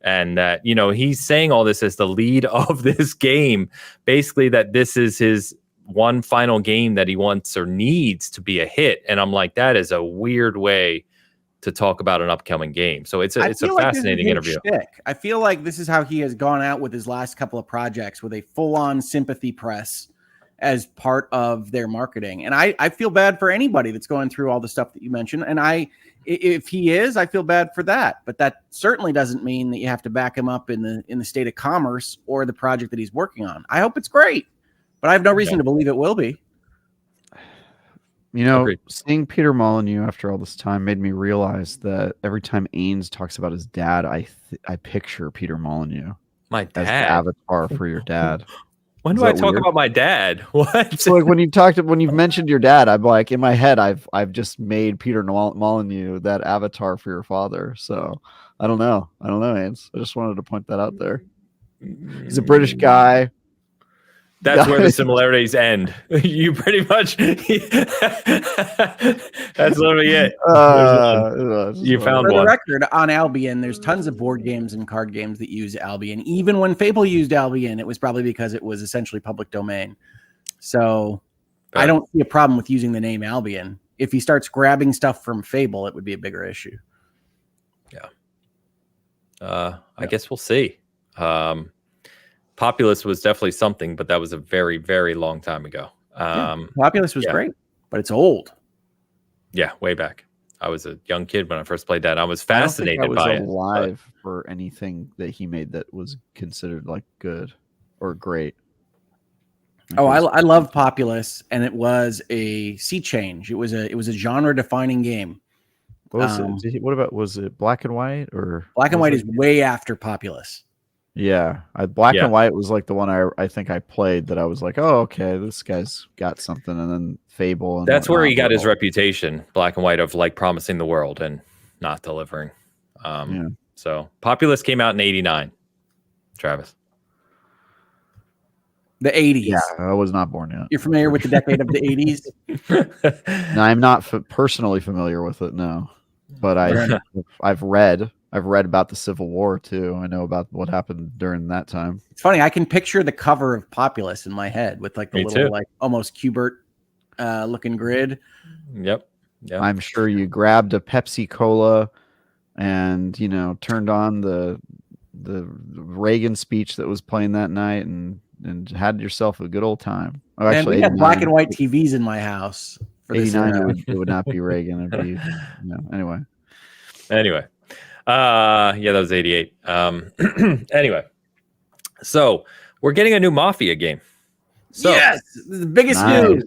And that, he's saying all this as the lead of this game. Basically, that this is his one final game that he wants or needs to be a hit. And I'm like, that is a weird way to talk about an upcoming game. So it's a fascinating interview. I feel like this is how he has gone out with his last couple of projects, with a full-on sympathy press as part of their marketing. And I feel bad for anybody that's going through all the stuff that you mentioned. And if he is, I feel bad for that. But that certainly doesn't mean that you have to back him up in the state of commerce or the project that he's working on. I hope it's great, but I have no reason to believe it will be. Agreed. Seeing Peter Molyneux after all this time made me realize that every time Ains talks about his dad, I picture Peter Molyneux. My dad? As the avatar for your dad. When do I talk about my dad? What? So like when you've mentioned your dad, I'm like, in my head, I've just made Peter Molyneux that avatar for your father. So I don't know, Ains. I just wanted to point that out there. He's a British guy. That's where the similarities end. You pretty much. That's literally it. You found one. For the record, on Albion, there's tons of board games and card games that use Albion. Even when Fable used Albion, it was probably because it was essentially public domain. So I don't see a problem with using the name Albion. If he starts grabbing stuff from Fable, it would be a bigger issue. Yeah. I guess we'll see. Populous was definitely something, but that was a very, very long time ago. Populous was great, but it's old. Yeah, way back. I was a young kid when I first played that. I was fascinated by it. I was alive for anything that he made that was considered like good or great. I love Populous, and it was a sea change. It was a genre defining game. Was it Black and White or Black and White is way after Populous. Yeah, Black and White was like the one I think I played that I was like, oh, okay, this guy's got something. And then Fable. And that's where he got his reputation, Black and White, of like promising the world and not delivering. So Populous came out in 89. Travis. The 80s. Yeah, I was not born yet. You're familiar with the decade of the 80s? No, I'm not personally familiar with it. No, but I've read about the Civil War too. I know about what happened during that time. It's funny. I can picture the cover of Populous in my head with like the Me little too. like almost Qbert looking grid. Yep. I'm sure you grabbed a Pepsi Cola and turned on the Reagan speech that was playing that night and had yourself a good old time. Oh, And actually, we had black and white TVs in my house. For 89, it would not be Reagan. It'd be anyway. Yeah, that was 88. Anyway, so we're getting a new Mafia game. So yes, this is the biggest nice. news.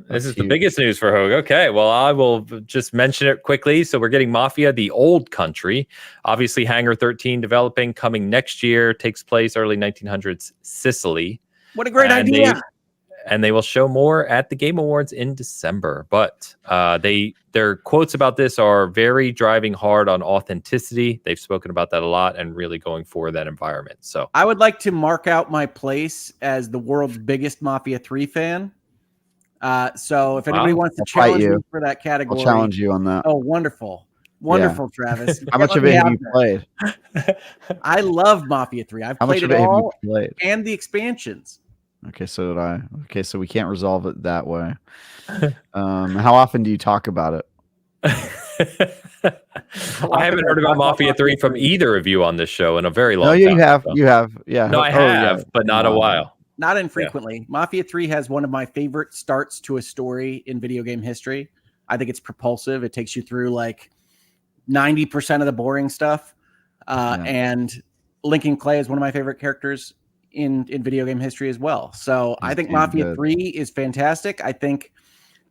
This is the biggest news for Hogue. Okay, well, I will just mention it quickly. So we're getting Mafia: The Old Country. Obviously, Hangar 13 developing, coming next year. Takes place early 1900s Sicily. What a great idea! They will show more at the Game Awards in December. But their quotes about this are very driving hard on authenticity. They've spoken about that a lot and really going for that environment. So I would like to mark out my place as the world's biggest Mafia 3 fan. So if anybody wants to challenge me for that category, I'll challenge you on that. Oh, wonderful. Wonderful, Travis. How much of it have you played? I love Mafia 3. I've played it all and the expansions. Okay, so did I. Okay, so we can't resolve it that way. How often do you talk about it? I haven't heard about Mafia 3 from either of you on this show in a very long time. No, you have. Yeah. No, I have, but not a while. Not infrequently. Yeah. Mafia 3 has one of my favorite starts to a story in video game history. I think it's propulsive. It takes you through like 90% of the boring stuff. And Lincoln Clay is one of my favorite characters in video game history as well. So I think Mafia 3 is fantastic. I think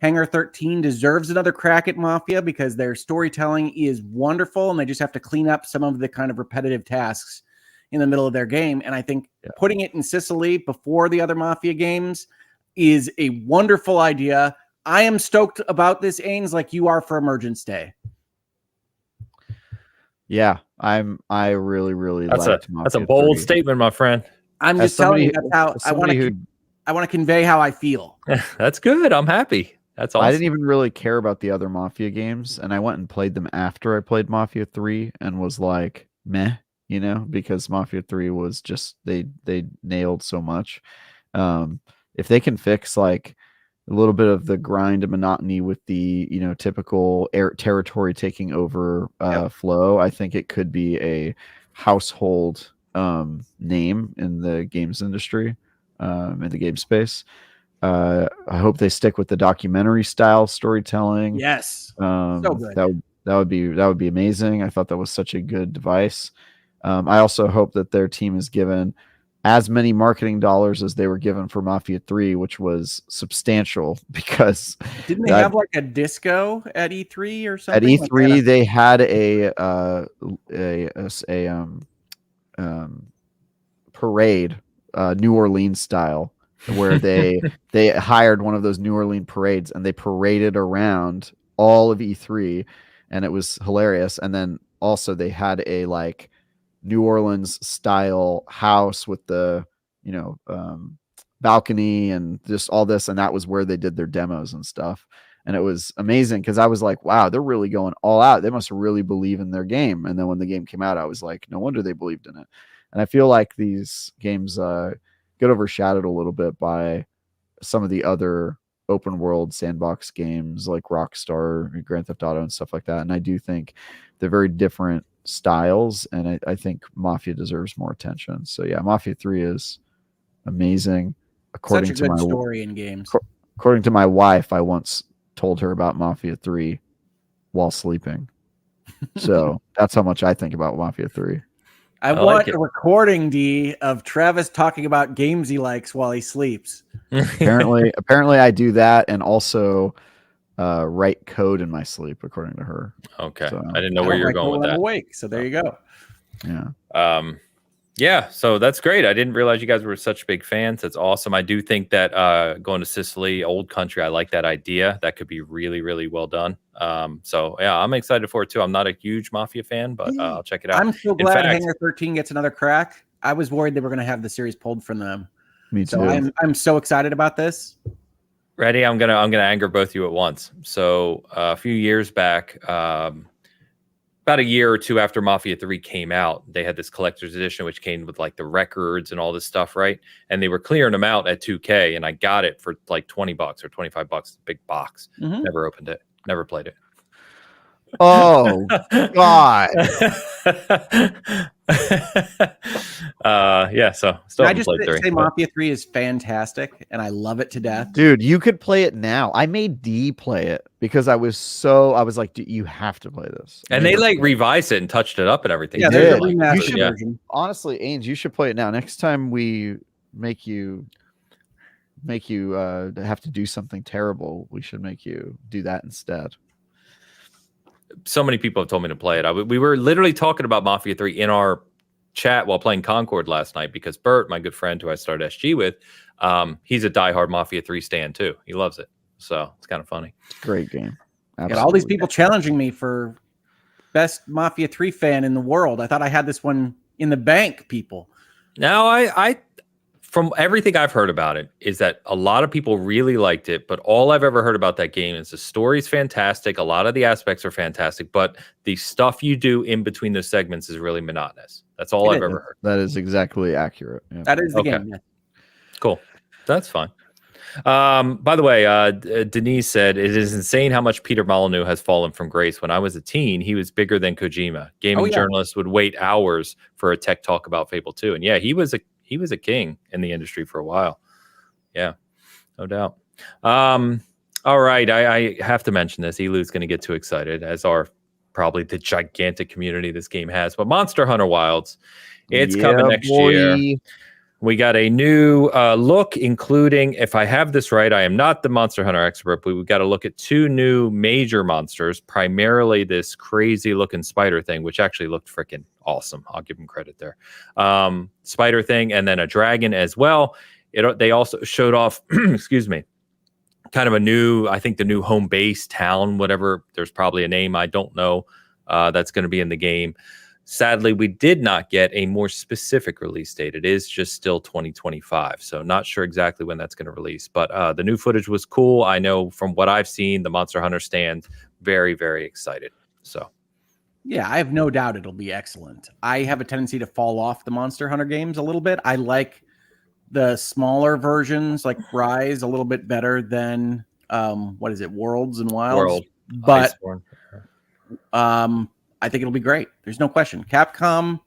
Hangar 13 deserves another crack at Mafia because their storytelling is wonderful and they just have to clean up some of the kind of repetitive tasks in the middle of their game. And I think putting it in Sicily before the other Mafia games is a wonderful idea. I am stoked about this, Ains, like you are for Emergence Day. Yeah, I really liked Mafia. That's a bold statement, my friend. I'm just telling you, that's how I want to convey how I feel. That's good. I'm happy. That's awesome. I didn't even really care about the other Mafia games, and I went and played them after I played Mafia 3 and was like, meh. Because Mafia 3 was just they nailed so much. If they can fix like a little bit of the grind and monotony with the typical territory taking over flow, I think it could be a household name in the games industry, in the game space. I hope they stick with the documentary style storytelling. Yes, so good. That would be amazing. I thought that was such a good device. I also hope that their team is given as many marketing dollars as they were given for Mafia 3, which was substantial because didn't they have like a disco at E3 or something? At E3, like they had a parade, New Orleans style, where they hired one of those New Orleans parades and they paraded around all of E3, and it was hilarious. And then also they had a like New Orleans style house with the balcony and just all this, and that was where they did their demos and stuff. And it was amazing because I was like, wow, they're really going all out. They must really believe in their game. And then when the game came out, I was like, no wonder they believed in it. And I feel like these games get overshadowed a little bit by some of the other open world sandbox games like Rockstar, Grand Theft Auto, and stuff like that. And I do think they're very different styles, and I think Mafia deserves more attention. So yeah, Mafia 3 is amazing. Such a good story in games. According to my wife, I once told her about Mafia 3 while sleeping. So that's how much I think about Mafia 3. I want a recording, D, of Travis talking about games he likes while he sleeps. Apparently I do that, and also write code in my sleep, according to her. Okay, so, I didn't know where you're going with that. Awake, so there you go. Yeah. Yeah, so that's great. I didn't realize you guys were such big fans. That's awesome. I do think that going to Sicily, old country, I like that idea. That could be really, really well done. So yeah, I'm excited for it too. I'm not a huge Mafia fan, but I'll check it out. I'm so glad Hangar 13 gets another crack. I was worried they were going to have the series pulled from them. Me too. So I'm so excited about this. Ready? I'm gonna anger both of you at once. So a few years back, about a year or two after Mafia 3 came out, they had this collector's edition, which came with like the records and all this stuff, right? And they were clearing them out at 2K, and I got it for like $20 or $25, big box. Never opened it, never played it. Oh God! Yeah. So still I haven't just played 3. say Mafia 3 is fantastic, and I love it to death. Dude, you could play it now. I made D play it because I was like, you have to play this. And they like revised it and touched it up and everything. Yeah, too. there's a Like, remastered yeah. version. Honestly, Ains, you should play it now. Next time we make you have to do something terrible, we should make you do that instead. So many people have told me to play it. We were literally talking about Mafia 3 in our chat while playing Concord last night because Bert, my good friend who I started SG with, he's a diehard Mafia 3 stan too. He loves it. So it's kind of funny. Great game. Got all these people challenging me for best Mafia 3 fan in the world. I thought I had this one in the bank, people. Now, I from everything I've heard about it is that a lot of people really liked it, but all I've ever heard about that game is the story's fantastic. A lot of the aspects are fantastic, but the stuff you do in between those segments is really monotonous. That's all I've ever heard. That is exactly accurate. Yeah. That is the game. Yeah. Cool. That's fine. By the way, Denise said, it is insane how much Peter Molyneux has fallen from grace. When I was a teen, he was bigger than Kojima. Gaming journalists would wait hours for a tech talk about Fable 2. And yeah, he was a king in the industry for a while. Yeah, no doubt. All right, I have to mention this. Elu's going to get too excited, as are probably the gigantic community this game has. But Monster Hunter Wilds, it's coming next year. We got a new look, including, if I have this right, I am not the Monster Hunter expert, but we got to look at 2 new major monsters, primarily this crazy looking spider thing, which actually looked freaking awesome. I'll give them credit there. Spider thing, and then a dragon as well. They also showed off, excuse me, kind of a new, I think the new home base town, whatever. There's probably a name I don't know that's going to be in the game. Sadly, we did not get a more specific release date. It is just still 2025. So not sure exactly when that's going to release. But the new footage was cool. I know from what I've seen, the Monster Hunter stand, very, very excited. So, yeah, I have no doubt it'll be excellent. I have a tendency to fall off the Monster Hunter games a little bit. I like the smaller versions like Rise a little bit better than, what is it, Worlds and Wilds? But I think it'll be great. There's no question. Capcom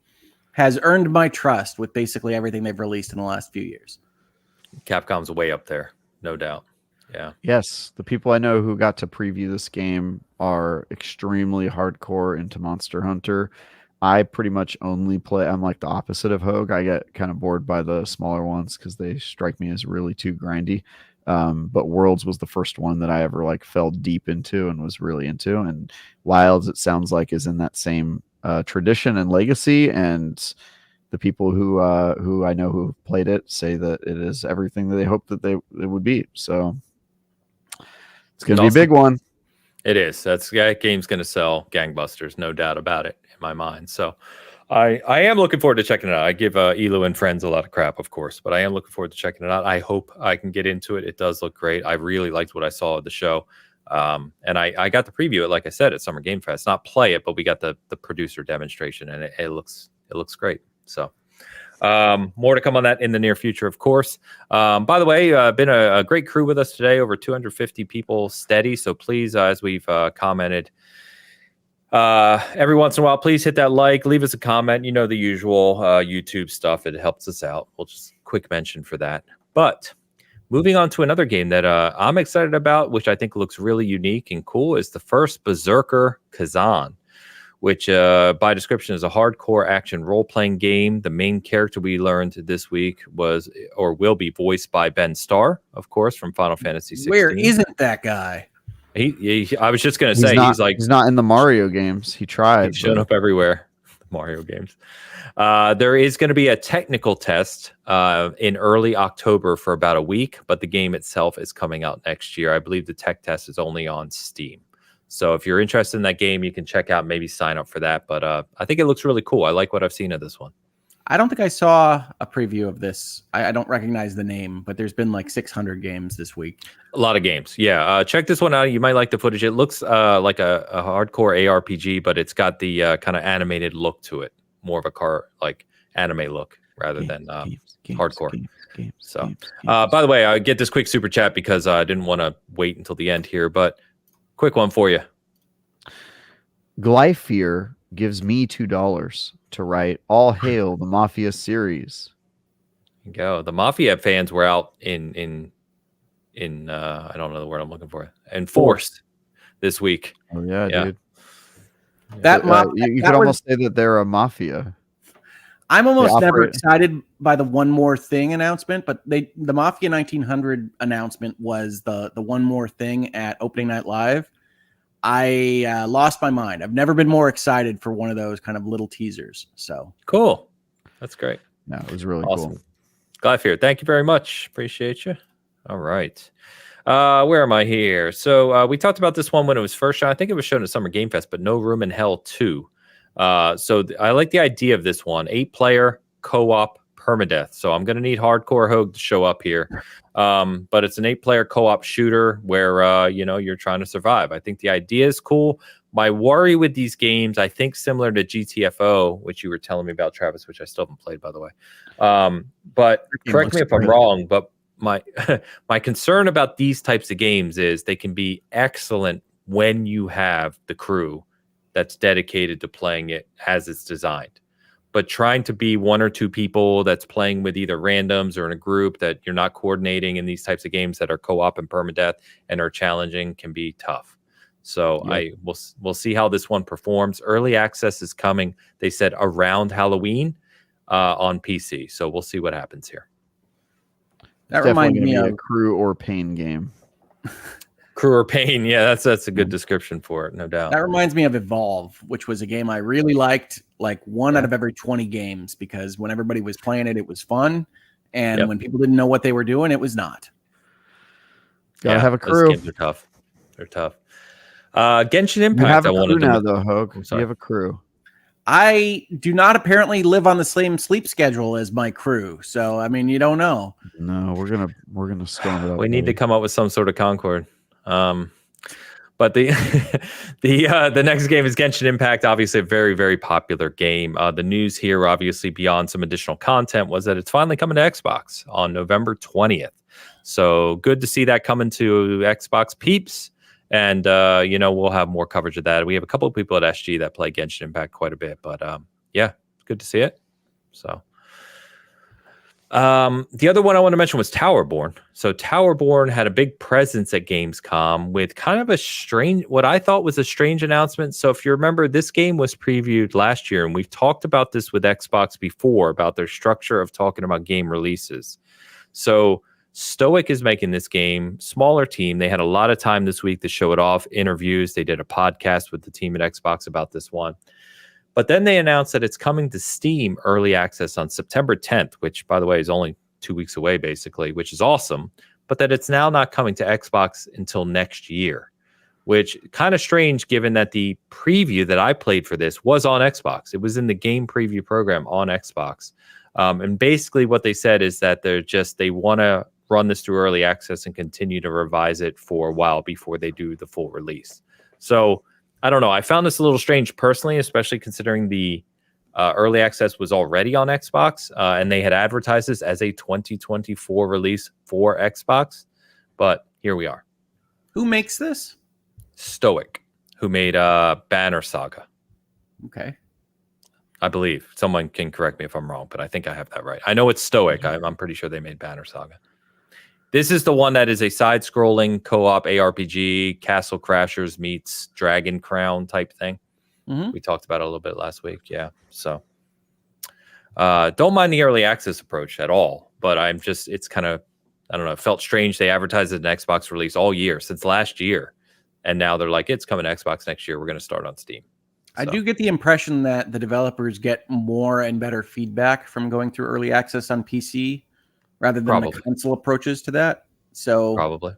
has earned my trust with basically everything they've released in the last few years. Capcom's way up there, no doubt. Yeah. Yes, the people I know who got to preview this game are extremely hardcore into Monster Hunter. I pretty much only play. I'm like the opposite of Hogue. I get kind of bored by the smaller ones because they strike me as really too grindy. But Worlds was the first one that I ever like fell deep into and was really into. And Wilds, it sounds like, is in that same tradition and legacy. And the people who I know who played it say that it is everything that they hoped that it would be. So it's going to be a big one. It is. That game's going to sell gangbusters, no doubt about it in my mind. So I am looking forward to checking it out. I give Elu and friends a lot of crap, of course, but I am looking forward to checking it out. I hope I can get into it. It does look great. I really liked what I saw at the show. And I got to preview it, like I said, at Summer Game Fest. Not play it, but we got the producer demonstration, and it looks great. So more to come on that in the near future, of course. By the way, been a great crew with us today, over 250 people steady. So please, as we've commented, every once in a while, please hit that like, leave us a comment. You know, the usual YouTube stuff. It helps us out. We'll just quick mention for that. But moving on to another game that I'm excited about, which I think looks really unique and cool, is the first Berserker Kazan, which by description is a hardcore action role-playing game. The main character we learned this week was, or will be, voiced by Ben Starr, of course, from Final Fantasy 16. Where isn't that guy? I was just going to say, he's not in the Mario games. He tried. He's shown up everywhere. The Mario games. There is going to be a technical test in early October for about a week, but the game itself is coming out next year. I believe the tech test is only on Steam. So if you're interested in that game, you can check out, maybe sign up for that. But I think it looks really cool. I like what I've seen of this one. I don't think I saw a preview of this. I don't recognize the name, but there's been like 600 games this week. A lot of games. Yeah. Check this one out. You might like the footage. It looks like a hardcore ARPG, but it's got the kind of animated look to it. More of a like anime look rather than hardcore. By the way, I get this quick super chat because I didn't want to wait until the end here, but quick one for you. Glyphere gives me $2 to write "All Hail the Mafia" series. There you go. The Mafia fans were out in I don't know the word I'm looking for. Enforced this week. Oh yeah, dude. You could almost say that they're a mafia. I'm almost never excited by the One More Thing announcement, but the Mafia 1900 announcement was the One More Thing at Opening Night Live. I lost my mind. I've never been more excited for one of those kind of little teasers. So cool. That's great. Yeah, it was really awesome. Cool. Glyphere, thank you very much. Appreciate you. All right. Where am I here? So we talked about this one when it was first shown. I think it was shown at Summer Game Fest, but No Room in Hell 2. I like the idea of this one. 8-player co-op permadeath. So I'm going to need Hardcore Hogue to show up here. But it's an 8-player co-op shooter where, you're trying to survive. I think the idea is cool. My worry with these games, I think similar to GTFO, which you were telling me about, Travis, which I still haven't played, by the way. But correct me if I'm wrong, but my concern about these types of games is they can be excellent when you have the crew that's dedicated to playing it as it's designed. But trying to be one or two people that's playing with either randoms or in a group that you're not coordinating in these types of games that are co-op and permadeath and are challenging can be tough. So we'll see how this one performs. Early access is coming, they said, around Halloween on PC. So we'll see what happens here. That reminds me of a Crew or Pain game. Crew or Pain, yeah, that's a good description for it, no doubt. That reminds me of Evolve, which was a game I really liked, like one out of every 20 games, because when everybody was playing it, it was fun, and when people didn't know what they were doing, it was not. Gotta have a crew. Those games are tough. They're tough. Genshin Impact. You have a crew now, though, Hogue. You have a crew. I do not apparently live on the same sleep schedule as my crew, so I mean, you don't know. No, we're gonna storm it up. We need to come up with some sort of Concord. But the the next game is Genshin Impact, obviously a very, very popular game. The news here, obviously, beyond some additional content, was that it's finally coming to Xbox on November 20th. So good to see that coming to Xbox peeps. And, we'll have more coverage of that. We have a couple of people at SG that play Genshin Impact quite a bit. But, good to see it. So the other one I want to mention was Towerborn. So Towerborn had a big presence at Gamescom with kind of what I thought was a strange announcement. So if you remember, this game was previewed last year, and we've talked about this with Xbox before about their structure of talking about game releases. So Stoic is making this game, smaller team. They had a lot of time this week to show it off, interviews. They did a podcast with the team at Xbox about this one. But then they announced that it's coming to Steam early access on September 10th, which, by the way, is only 2 weeks away, basically, which is awesome. But that it's now not coming to Xbox until next year, which kind of strange given that the preview that I played for this was on Xbox. It was in the game preview program on Xbox. And basically what they said is that they want to run this through early access and continue to revise it for a while before they do the full release. So I don't know. I found this a little strange personally, especially considering the early access was already on Xbox and they had advertised this as a 2024 release for Xbox. But here we are. Who makes this? Stoic, who made Banner Saga. Okay. I believe. Someone can correct me if I'm wrong, but I think I have that right. I know it's Stoic. I'm pretty sure they made Banner Saga. This is the one that is a side-scrolling co-op ARPG, Castle Crashers meets Dragon Crown type thing. Mm-hmm. We talked about it a little bit last week. Yeah. So don't mind the early access approach at all, but it's kind of, I don't know, it felt strange. They advertised an Xbox release all year since last year. And now they're like, it's coming to Xbox next year. We're going to start on Steam. So. I do get the impression that the developers get more and better feedback from going through early access on PC rather than the console approaches to that. So probably.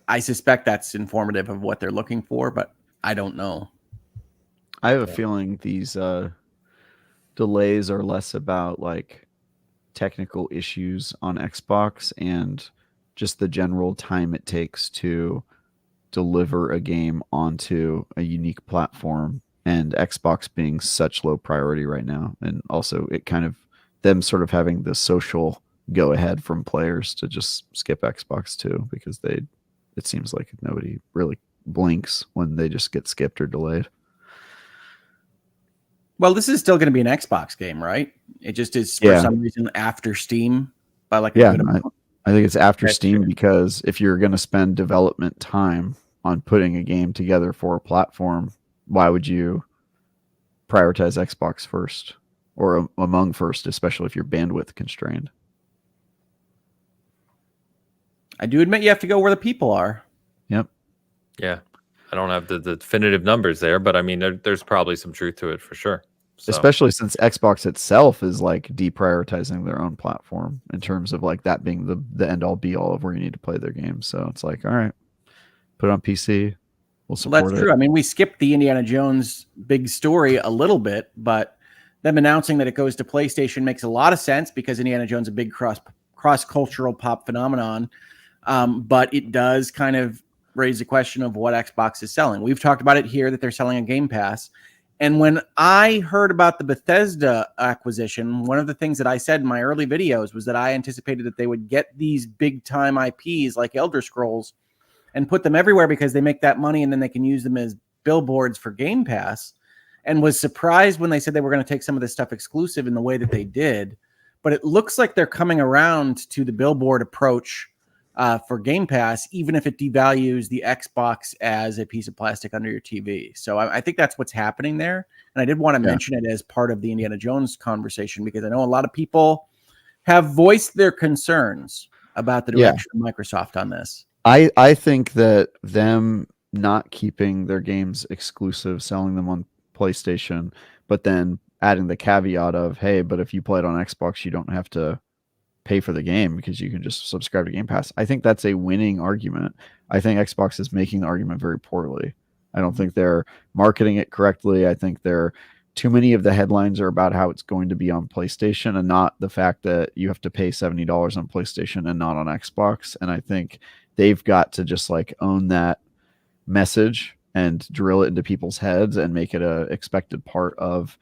I suspect that's informative of what they're looking for, but I don't know. I have a feeling these delays are less about like technical issues on Xbox and just the general time it takes to deliver a game onto a unique platform, and Xbox being such low priority right now, and also it kind of them sort of having the social go ahead from players to just skip Xbox too, because it seems like nobody really blinks when they just get skipped or delayed. Well, this is still going to be an Xbox game, right? It just is for some reason after Steam by like a good amount. I think it's after Steam true. because if you're going to spend development time on putting a game together for a platform, why would you prioritize Xbox first or among first, especially if you're bandwidth constrained? I do admit you have to go where the people are. Yep. Yeah. I don't have the definitive numbers there, but I mean, there's probably some truth to it for sure. So. Especially since Xbox itself is like deprioritizing their own platform in terms of like that being the end all be all of where you need to play their games. So it's like, all right, put it on PC. We'll support Well, that's true. I mean, we skipped the Indiana Jones big story a little bit, but them announcing that it goes to PlayStation makes a lot of sense because Indiana Jones is a big cross-cultural pop phenomenon. But it does kind of raise the question of what Xbox is selling. We've talked about it here that they're selling a Game Pass. And when I heard about the Bethesda acquisition, one of the things that I said in my early videos was that I anticipated that they would get these big time IPs like Elder Scrolls and put them everywhere because they make that money and then they can use them as billboards for Game Pass, and was surprised when they said they were going to take some of this stuff exclusive in the way that they did. But it looks like they're coming around to the billboard approach for Game Pass, even if it devalues the Xbox as a piece of plastic under your TV. So I think that's what's happening there. And I did want to mention it as part of the Indiana Jones conversation because I know a lot of people have voiced their concerns about the direction of Microsoft on this. I think that them not keeping their games exclusive, selling them on PlayStation, but then adding the caveat of, hey, but if you play it on Xbox, you don't have to pay for the game because you can just subscribe to Game Pass. I think that's a winning argument. I think Xbox is making the argument very poorly. I don't think they're marketing it correctly. I think too many of the headlines are about how it's going to be on PlayStation and not the fact that you have to pay $70 on PlayStation and not on Xbox. And I think they've got to just like own that message and drill it into people's heads and make it a expected part of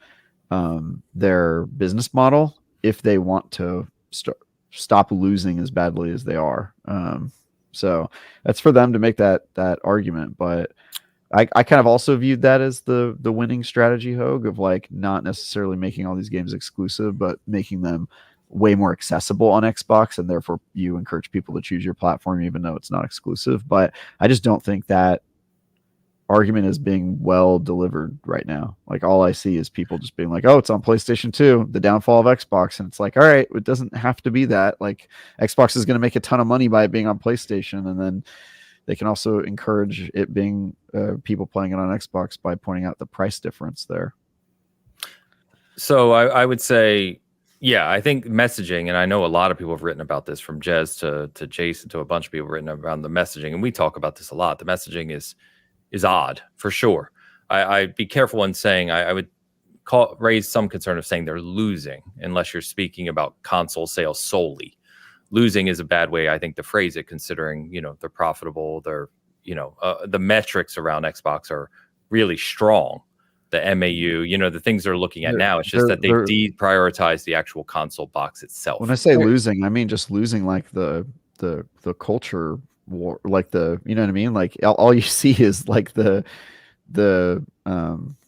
their business model if they want to stop losing as badly as they are. So that's for them to make that argument. But I kind of also viewed that as the winning strategy, Hogue, of like not necessarily making all these games exclusive, but making them way more accessible on Xbox, and therefore you encourage people to choose your platform even though it's not exclusive. But I just don't think that argument is being well delivered right now. Like all I see is people just being like, oh, it's on PlayStation 2, the downfall of Xbox. And it's like, all right, it doesn't have to be that. Like Xbox is going to make a ton of money by it being on PlayStation. And then they can also encourage it being people playing it on Xbox by pointing out the price difference there. So I would say, yeah, I think messaging, and I know a lot of people have written about this, from Jez to Jason to a bunch of people written around the messaging. And we talk about this a lot. The messaging is odd for sure. I'd be careful in saying I would raise some concern of saying they're losing unless you're speaking about console sales solely. Losing is a bad way, I think, to phrase it, considering, they're profitable. They're, the metrics around Xbox are really strong. The MAU, the things they're looking at now. It's just that they deprioritize the actual console box itself. When I say losing, I mean just losing like the culture war, like you know what I mean? Like all you see is like the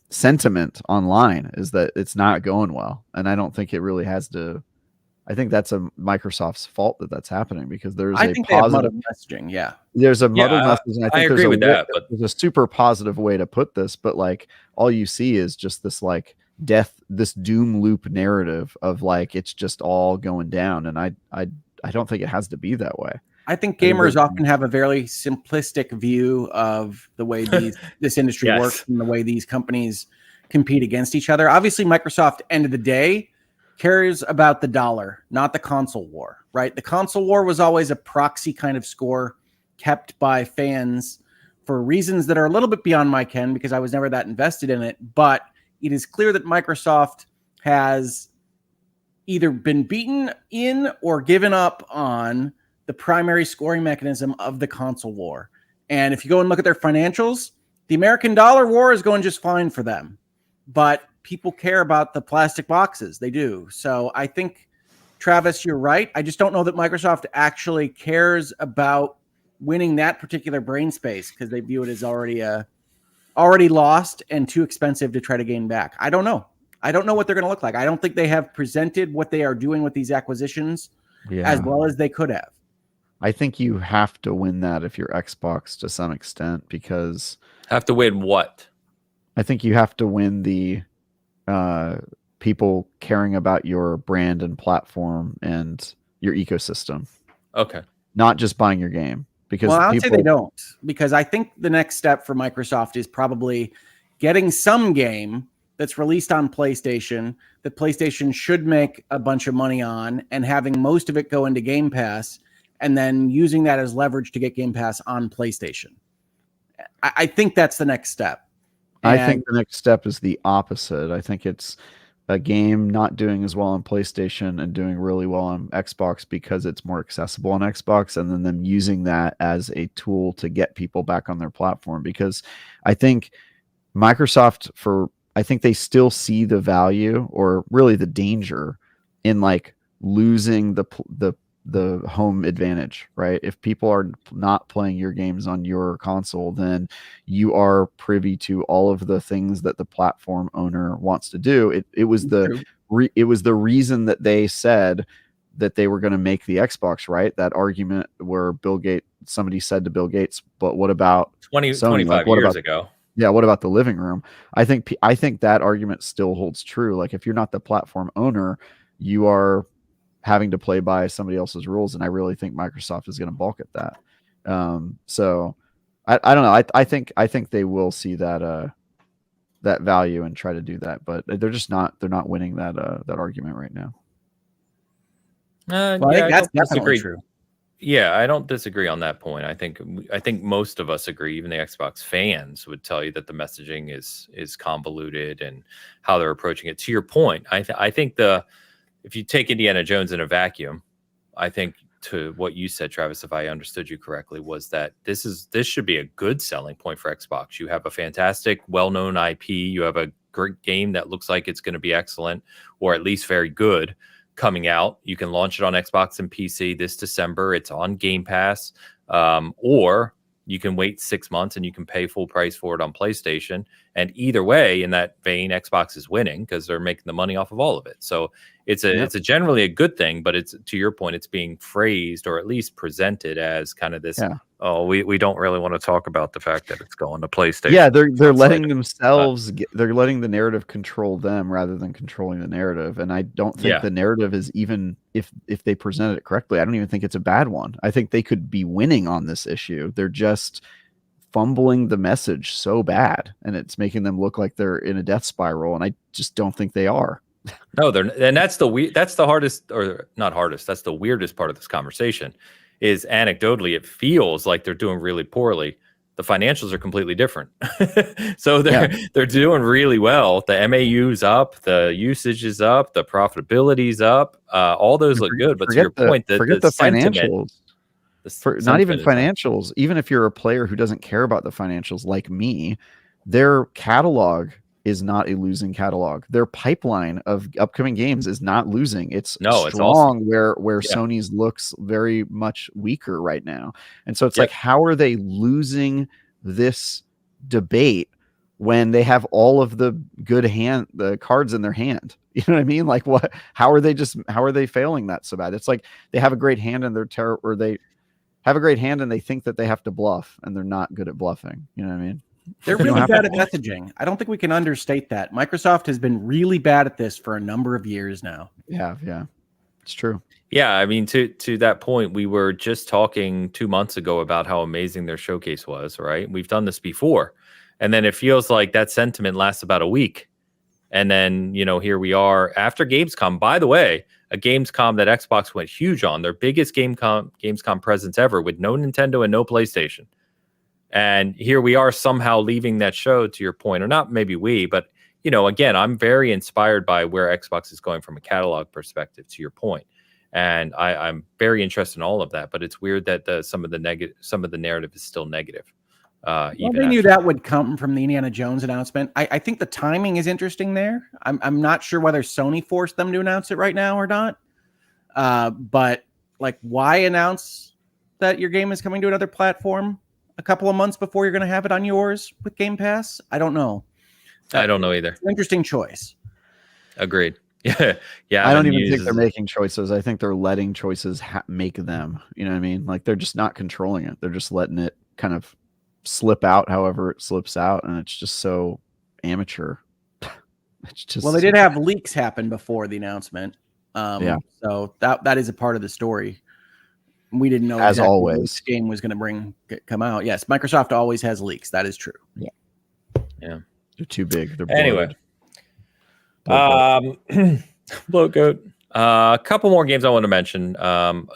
sentiment online is that it's not going well, and I don't think it really has to. I think that's a Microsoft's fault that's happening because there's a positive messaging. Yeah, there's a muddled message, and I think agree with that. But there's a super positive way to put this, but like all you see is just this like this doom loop narrative of like it's just all going down, and I don't think it has to be that way. I think gamers often have a very simplistic view of the way this industry works and the way these companies compete against each other. Obviously, Microsoft, end of the day, cares about the dollar, not the console war, right? The console war was always a proxy kind of score kept by fans for reasons that are a little bit beyond my ken because I was never that invested in it. But it is clear that Microsoft has either been beaten in or given up on the primary scoring mechanism of the console war. And if you go and look at their financials, the American dollar war is going just fine for them. But people care about the plastic boxes. They do. So I think, Travis, you're right. I just don't know that Microsoft actually cares about winning that particular brain space because they view it as already lost and too expensive to try to gain back. I don't know. I don't know what they're going to look like. I don't think they have presented what they are doing with these acquisitions as well as they could have. I think you have to win that if you're Xbox to some extent, because have to win what? I think you have to win the people caring about your brand and platform and your ecosystem. Okay. Not just buying your game. Because I would say they don't, because I think the next step for Microsoft is probably getting some game that's released on PlayStation that PlayStation should make a bunch of money on and having most of it go into Game Pass and then using that as leverage to get Game Pass on PlayStation. I think that's the next step. I think the next step is the opposite. I think it's a game not doing as well on PlayStation and doing really well on Xbox because it's more accessible on Xbox, and then them using that as a tool to get people back on their platform. Because I think Microsoft, I think they still see the value or really the danger in like losing the home advantage, right? If people are not playing your games on your console, then you are privy to all of the things that the platform owner wants to do. It was the reason that they said that they were going to make the Xbox, right? That argument where somebody said to Bill Gates, but what about 25 like, years ago? Yeah, what about the living room? I think that argument still holds true. Like if you're not the platform owner, you are having to play by somebody else's rules, and I really think Microsoft is going to balk at that. So I don't know. I think they will see that that value and try to do that, but they're not winning that argument right now. I think that's definitely true. Yeah, I don't disagree on that point. I think most of us agree. Even the Xbox fans would tell you that the messaging is convoluted and how they're approaching it. To your point, I think if you take Indiana Jones in a vacuum, I think to what you said, Travis, if I understood you correctly, was that this should be a good selling point for Xbox. You have a fantastic, well-known IP. You have a great game that looks like it's going to be excellent, or at least very good, coming out. You can launch it on Xbox and PC this December. It's on Game Pass, or you can wait 6 months and you can pay full price for it on PlayStation. And either way, in that vein, Xbox is winning because they're making the money off of all of it. So it's a generally a good thing, but it's, to your point, it's being phrased or at least presented as kind of this. Yeah. Oh, we don't really want to talk about the fact that it's going to PlayStation. Yeah, they're letting themselves they're letting the narrative control them rather than controlling the narrative. And I don't think the narrative is, even if they presented it correctly, I don't even think it's a bad one. I think they could be winning on this issue. They're just fumbling the message so bad, and it's making them look like they're in a death spiral, and I just don't think they are. No, and that's the hardest, or not hardest, that's the weirdest part of this conversation. Is anecdotally, it feels like they're doing really poorly. The financials are completely different. So they're doing really well. The MAU's up, the usage is up, the profitability's up. All those look good. But to your point, forget the financials. Not even financials. Even if you're a player who doesn't care about the financials like me, their catalog is not a losing catalog. Their pipeline of upcoming games is not losing. It's strong. It's awesome. Where Sony's looks very much weaker right now. And so it's like, how are they losing this debate when they have all of the the cards in their hand? You know what I mean? Like what? How are they failing that so bad? It's like they have a great hand and they have a great hand and they think that they have to bluff, and they're not good at bluffing. You know what I mean? They're really bad at messaging. I don't think we can understate that. Microsoft has been really bad at this for a number of years now. Yeah. It's true. Yeah, I mean, to that point, we were just talking 2 months ago about how amazing their showcase was, right? We've done this before. And then it feels like that sentiment lasts about a week. And then, here we are after Gamescom. By the way, a Gamescom that Xbox went huge on, their biggest Gamescom presence ever, with no Nintendo and no PlayStation. And here we are somehow leaving that show, to your point, or not maybe but, you know, again, I'm very inspired by where Xbox is going from a catalog perspective, to your point. And I'm very interested in all of that, but it's weird that some of the narrative is still negative. Well, they knew that would come from the Indiana Jones announcement. I think the timing is interesting there. I'm not sure whether Sony forced them to announce it right now or not. But like, why announce that your game is coming to another platform a couple of months before you're going to have it on yours with Game Pass? I don't know. I don't know either. It's an interesting choice. Agreed. Yeah. I don't even think they're making choices. I think they're letting choices make them. You know what I mean? Like, they're just not controlling it. They're just letting it kind of slip out however it slips out, and it's just so amateur. It's just, well, they did have leaks happen before the announcement. Yeah. So that is a part of the story. We didn't know as always which game was going to come out. Yes, Microsoft always has leaks. That is true. Yeah. They're too big. They're anyway. Bloat goat. A couple more games I want to mention.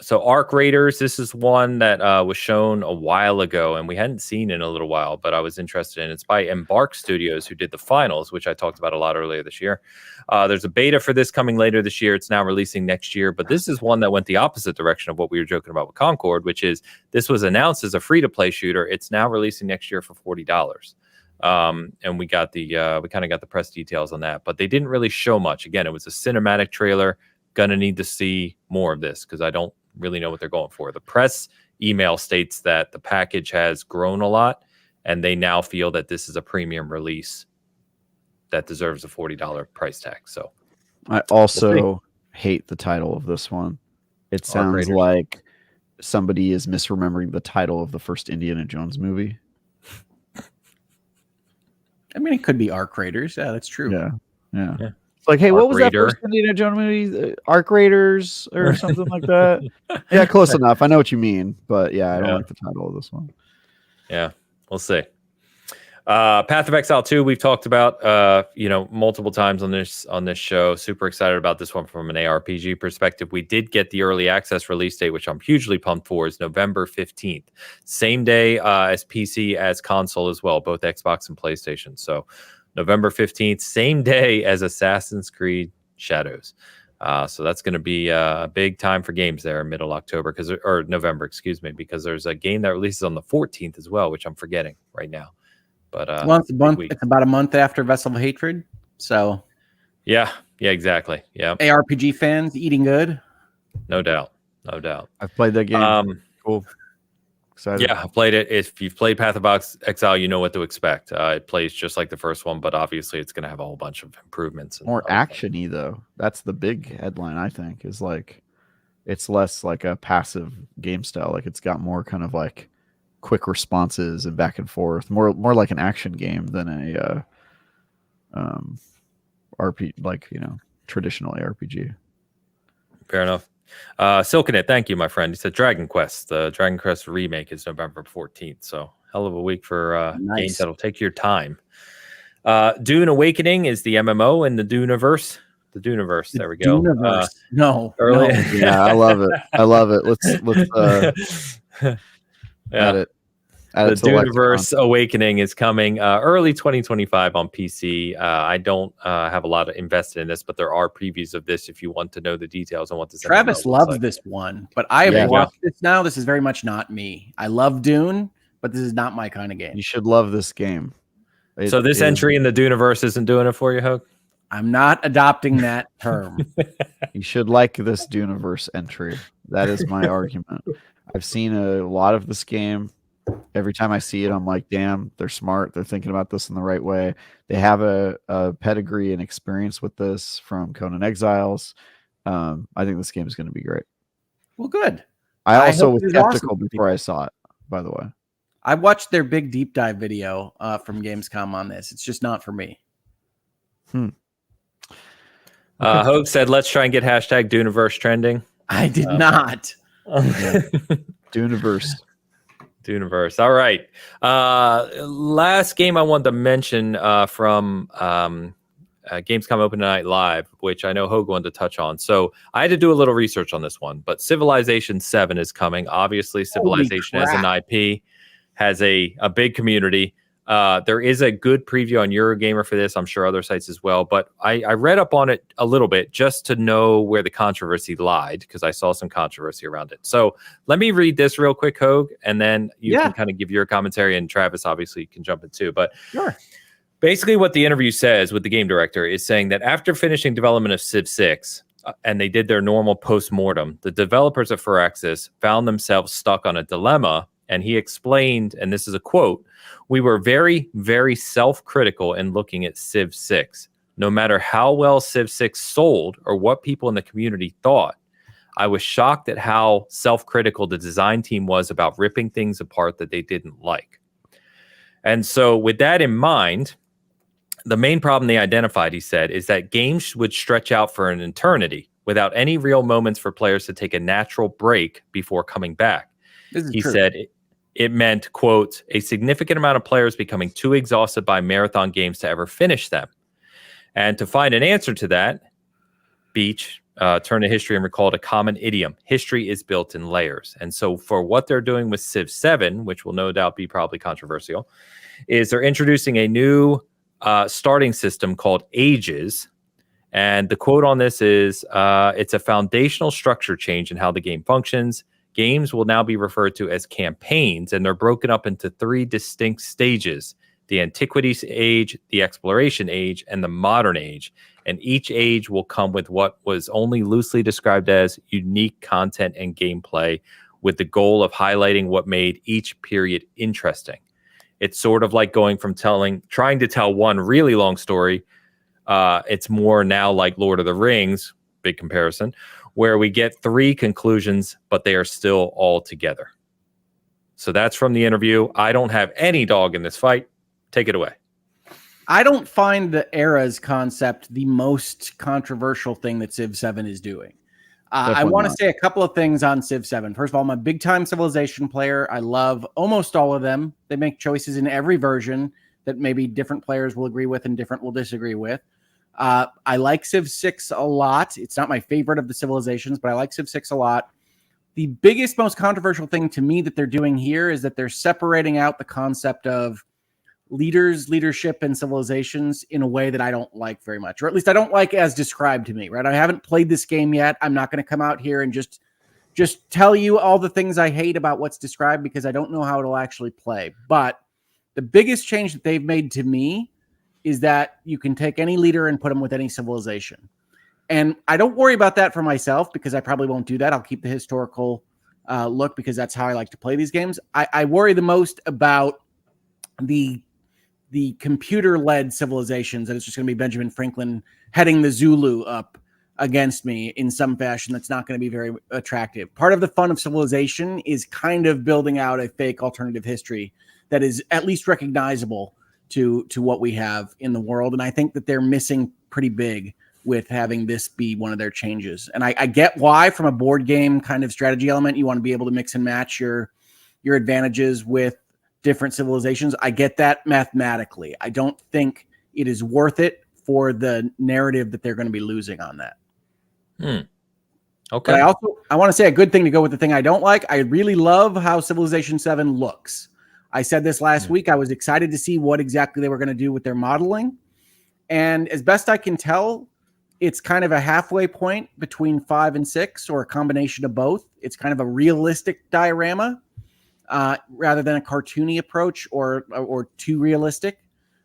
So Arc Raiders, this is one that was shown a while ago and we hadn't seen in a little while, but I was interested in. It's by Embark Studios, who did the finals, which I talked about a lot earlier this year. There's a beta for this coming later this year. It's now releasing next year, but this is one that went the opposite direction of what we were joking about with Concord, which is this was announced as a free-to-play shooter. It's now releasing next year for $40. And we got we kind of got the press details on that, but they didn't really show much. Again, it was a cinematic trailer. Gonna need to see more of this because I don't really know what they're going for. The press email states that the package has grown a lot and they now feel that this is a premium release that deserves a $40 price tag. So I also hate the title of this one. It sounds like somebody is misremembering the title of the first Indiana Jones movie. I mean, it could be Arc Raiders. Yeah, that's true. Yeah. It's like, hey, Arc what was Raider. that first Indiana Jones movie? Arc Raiders or something like that? Yeah, close enough. I know what you mean, but yeah, I don't like the title of this one. Yeah, we'll see. Path of Exile 2, we've talked about multiple times on this show. Super excited about this one from an ARPG perspective. We did get the early access release date, which I'm hugely pumped for, is November 15th. Same day as PC as console as well, both Xbox and PlayStation. So November 15th, same day as Assassin's Creed Shadows. So that's going to be a big time for games there in middle October, or November, excuse me, because there's a game that releases on the 14th as well, which I'm forgetting right now. But it's about a month after Vessel of Hatred. So yeah, exactly. Yeah. ARPG fans eating good. No doubt. I've played that game. Cool. Excited. Yeah, I've played it. If you've played Path of Exile, you know what to expect. It plays just like the first one, but obviously it's going to have a whole bunch of improvements. More action-y, though. That's the big headline, I think, is like it's less like a passive game style. Like, it's got more kind of like quick responses and back and forth. More like an action game than a RPG, like, traditional ARPG. Fair enough. Silkenit, thank you, my friend. He said Dragon Quest. The Dragon Quest remake is November 14th. So hell of a week for games that'll take your time. Dune Awakening is the MMO in the Duneverse. The Duneverse. There we go. No. Yeah, I love it. Let's add it. The Duneverse Awakening is coming early 2025 on PC. I don't have a lot of invested in this, but there are previews of this if you want to know the details on what this. Travis loves this one, but I have watched this now. This is very much not me. I love Dune, but this is not my kind of game. You should love this game. So this entry in the Duneverse isn't doing it for you, Hogue? I'm not adopting that term. You should like this Duneverse entry. That is my argument. I've seen a lot of this game. Every time I see it, I'm like, damn, they're smart. They're thinking about this in the right way. They have a pedigree and experience with this from Conan Exiles. I think this game is going to be great. Well, good. I also was skeptical before I saw it, by the way. I watched their big deep dive video from Gamescom on this. It's just not for me. Hope said, let's try and get hashtag Duneverse trending. I did not. Duneverse. All right. Last game I wanted to mention from Gamescom Open Night Live, which I know Hogue wanted to touch on. So I had to do a little research on this one, but Civilization 7 is coming. Obviously, Civilization as an IP has a big community. There is a good preview on Eurogamer for this. I'm sure other sites as well. But I read up on it a little bit just to know where the controversy lied, because I saw some controversy around it. So let me read this real quick, Hogue, and then you can kind of give your commentary. And Travis, obviously, can jump in too. But sure. Basically, what the interview says with the game director is saying that after finishing development of Civ 6, and they did their normal post-mortem, the developers of Firaxis found themselves stuck on a dilemma. And he explained, and this is a quote, "We were very, very self-critical in looking at Civ 6. No matter how well Civ 6 sold or what people in the community thought, I was shocked at how self-critical the design team was about ripping things apart that they didn't like." And so with that in mind, the main problem they identified, he said, is that games would stretch out for an eternity without any real moments for players to take a natural break before coming back. He said it meant, quote, "a significant amount of players becoming too exhausted by marathon games to ever finish them." And to find an answer to that, Beach turned to history and recalled a common idiom: history is built in layers. And so for what they're doing with Civ 7, which will no doubt be probably controversial, is they're introducing a new starting system called Ages. And the quote on this is, it's a foundational structure change in how the game functions. Games will now be referred to as campaigns, and they're broken up into 3 distinct stages: the Antiquities Age, the Exploration Age, and the Modern Age. And each age will come with what was only loosely described as unique content and gameplay, with the goal of highlighting what made each period interesting. It's sort of like going from trying to tell one really long story. It's more now like Lord of the Rings, big comparison, where we get 3 conclusions, but they are still all together. So that's from the interview. I don't have any dog in this fight. Take it away. I don't find the eras concept the most controversial thing that Civ 7 is doing. I want to say a couple of things on Civ 7. First of all, I'm a big-time Civilization player. I love almost all of them. They make choices in every version that maybe different players will agree with and different will disagree with. I like Civ 6 a lot. It's not my favorite of the civilizations, but I like Civ 6 a lot. The biggest, most controversial thing to me that they're doing here is that they're separating out the concept of leadership, and civilizations in a way that I don't like very much, or at least I don't like as described to me, right? I haven't played this game yet. I'm not going to come out here and just tell you all the things I hate about what's described, because I don't know how it'll actually play. But the biggest change that they've made to me is that you can take any leader and put them with any civilization. And I don't worry about that for myself, because I probably won't do that. I'll keep the historical look, because that's how I like to play these games. I worry the most about the computer-led civilizations, that it's just going to be Benjamin Franklin heading the Zulu up against me in some fashion that's not going to be very attractive. Part of the fun of Civilization is kind of building out a fake alternative history that is at least recognizable to what we have in the world. And I think that they're missing pretty big with having this be one of their changes. And I get why, from a board game kind of strategy element, you want to be able to mix and match your advantages with different civilizations. I get that mathematically. I don't think it is worth it for the narrative that they're going to be losing on that. Okay. But I want to say a good thing to go with the thing I don't like. I really love how Civilization 7 looks. I said this last week. I was excited to see what exactly they were going to do with their modeling. And as best I can tell, it's kind of a halfway point between 5 and 6, or a combination of both. It's kind of a realistic diorama, rather than a cartoony approach or too realistic.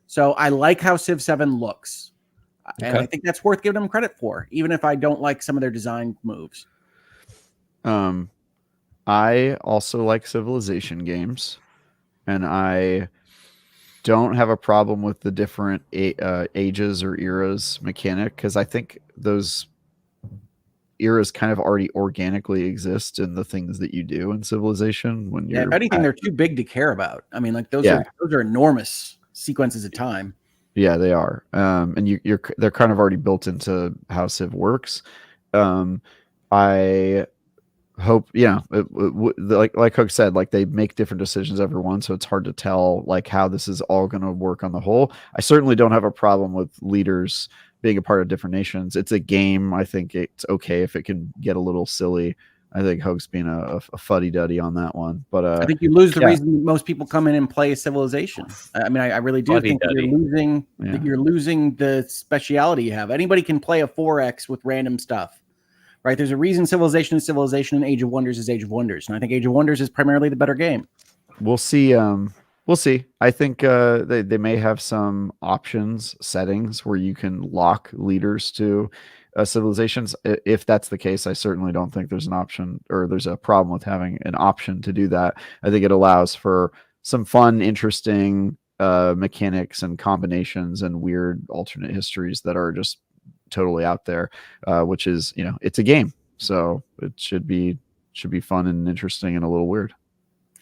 So I like how Civ 7 looks. Okay. And I think that's worth giving them credit for, even if I don't like some of their design moves. I also like Civilization games, and I don't have a problem with the different ages or eras mechanic, because I think those eras kind of already organically exist in the things that you do in Civilization. When you're, if anything, they're too big to care about. I mean, like those are enormous sequences of time. Yeah, they are. And they're kind of already built into how Civ works. I hope, like Hook said, like they make different decisions every one, so it's hard to tell like how this is all going to work on the whole. I certainly don't have a problem with leaders being a part of different nations. It's a game. I think it's okay if it can get a little silly. I think Hoag's being a fuddy-duddy on that one. But I think you lose the reason most people come in and play Civilization. I mean, I really do think that you're losing the speciality you have. Anybody can play a 4X with random stuff, right? There's a reason Civilization is Civilization and Age of Wonders is Age of Wonders. And I think Age of Wonders is primarily the better game. We'll see. We'll see. I think they may have some settings where you can lock leaders to civilizations. If that's the case, I certainly don't think there's an option or there's a problem with having an option to do that. I think it allows for some fun, interesting mechanics and combinations and weird alternate histories that are just totally out there, which is, it's a game. So it should be fun and interesting and a little weird.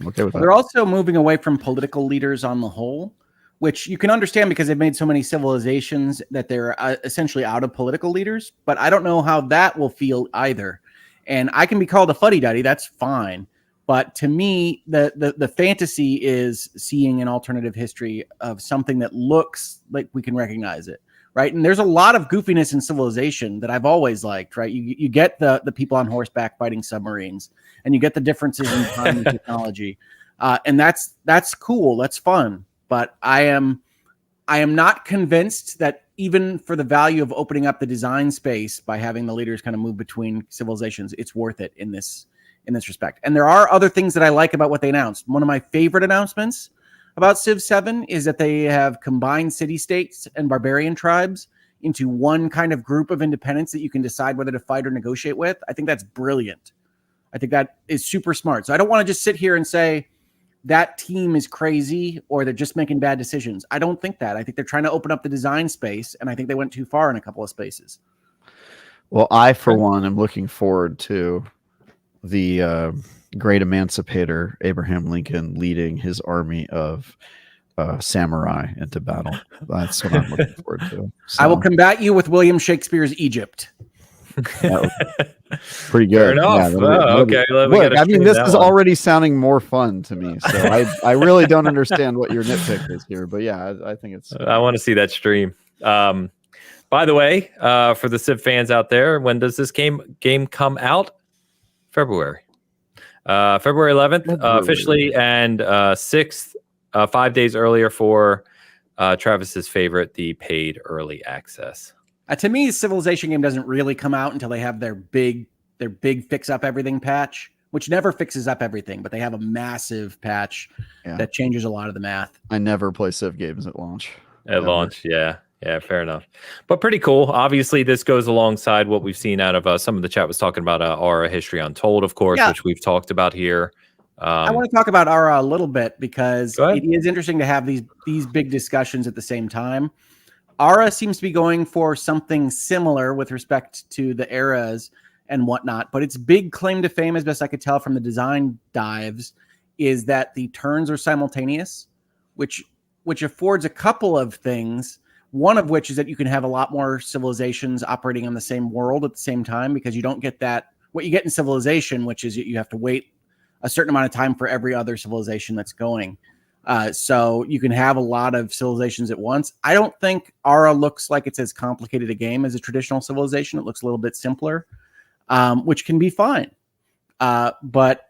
I'm okay with that. They're also moving away from political leaders on the whole, which you can understand because they've made so many civilizations that they're essentially out of political leaders. But I don't know how that will feel either. And I can be called a fuddy-duddy. That's fine. But to me, the fantasy is seeing an alternative history of something that looks like we can recognize it. Right. And there's a lot of goofiness in Civilization that I've always liked. Right. You get the people on horseback fighting submarines, and you get the differences in time and technology. And that's cool. That's fun. But I am not convinced that even for the value of opening up the design space by having the leaders kind of move between civilizations, it's worth it in this respect. And there are other things that I like about what they announced. One of my favorite announcements about Civ 7 is that they have combined city-states and barbarian tribes into one kind of group of independents that you can decide whether to fight or negotiate with. I think that's brilliant. I think that is super smart. So I don't want to just sit here and say that team is crazy or they're just making bad decisions. I don't think that. I think they're trying to open up the design space, and I think they went too far in a couple of spaces. Well, I, for one, am looking forward to the great emancipator Abraham Lincoln leading his army of samurai into battle. That's what I'm looking forward to. So, I will combat you with William Shakespeare's Egypt. Pretty good. Fair enough. Okay. Look, I mean, this is already sounding more fun to me. So I really don't understand what your nitpick is here. But yeah, I think it's. I want to see that stream. By the way, for the Civ fans out there, when does this game come out? February 11th officially, and 6th, 5 days earlier for Travis's favorite, the paid early access. To me, Civilization game doesn't really come out until they have their big fix up everything patch, which never fixes up everything, but they have a massive patch that changes a lot of the math. I never play Civ games at launch. Yeah, fair enough. But pretty cool. Obviously, this goes alongside what we've seen out of some of the chat was talking about Aura History Untold, of course, which we've talked about here. I want to talk about Aura a little bit because it is interesting to have these big discussions at the same time. Aura seems to be going for something similar with respect to the eras and whatnot, but its big claim to fame, as best I could tell from the design dives, is that the turns are simultaneous, which affords a couple of things. One of which is that you can have a lot more civilizations operating on the same world at the same time, because you don't get what you get in Civilization, which is you have to wait a certain amount of time for every other civilization that's going. So you can have a lot of civilizations at once. I don't think Aura looks like it's as complicated a game as a traditional Civilization. It looks a little bit simpler, which can be fine. But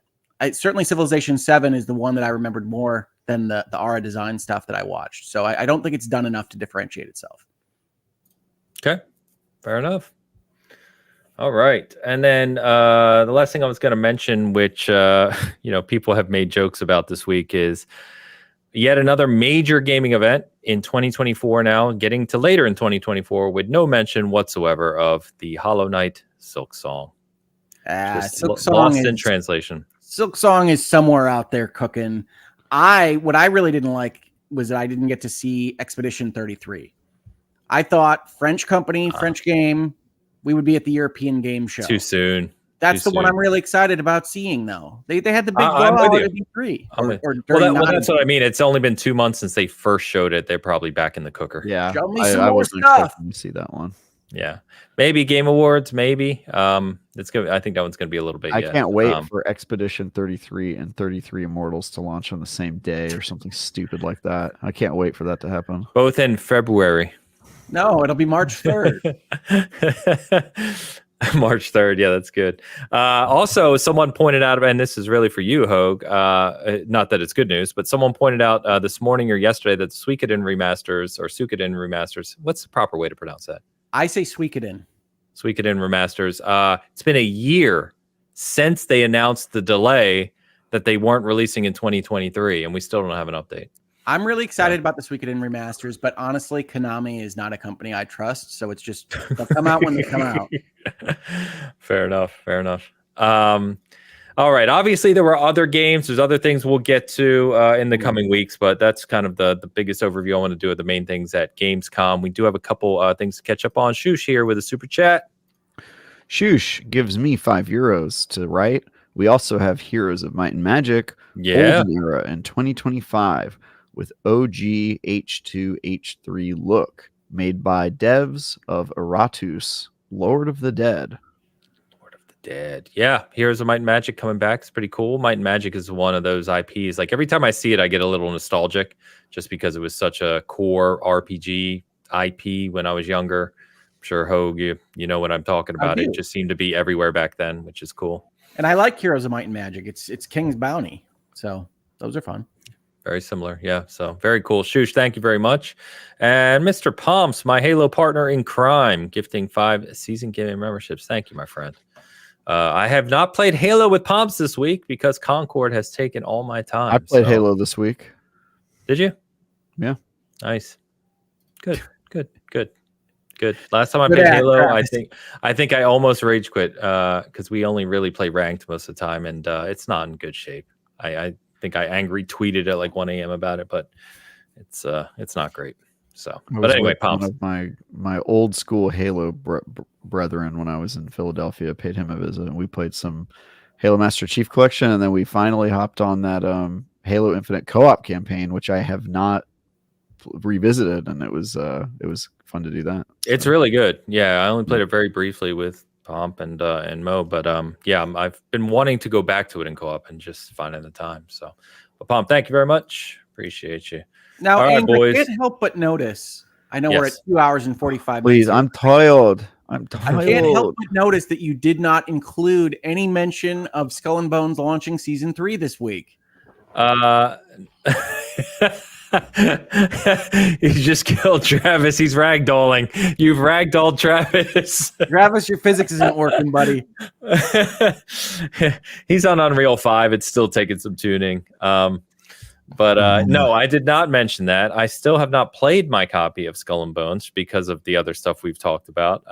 certainly Civilization 7 is the one that I remembered more than the Aura design stuff that I watched. So I don't think it's done enough to differentiate itself. Okay, fair enough. All right. And then the last thing I was going to mention, which people have made jokes about this week, is yet another major gaming event in 2024 now, getting to later in 2024 with no mention whatsoever of the Hollow Knight Silksong. Silksong lost in translation. Silksong is somewhere out there cooking. What I really didn't like was that I didn't get to see Expedition 33. I thought French company, French game, we would be at the European Game Show. Too soon. That's the one I'm really excited about seeing, though. They had the big draw at E3. Well, that's what I mean. It's only been 2 months since they first showed it. They're probably back in the cooker. Yeah, show me some more stuff. Expecting to see that one. Yeah, maybe Game Awards. Maybe it's gonna. I think that one's gonna be a little bit. I can't wait for Expedition 33 and 33 Immortals to launch on the same day or something stupid like that. I can't wait for that to happen. Both in February. No, it'll be March 3rd. March 3rd. Yeah, that's good. Also, someone pointed out, and this is really for you, Hogue, not that it's good news, but someone pointed out this morning or yesterday that the Suikoden remasters, what's the proper way to pronounce that? I say Suikoden remasters. It's been a year since they announced the delay that they weren't releasing in 2023, and we still don't have an update. I'm really excited about the Suikoden remasters, but honestly, Konami is not a company I trust, so it's just they'll come out when they come out. Fair enough. All right. Obviously, there were other games. There's other things we'll get to in the coming weeks, but that's kind of the biggest overview I want to do of the main things at Gamescom. We do have a couple things to catch up on. Shush here with a super chat. Shush gives me €5 to write. We also have Heroes of Might and Magic, Golden Era in 2025 with OG H2 H3 look, made by devs of Eratus, Lord of the Dead. Yeah, Heroes of Might and Magic coming back. It's pretty cool. Might and Magic is one of those IPs. Like every time I see it, I get a little nostalgic just because it was such a core RPG IP when I was younger. I'm sure, Hogue, you know what I'm talking about. It just seemed to be everywhere back then, which is cool. And I like Heroes of Might and Magic. It's King's Bounty. So those are fun. Very similar. Yeah. So very cool. Shush, thank you very much. And Mr. Pomps, my Halo partner in crime, gifting 5 season gaming memberships. Thank you, my friend. I have not played Halo with Pomps this week because Concord has taken all my time. I played Halo this week. Did you? Yeah. Nice. Good. Last time I played Halo, I think I almost rage quit because we only really play ranked most of the time, and it's not in good shape. I think I angry tweeted at like 1 a.m. about it, but it's not great. So, but anyway, Pomps. One of my old school Halo brethren when I was in Philadelphia paid him a visit, and we played some Halo Master Chief Collection, and then we finally hopped on that Halo Infinite co-op campaign, which I have not revisited, and it was fun to do that. So. It's really good. Yeah, I only played it very briefly with Pomp and Mo, but yeah, I've been wanting to go back to it in co-op and just finding the time. So, but Pomp, thank you very much. Appreciate you. Now, all right, boys. I can't help but notice. I know we're at 2 hours and 45 minutes. Please, I'm tired. I can't help but notice that you did not include any mention of Skull and Bones launching season 3 this week. You just killed Travis. He's ragdolling. You've ragdolled Travis. Travis, your physics isn't working, buddy. He's on Unreal 5. It's still taking some tuning. But no, I did not mention that. I still have not played my copy of Skull and Bones because of the other stuff we've talked about.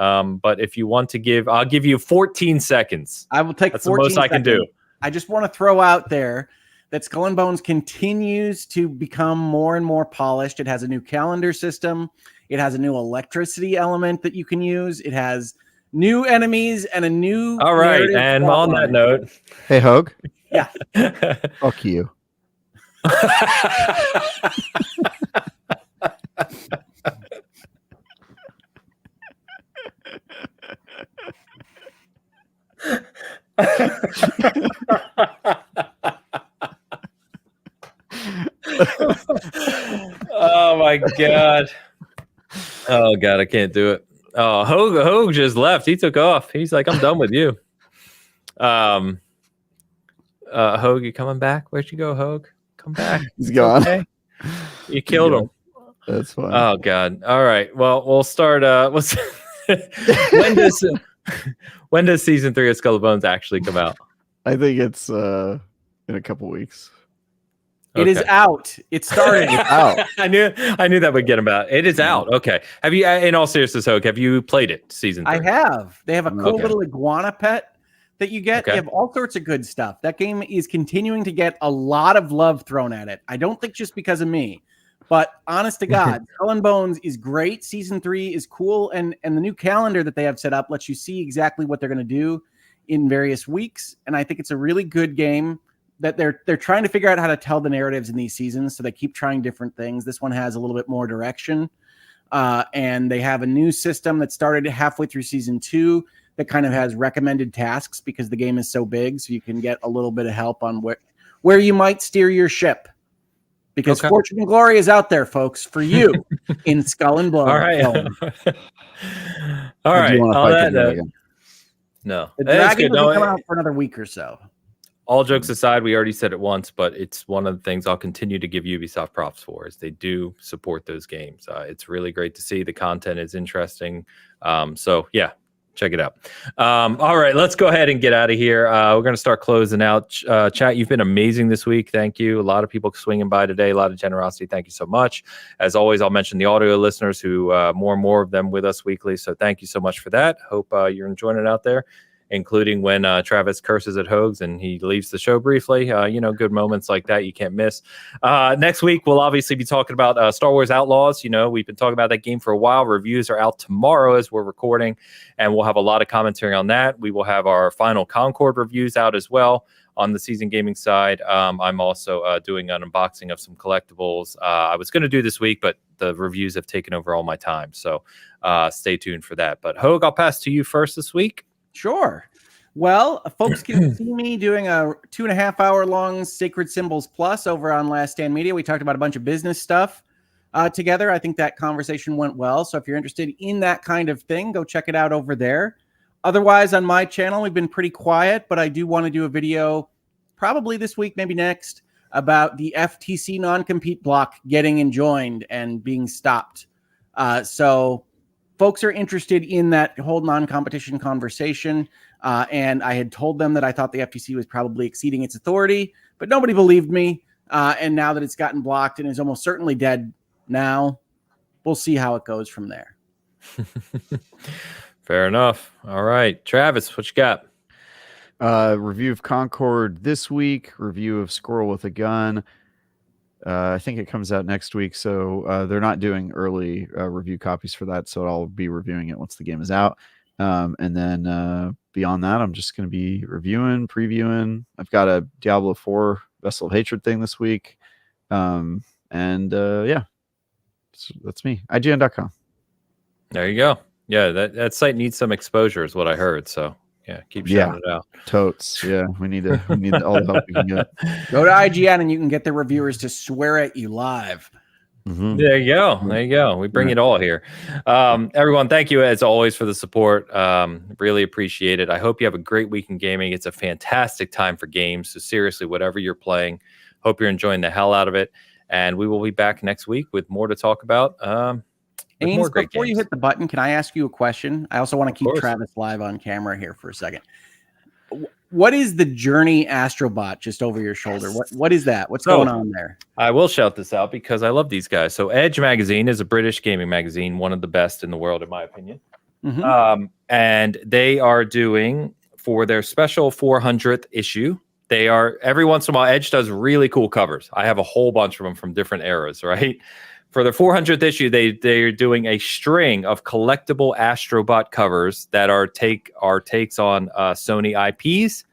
But if you want to give, I'll give you 14 seconds. I will take That's 14 the most seconds. I can do. I just want to throw out there that Skull and Bones continues to become more and more polished. It has a new calendar system. It has a new electricity element that you can use. It has new enemies and a new. All right. And on that note. Hey, Hogue. Yeah. Fuck you. Oh my god. Oh god, I can't do it. Oh, Hogue just left. He took off. He's like, I'm done with you. Hogue, you coming back? Where'd you go, Hogue? Come back. He's gone. Okay. You killed him. That's fine. Oh god. All right. Well, we'll start when does season 3 of Skull and Bones actually come out? I think it's in a couple weeks. It is out. It started. It's out. I knew that would get him out. It is out. Okay. Have you, in all seriousness, Hogue, have you played it? Season 3? I have. They have a cool little iguana pet that you get. Okay. They have all sorts of good stuff. That game is continuing to get a lot of love thrown at it. I don't think just because of me, but honest to God, Skull and Bones is great. Season 3 is cool, and the new calendar that they have set up lets you see exactly what they're going to do in various weeks. And I think it's a really good game that they're trying to figure out how to tell the narratives in these seasons. So they keep trying different things. This one has a little bit more direction. And they have a new system that started halfway through season 2 that kind of has recommended tasks because the game is so big. So you can get a little bit of help on where you might steer your ship. because Fortune and Glory is out there, folks, for you in Skull and Bones. All right. All I do right. want to On fight that the dragon. No, The that's dragon good. doesn't No, come out for another week or so. all jokes aside, we already said it once, but it's one of the things I'll continue to give Ubisoft props for is they do support those games. It's really great to see. The content is interesting. So yeah, check it out. All right, let's go ahead and get out of here. We're going to start closing out. Chat, you've been amazing this week. Thank you. A lot of people swinging by today. A lot of generosity. Thank you so much. As always, I'll mention the audio listeners who more and more of them with us weekly. So thank you so much for that. Hope you're enjoying it out there, including when Travis curses at Hogs and he leaves the show briefly. Good moments like that you can't miss. Next week, we'll obviously be talking about Star Wars Outlaws. We've been talking about that game for a while. Reviews are out tomorrow as we're recording, and we'll have a lot of commentary on that. We will have our final Concord reviews out as well on the Season Gaming side. I'm also doing an unboxing of some collectibles. I was going to do this week, but the reviews have taken over all my time. So stay tuned for that. But Hogue, I'll pass to you first this week. Sure. Well, folks can see me doing a 2.5 hour long Sacred Symbols Plus over on Last Stand Media. We talked about a bunch of business stuff together. I think that conversation went well. So if you're interested in that kind of thing, go check it out over there. Otherwise, on my channel, we've been pretty quiet, but I do want to do a video probably this week, maybe next, about the FTC non-compete block getting enjoined and being stopped. So folks are interested in that whole non-competition conversation. And I had told them that I thought the FTC was probably exceeding its authority, but nobody believed me. And now that it's gotten blocked and is almost certainly dead now, we'll see how it goes from there. Fair enough. All right. Travis, what you got? Review of Concord this week. Review of Squirrel with a Gun. I think it comes out next week, so they're not doing early review copies for that, so I'll be reviewing it once the game is out. And then beyond that, I'm just going to be reviewing, previewing. I've got a Diablo 4 Vessel of Hatred thing this week. Yeah, so that's me. IGN.com. There you go. Yeah, that site needs some exposure is what I heard, so yeah, keep shouting it out. Totes. Yeah, we need all the help we can get. Go to IGN and you can get the reviewers to swear at you live. Mm-hmm. There you go. There you go. We bring it all here. Everyone, thank you as always for the support. Really appreciate it. I hope you have a great week in gaming. It's a fantastic time for games. So seriously, whatever you're playing, hope you're enjoying the hell out of it. And we will be back next week with more to talk about. Ames, before you hit the button, can I ask you a question? I also want to keep Travis live on camera here for a second. What is the Journey Astrobot just over your shoulder? What is that? What's going on there? I will shout this out because I love these guys. So Edge Magazine is a British gaming magazine, one of the best in the world, in my opinion. Mm-hmm. And they are doing, for their special 400th issue, they are, every once in a while, Edge does really cool covers. I have a whole bunch of them from different eras, right? For their 400th issue, they're doing a string of collectible Astrobot covers that are takes on Sony IPs.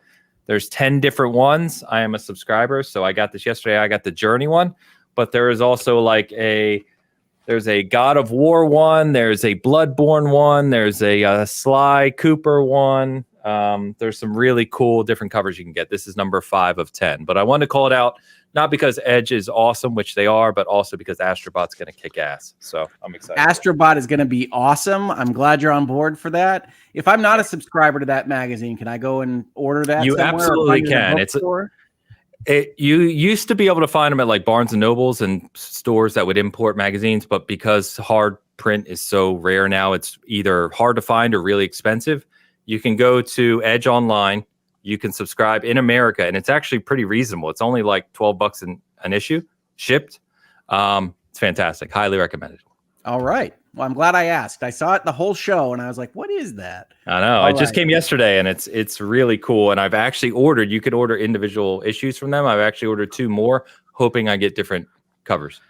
There's 10 different ones. I am a subscriber, so I got this yesterday. I got the Journey one, but there is also there's a God of War one. There's a Bloodborne one. There's a Sly Cooper one. There's some really cool different covers you can get. This is number 5 of 10, but I wanted to call it out. Not because Edge is awesome, which they are, but also because Astrobot's going to kick ass. So I'm excited. Astrobot is going to be awesome. I'm glad you're on board for that. If I'm not a subscriber to that magazine, can I go and order that? You absolutely can. You used to be able to find them at like Barnes and Nobles and stores that would import magazines, but because hard print is so rare now, it's either hard to find or really expensive. You can go to Edge Online. You can subscribe in America, and it's actually pretty reasonable. It's only like $12 an issue, shipped. It's fantastic. Highly recommended. All right. Well, I'm glad I asked. I saw it the whole show, and I was like, what is that? I know. It just came yesterday, and it's really cool. And I've actually ordered, you could order individual issues from them. I've actually ordered 2 more, hoping I get different covers.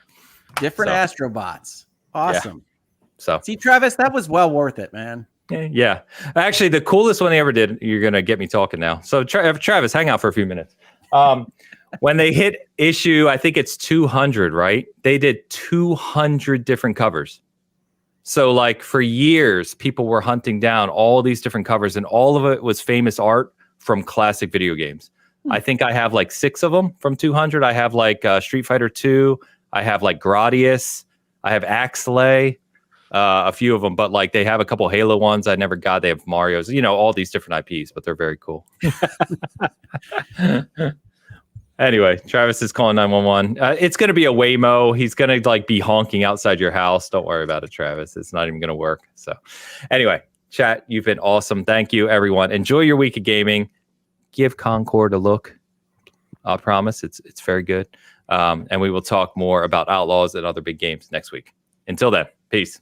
Different Astrobots. Awesome. Yeah. So see, Travis, that was well worth it, man. Yeah. Actually, the coolest one they ever did, you're going to get me talking now. So Travis, hang out for a few minutes. When they hit issue, I think it's 200, right? They did 200 different covers. So like for years, people were hunting down all these different covers, and all of it was famous art from classic video games. I think I have like 6 of them from 200. I have like Street Fighter 2. I have like Gradius. I have Axelay. A few of them, but like they have a couple Halo ones I never got. They have Mario's, all these different IPs, but they're very cool. Anyway, Travis is calling 911. It's going to be a Waymo. He's going to like be honking outside your house. Don't worry about it, Travis. It's not even going to work. So anyway, chat, you've been awesome. Thank you, everyone. Enjoy your week of gaming. Give Concord a look. I promise it's very good. And we will talk more about Outlaws and other big games next week. Until then, peace.